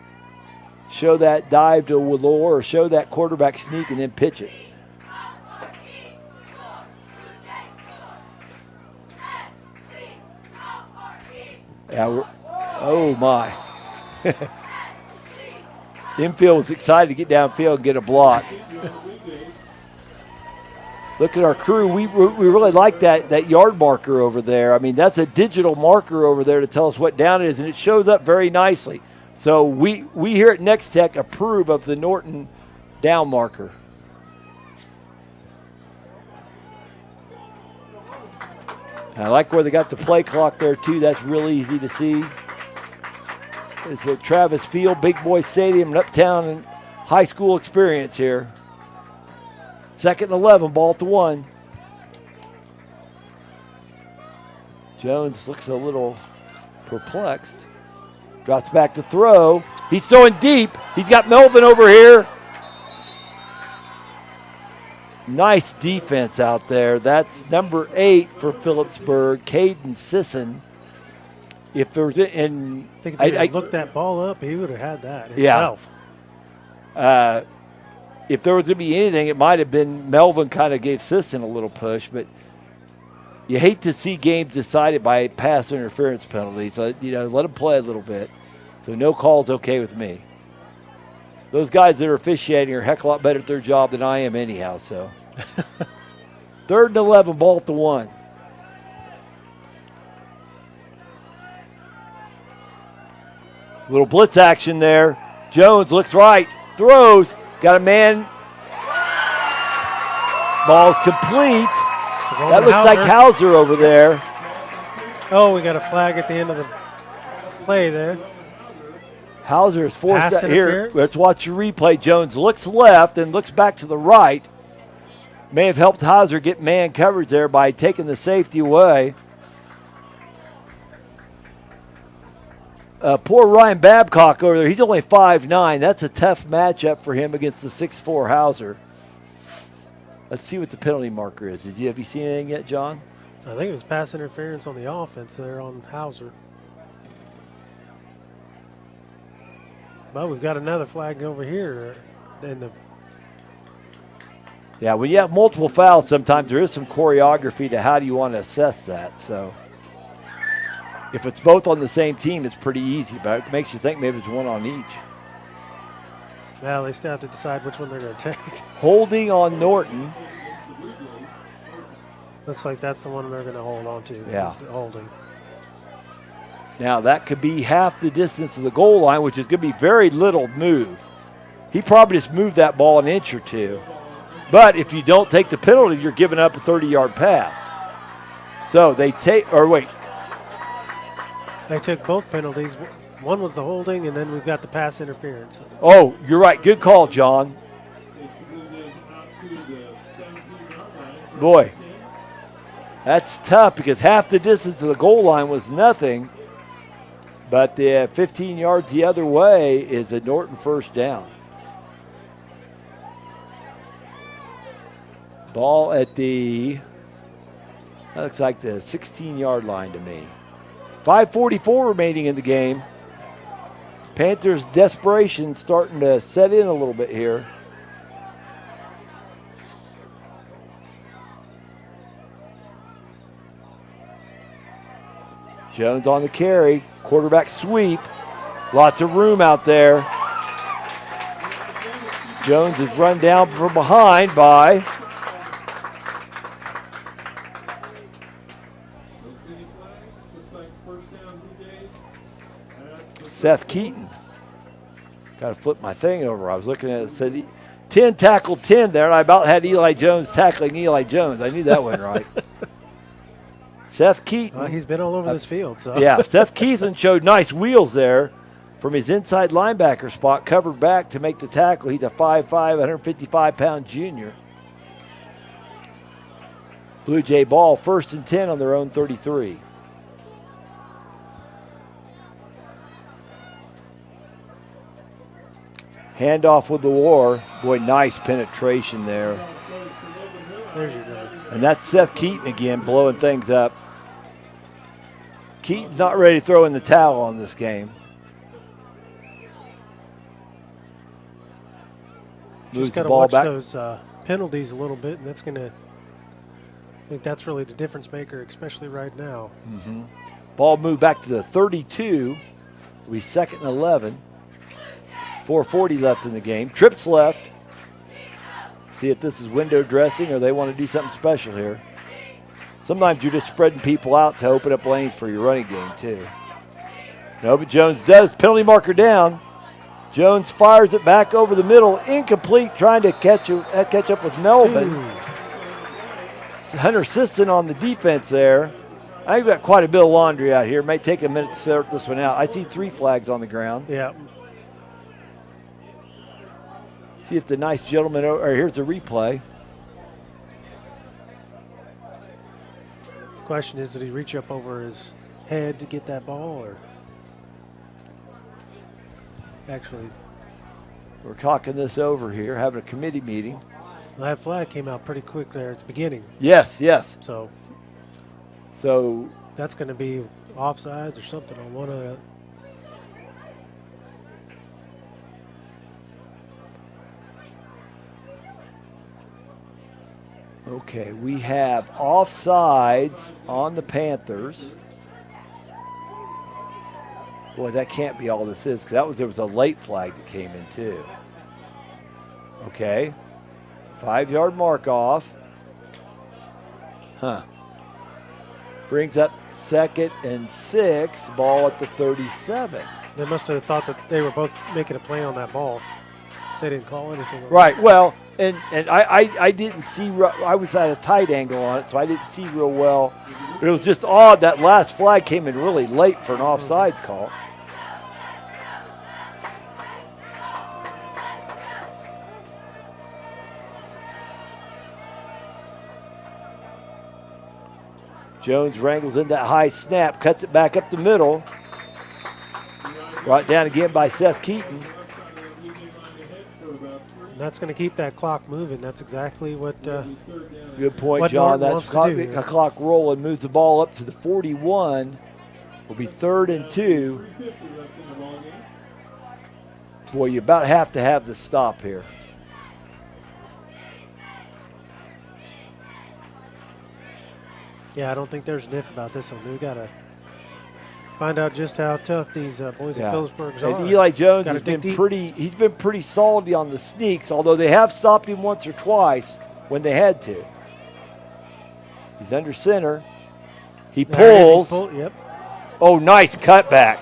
show that dive to Wallor or show that quarterback sneak and then pitch it. Yeah, oh my. Infield was excited to get downfield and get a block. Look at our crew. We really like that yard marker over there. I mean, that's a digital marker over there to tell us what down it is, and it shows up very nicely. So we here at Nex-Tech approve of the Norton down marker. I like where they got the play clock there, too. That's really easy to see. It's at Travis Field, Big Boy Stadium, an uptown high school experience here. 2nd and 11, ball at the 1. Jones looks a little perplexed. Drops back to throw. He's throwing deep. He's got Melvin over here. Nice defense out there. That's number 8 for Phillipsburg, Caden Sisson. If there was, and I think if he had looked that ball up, he would have had that himself. Yeah. If there was to be anything, it might have been Melvin kind of gave Sisson a little push, but you hate to see games decided by pass interference penalties. Let them play a little bit. So no call's okay with me. Those guys that are officiating are a heck of a lot better at their job than I am anyhow. So 3rd and 11, ball at the 1. Little blitz action there. Jones looks right, throws, got a man. Ball's complete. That looks like Hauser over there. Oh, we got a flag at the end of the play there. Hauser is forced out here. Let's watch the replay. Jones looks left and looks back to the right. May have helped Hauser get man coverage there by taking the safety away. Poor Ryan Babcock over there. He's only 5'9". That's a tough matchup for him against the 6'4" Hauser. Let's see what the penalty marker is. Have you seen anything yet, John? I think it was pass interference on the offense there on Hauser. But we've got another flag over here. Yeah, when you have multiple fouls, sometimes there is some choreography to how do you want to assess that. So if it's both on the same team, it's pretty easy, but it makes you think maybe it's one on each. Well, they still have to decide which one they're going to take. Holding on Norton. Looks like that's the one they're going to hold on to. Yeah. Holding. Now, that could be half the distance of the goal line, which is going to be very little move. He probably just moved that ball an inch or two. But if you don't take the penalty, you're giving up a 30-yard pass. So they take, or wait. They took both penalties. One was the holding, and then we've got the pass interference. Oh, you're right. Good call, John. Boy, that's tough because half the distance of the goal line was nothing. But the 15 yards the other way is a Norton first down. Ball at that looks like the 16-yard line to me. 5:44 remaining in the game. Panthers' desperation starting to set in a little bit here. Jones on the carry. Quarterback sweep. Lots of room out there. Jones is run down from behind by Seth Keaton. Got to flip my thing over. I was looking at it. It said 10 tackled 10 there, and I about had Eli Jones tackling Eli Jones. I knew that one right. Seth Keaton. Well, he's been all over this field. So. Yeah, Seth Keaton showed nice wheels there from his inside linebacker spot, covered back to make the tackle. He's a 5'5", 155-pound junior. Blue Jay ball, 1st and 10 on their own 33. Handoff with the war. Boy, nice penetration there. There's your guy. And that's Seth Keaton again, blowing things up. Keaton's not ready to throw in the towel on this game. Moves just the got to ball watch back. those penalties a little bit, and that's going to. I think that's really the difference maker, especially right now. Ball moved back to the 32. It'll be 2nd and 11. 4:40 left in the game. Trips left. See if this is window dressing or they want to do something special here. Sometimes you're just spreading people out to open up lanes for your running game, too. No, but Jones does. Penalty marker down. Jones fires it back over the middle. Incomplete, trying to catch up with Melvin. Hunter Sisson on the defense there. I've got quite a bit of laundry out here. It may take a minute to sort this one out. I see 3 flags on the ground. Yeah. See if the nice gentleman, or here's a replay. Question is, did he reach up over his head to get that ball, or actually? We're talking this over here, having a committee meeting. That flag came out pretty quick there at the beginning. Yes. So that's going to be offsides or something on one of the. Okay, we have offsides on the Panthers. Boy, that can't be all this is, because there was a late flag that came in too. Okay, 5-yard mark off. Brings up 2nd and 6, ball at the 37. They must have thought that they were both making a play on that ball. They didn't call anything. Right, well, and I didn't see, I was at a tight angle on it, so I didn't see real well. But it was just odd that last flag came in really late for an offsides call. Jones wrangles in that high snap, cuts it back up the middle. Brought down again by Seth Keaton. That's going to keep that clock moving. That's exactly what. Good point, what John. Norton That's wants to do. a clock rolling, moves the ball up to the 41. Will be 3rd and 2. Boy, you about have to have the stop here. Yeah, I don't think there's an if about this one. We got to find out just how tough these boys at Phillipsburg are. And Eli Jones Gotta has been dig deep. he's been pretty solid on the sneaks, although they have stopped him once or twice when they had to. He's under center. He There it is, he's pulls. Yep. Oh, nice cutback.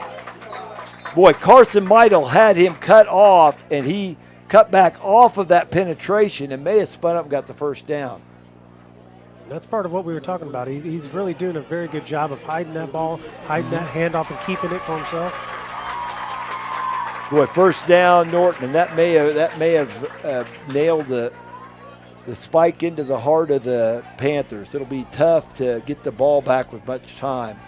Boy, Carson Meidel had him cut off, and he cut back off of that penetration and may have spun up and got the first down. That's part of what we were talking about. He's really doing a very good job of hiding that ball, hiding that handoff, and keeping it for himself. Boy, first down, Norton, and that may have nailed the spike into the heart of the Panthers. It'll be tough to get the ball back with much time.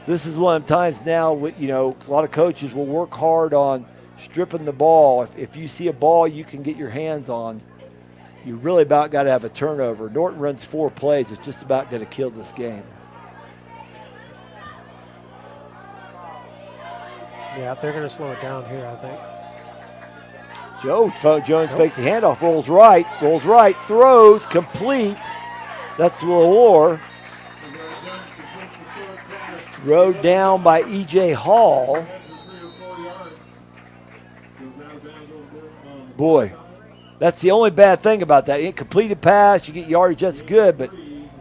This is one of the times now, a lot of coaches will work hard on stripping the ball. If you see a ball you can get your hands on, you really about got to have a turnover. Norton runs 4 plays. It's just about going to kill this game. Yeah, they're going to slow it down here, I think. Jones fakes the handoff, rolls right, throws, complete. That's Lawler. Rode down by E.J. Hall. Boy, that's the only bad thing about that. Incompleted pass, you get yardage, that's good. But,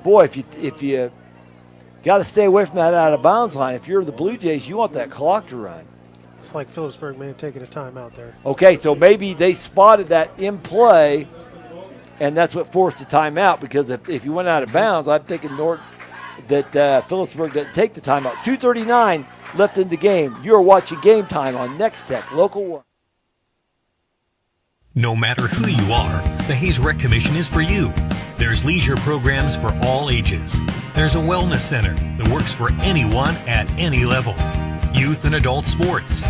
boy, if you got to stay away from that out of bounds line. If you're the Blue Jays, you want that clock to run. It's like Phillipsburg may have taken a timeout there. Okay, so maybe they spotted that in play, and that's what forced the timeout, because if you went out of bounds, I'm thinking that Phillipsburg doesn't take the timeout. 2:39 left in the game. You are watching Game Time on Nex-Tech, Local 1. No matter who you are, the Hayes Rec Commission is for you. There's leisure programs for all ages. There's a wellness center that works for anyone at any level. Youth and adult sports,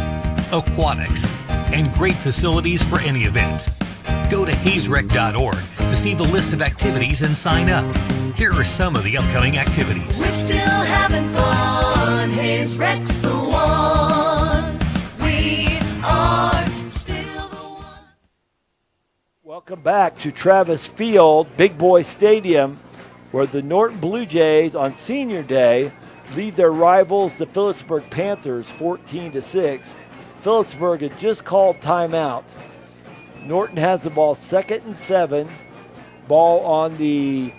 aquatics, and great facilities for any event. Go to hayesrec.org to see the list of activities and sign up. Here are some of the upcoming activities. We're still having fun. Hayes Rec's the one. We are still the one. Welcome back to Travis Field, Big Boy Stadium, where the Norton Blue Jays on Senior Day lead their rivals, the Phillipsburg Panthers, 14-6. Phillipsburg had just called timeout. Norton has the ball 2nd and 7. Ball on the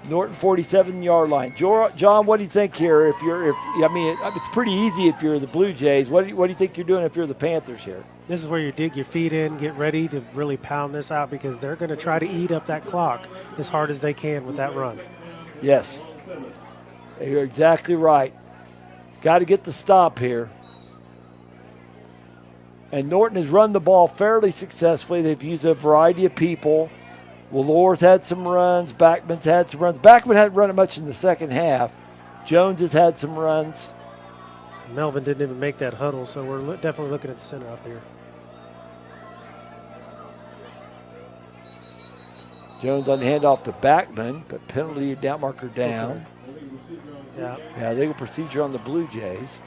Norton 47-yard line. John, what do you think here? It's pretty easy if you're the Blue Jays. What do you think you're doing if you're the Panthers here? This is where you dig your feet in, get ready to really pound this out because they're going to try to eat up that clock as hard as they can with that run. Yes, you're exactly right. Got to get the stop here. And Norton has run the ball fairly successfully. They've used a variety of people. Wallor's had some runs. Backman's had some runs. Backman hadn't run it much in the second half. Jones has had some runs. Melvin didn't even make that huddle, so we're definitely looking at the center up here. Jones on the handoff to Backman, but penalty down marker down. Okay. Yeah, legal procedure on the Blue Jays.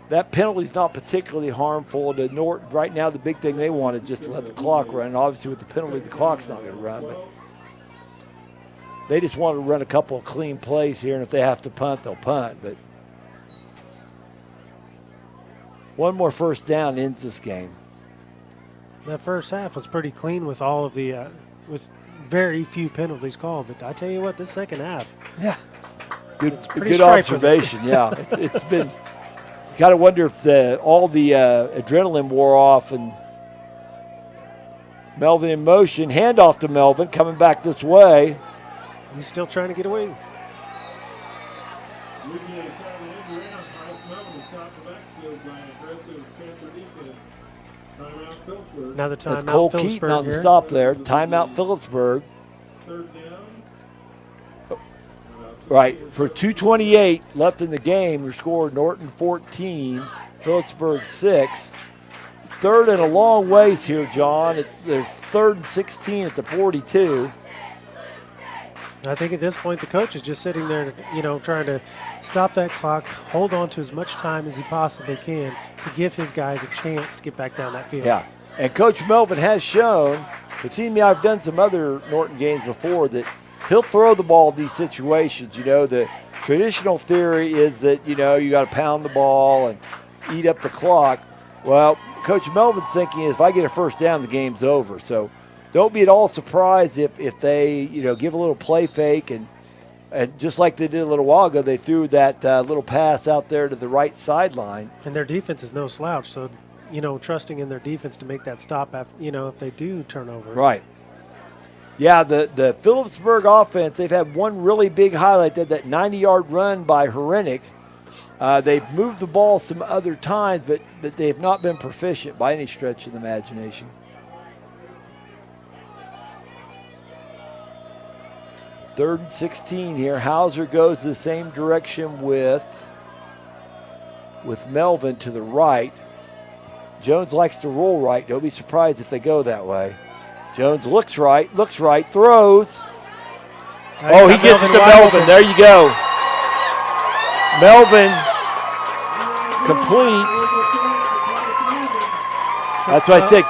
That penalty is not particularly harmful to Norton. Right now, the big thing they want is just to let the clock run. And obviously, with the penalty, the clock's not going to run. But they just want to run a couple of clean plays here, and if they have to punt, they'll punt. But one more first down ends this game. That first half was pretty clean with all of the with very few penalties called. But I tell you what, this second half, good observation. Yeah, it's been. Got to wonder if all the adrenaline wore off. And Melvin in motion, handoff to Melvin, coming back this way. He's still trying to get away. Another timeout. That's Cole Keaton on the stop there. Timeout Phillipsburg. Right, for 2:28 left in the game, we scored Norton 14, Phillipsburg 6. Third and a long ways here, John. They're 3rd and 16 at the 42. I think at this point the coach is just sitting there, trying to stop that clock, hold on to as much time as he possibly can to give his guys a chance to get back down that field. Yeah, and Coach Melvin has shown, it seems to me I've done some other Norton games before, that he'll throw the ball in these situations. The traditional theory is that, you got to pound the ball and eat up the clock. Well, Coach Melvin's thinking is if I get a first down, the game's over. So don't be at all surprised if they, give a little play fake. And just like they did a little while ago, they threw that little pass out there to the right sideline. And their defense is no slouch. So, trusting in their defense to make that stop after, if they do turn over. Right. Yeah, the Phillipsburg offense, they've had one really big highlight. They had that 90-yard run by Herenick. They've moved the ball some other times, but they have not been proficient by any stretch of the imagination. Third and 16 here. Hauser goes the same direction with Melvin to the right. Jones likes to roll right. Don't be surprised if they go that way. Jones looks right, throws. Oh, he gets it to Melvin. There you go. Melvin complete. That's what I said.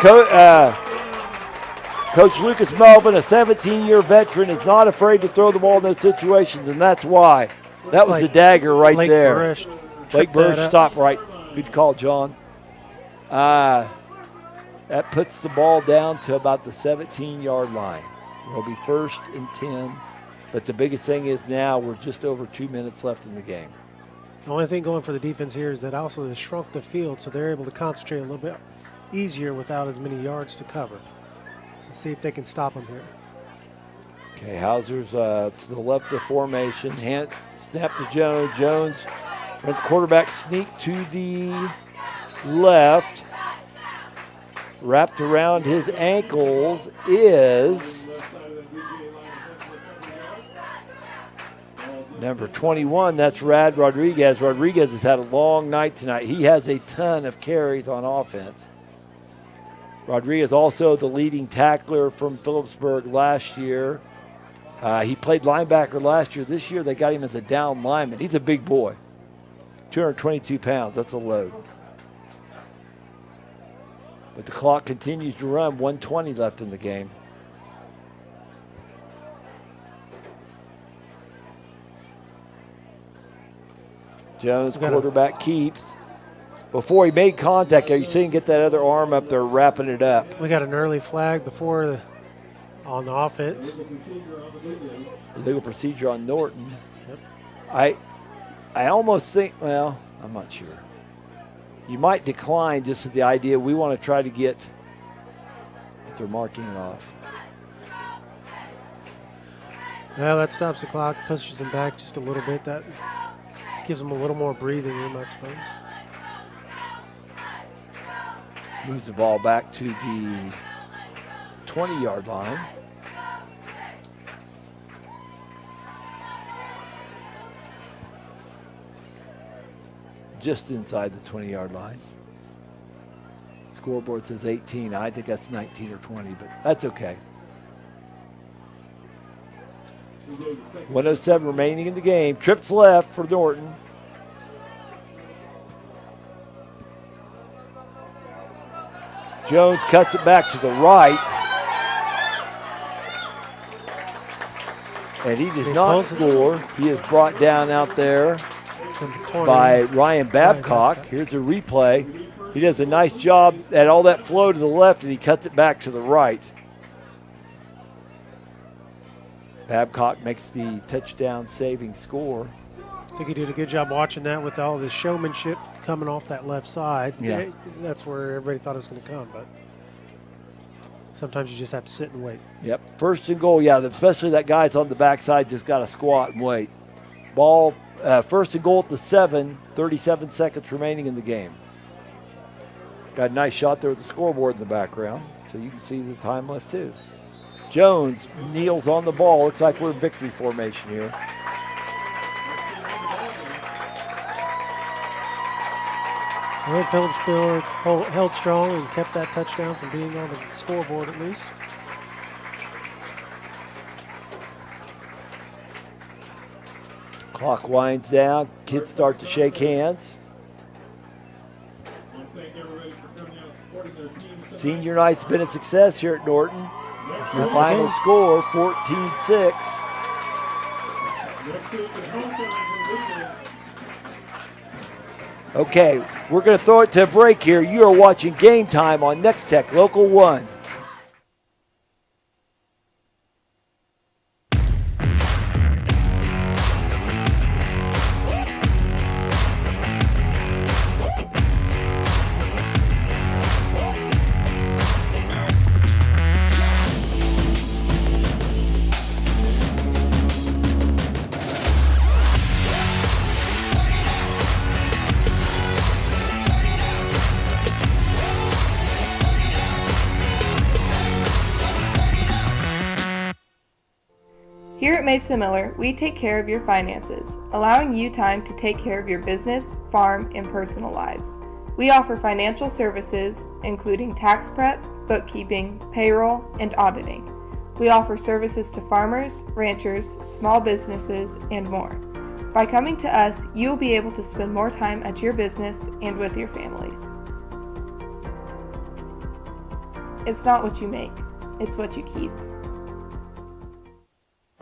Coach Lucas Melvin, a 17-year veteran, is not afraid to throw the ball in those situations, and that's why. That was a dagger right there. Blake Burrish stopped right. Good call, John. That puts the ball down to about the 17-yard line. It'll be 1st and 10. But the biggest thing is now we're just over 2 minutes left in the game. The only thing going for the defense here is that also has shrunk the field, so they're able to concentrate a little bit easier without as many yards to cover. So see if they can stop them here. Okay, Hauser's to the left of the formation. Snap to Jones. Jones runs quarterback sneak to the left. Wrapped around his ankles is number 21. That's Rad Rodriguez. Rodriguez has had a long night tonight. He has a ton of carries on offense. Rodriguez also the leading tackler from Phillipsburg last year. He played linebacker last year. This year they got him as a down lineman. He's a big boy. 222 pounds. That's a load. But the clock continues to run, 1:20 left in the game. Jones, quarterback, keeps. Before he made contact, you see him get that other arm up there, wrapping it up. We got an early flag before on the offense. Legal procedure on Norton. Yep. I almost think, well, I'm not sure. You might decline just with the idea we want to try to get their marking it off. Well, that stops the clock, pushes them back just a little bit. That gives them a little more breathing room, I suppose. Moves the ball back to the 20-yard line. Just inside the 20-yard line. Scoreboard says 18. I think that's 19 or 20, but that's okay. 1:07 remaining in the game. Trips left for Norton. Jones cuts it back to the right. And he does not score. He is brought down out there by Ryan Babcock. Here's a replay. He does a nice job at all that flow to the left, and he cuts it back to the right. Babcock makes the touchdown saving score. I think he did a good job watching that with all the showmanship coming off that left side. Yeah. That's where everybody thought it was going to come, but sometimes you just have to sit and wait. Yep, first and goal, yeah, especially that guy's on the backside just got to squat and wait. Ball, first and goal at the 7, 37 seconds remaining in the game. Got a nice shot there with the scoreboard in the background, so you can see the time left too. Jones kneels on the ball. Looks like we're in victory formation here. Well, Phillipsburg held strong and kept that touchdown from being on the scoreboard at least. Clock winds down. Kids start to shake hands. Senior night's been a success here at Norton. The final score, 14-6. Okay, we're going to throw it to a break here. You are watching Game Time on Nex-Tech Local 1. Here at Mapes & Miller, we take care of your finances, allowing you time to take care of your business, farm, and personal lives. We offer financial services, including tax prep, bookkeeping, payroll, and auditing. We offer services to farmers, ranchers, small businesses, and more. By coming to us, you will be able to spend more time at your business and with your families. It's not what you make, it's what you keep.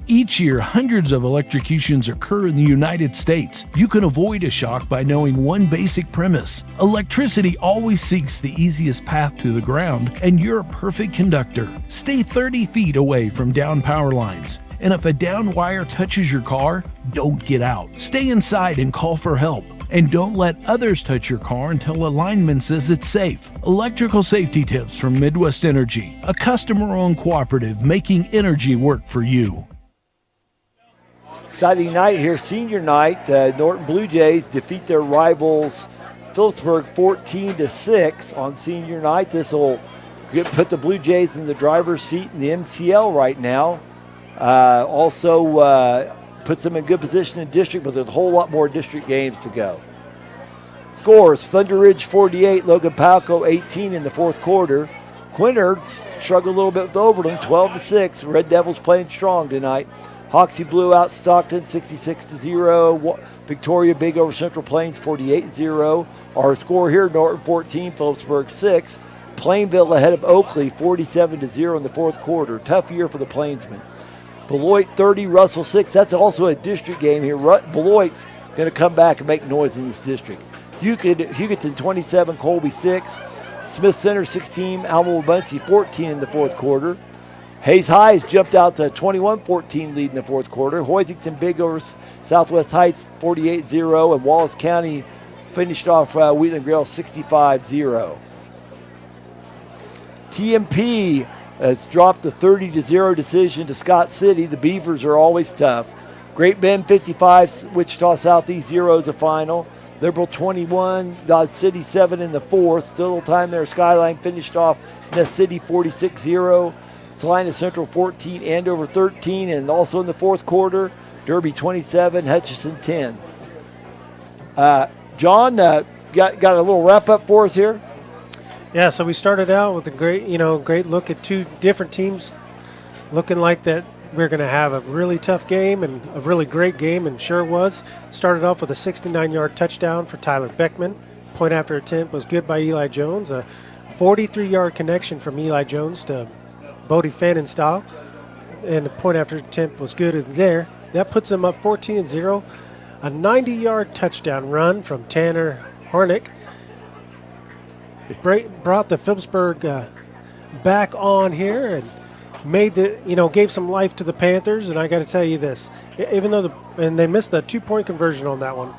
Each year, hundreds of electrocutions occur in the United States. You can avoid a shock by knowing one basic premise. Electricity always seeks the easiest path to the ground, and you're a perfect conductor. Stay 30 feet away from down power lines. And if a down wire touches your car, don't get out. Stay inside and call for help. And don't let others touch your car until a lineman says it's safe. Electrical safety tips from Midwest Energy, a customer-owned cooperative making energy work for you. Exciting night here, senior night. Norton Blue Jays defeat their rivals Phillipsburg 14-6 on senior night. This will put the Blue Jays in the driver's seat in the MCL right now. Also puts them in good position in district, but there's a whole lot more district games to go. Scores: Thunder Ridge 48, Logan Palco 18 in the fourth quarter. Quinard struggled a little bit with Oberlin, 12-6. Red Devils playing strong tonight. Hoxie blew out Stockton 66-0. Victoria big over Central Plains 48-0. Our score here, Norton 14, Phillipsburg 6. Plainville ahead of Oakley 47-0 in the fourth quarter. Tough year for the Plainsmen. Beloit 30, Russell 6. That's also a district game here. Beloit's going to come back and make noise in this district. Hugoton 27, Colby 6. Smith Center 16, Alma Wabaunsee 14 in the fourth quarter. Hayes High has jumped out to a 21-14 lead in the fourth quarter. Hoisington big over Southwest Heights 48-0, and Wallace County finished off Wheatland Grill 65-0. TMP has dropped the 30-0 decision to Scott City. The Beavers are always tough. Great Bend 55, Wichita Southeast 0 is the final. Liberal 21, Dodge City 7 in the fourth. Still a little time there. Skyline finished off Ness City 46-0. Salina Central 14, Andover 13, and also in the fourth quarter, Derby 27, Hutchinson 10. John, got a little wrap up for us here. Yeah, so we started out with a great look at two different teams, looking like that we're going to have a really tough game and a really great game, and sure was. Started off with a 69-yard touchdown for Tyler Beckman. Point after attempt was good by Eli Jones. A 43-yard connection from Eli Jones to Bodie Fannenstall, and the point after attempt was good there. That puts them up 14-0. A 90-yard touchdown run from Tanner Hornick brought the Phillipsburg back on here and gave some life to the Panthers. And I got to tell you this, even though they missed the 2-point conversion on that one,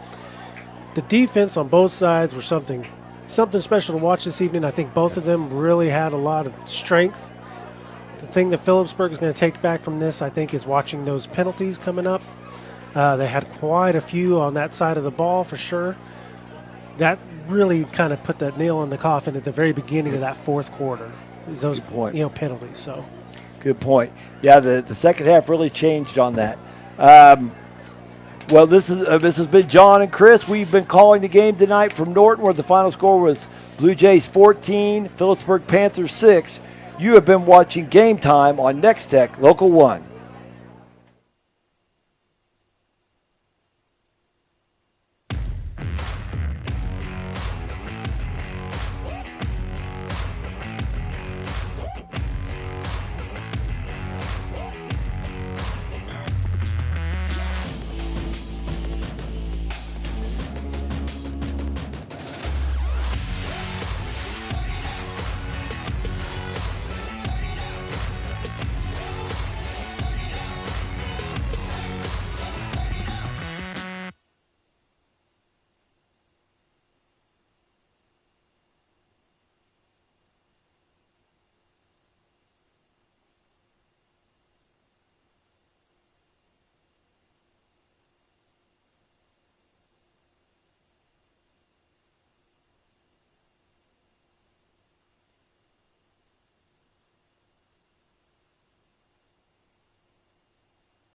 the defense on both sides were something special to watch this evening. I think both of them really had a lot of strength. The thing that Phillipsburg is going to take back from this, I think, is watching those penalties coming up. They had quite a few on that side of the ball for sure. That really kind of put that nail in the coffin at the very beginning of that fourth quarter. Those penalties. So, good point. Yeah, the second half really changed on that. Well, this has been John and Chris. We've been calling the game tonight from Norton, where the final score was Blue Jays 14, Phillipsburg Panthers 6. You have been watching Game Time on Nex-Tech Local 1.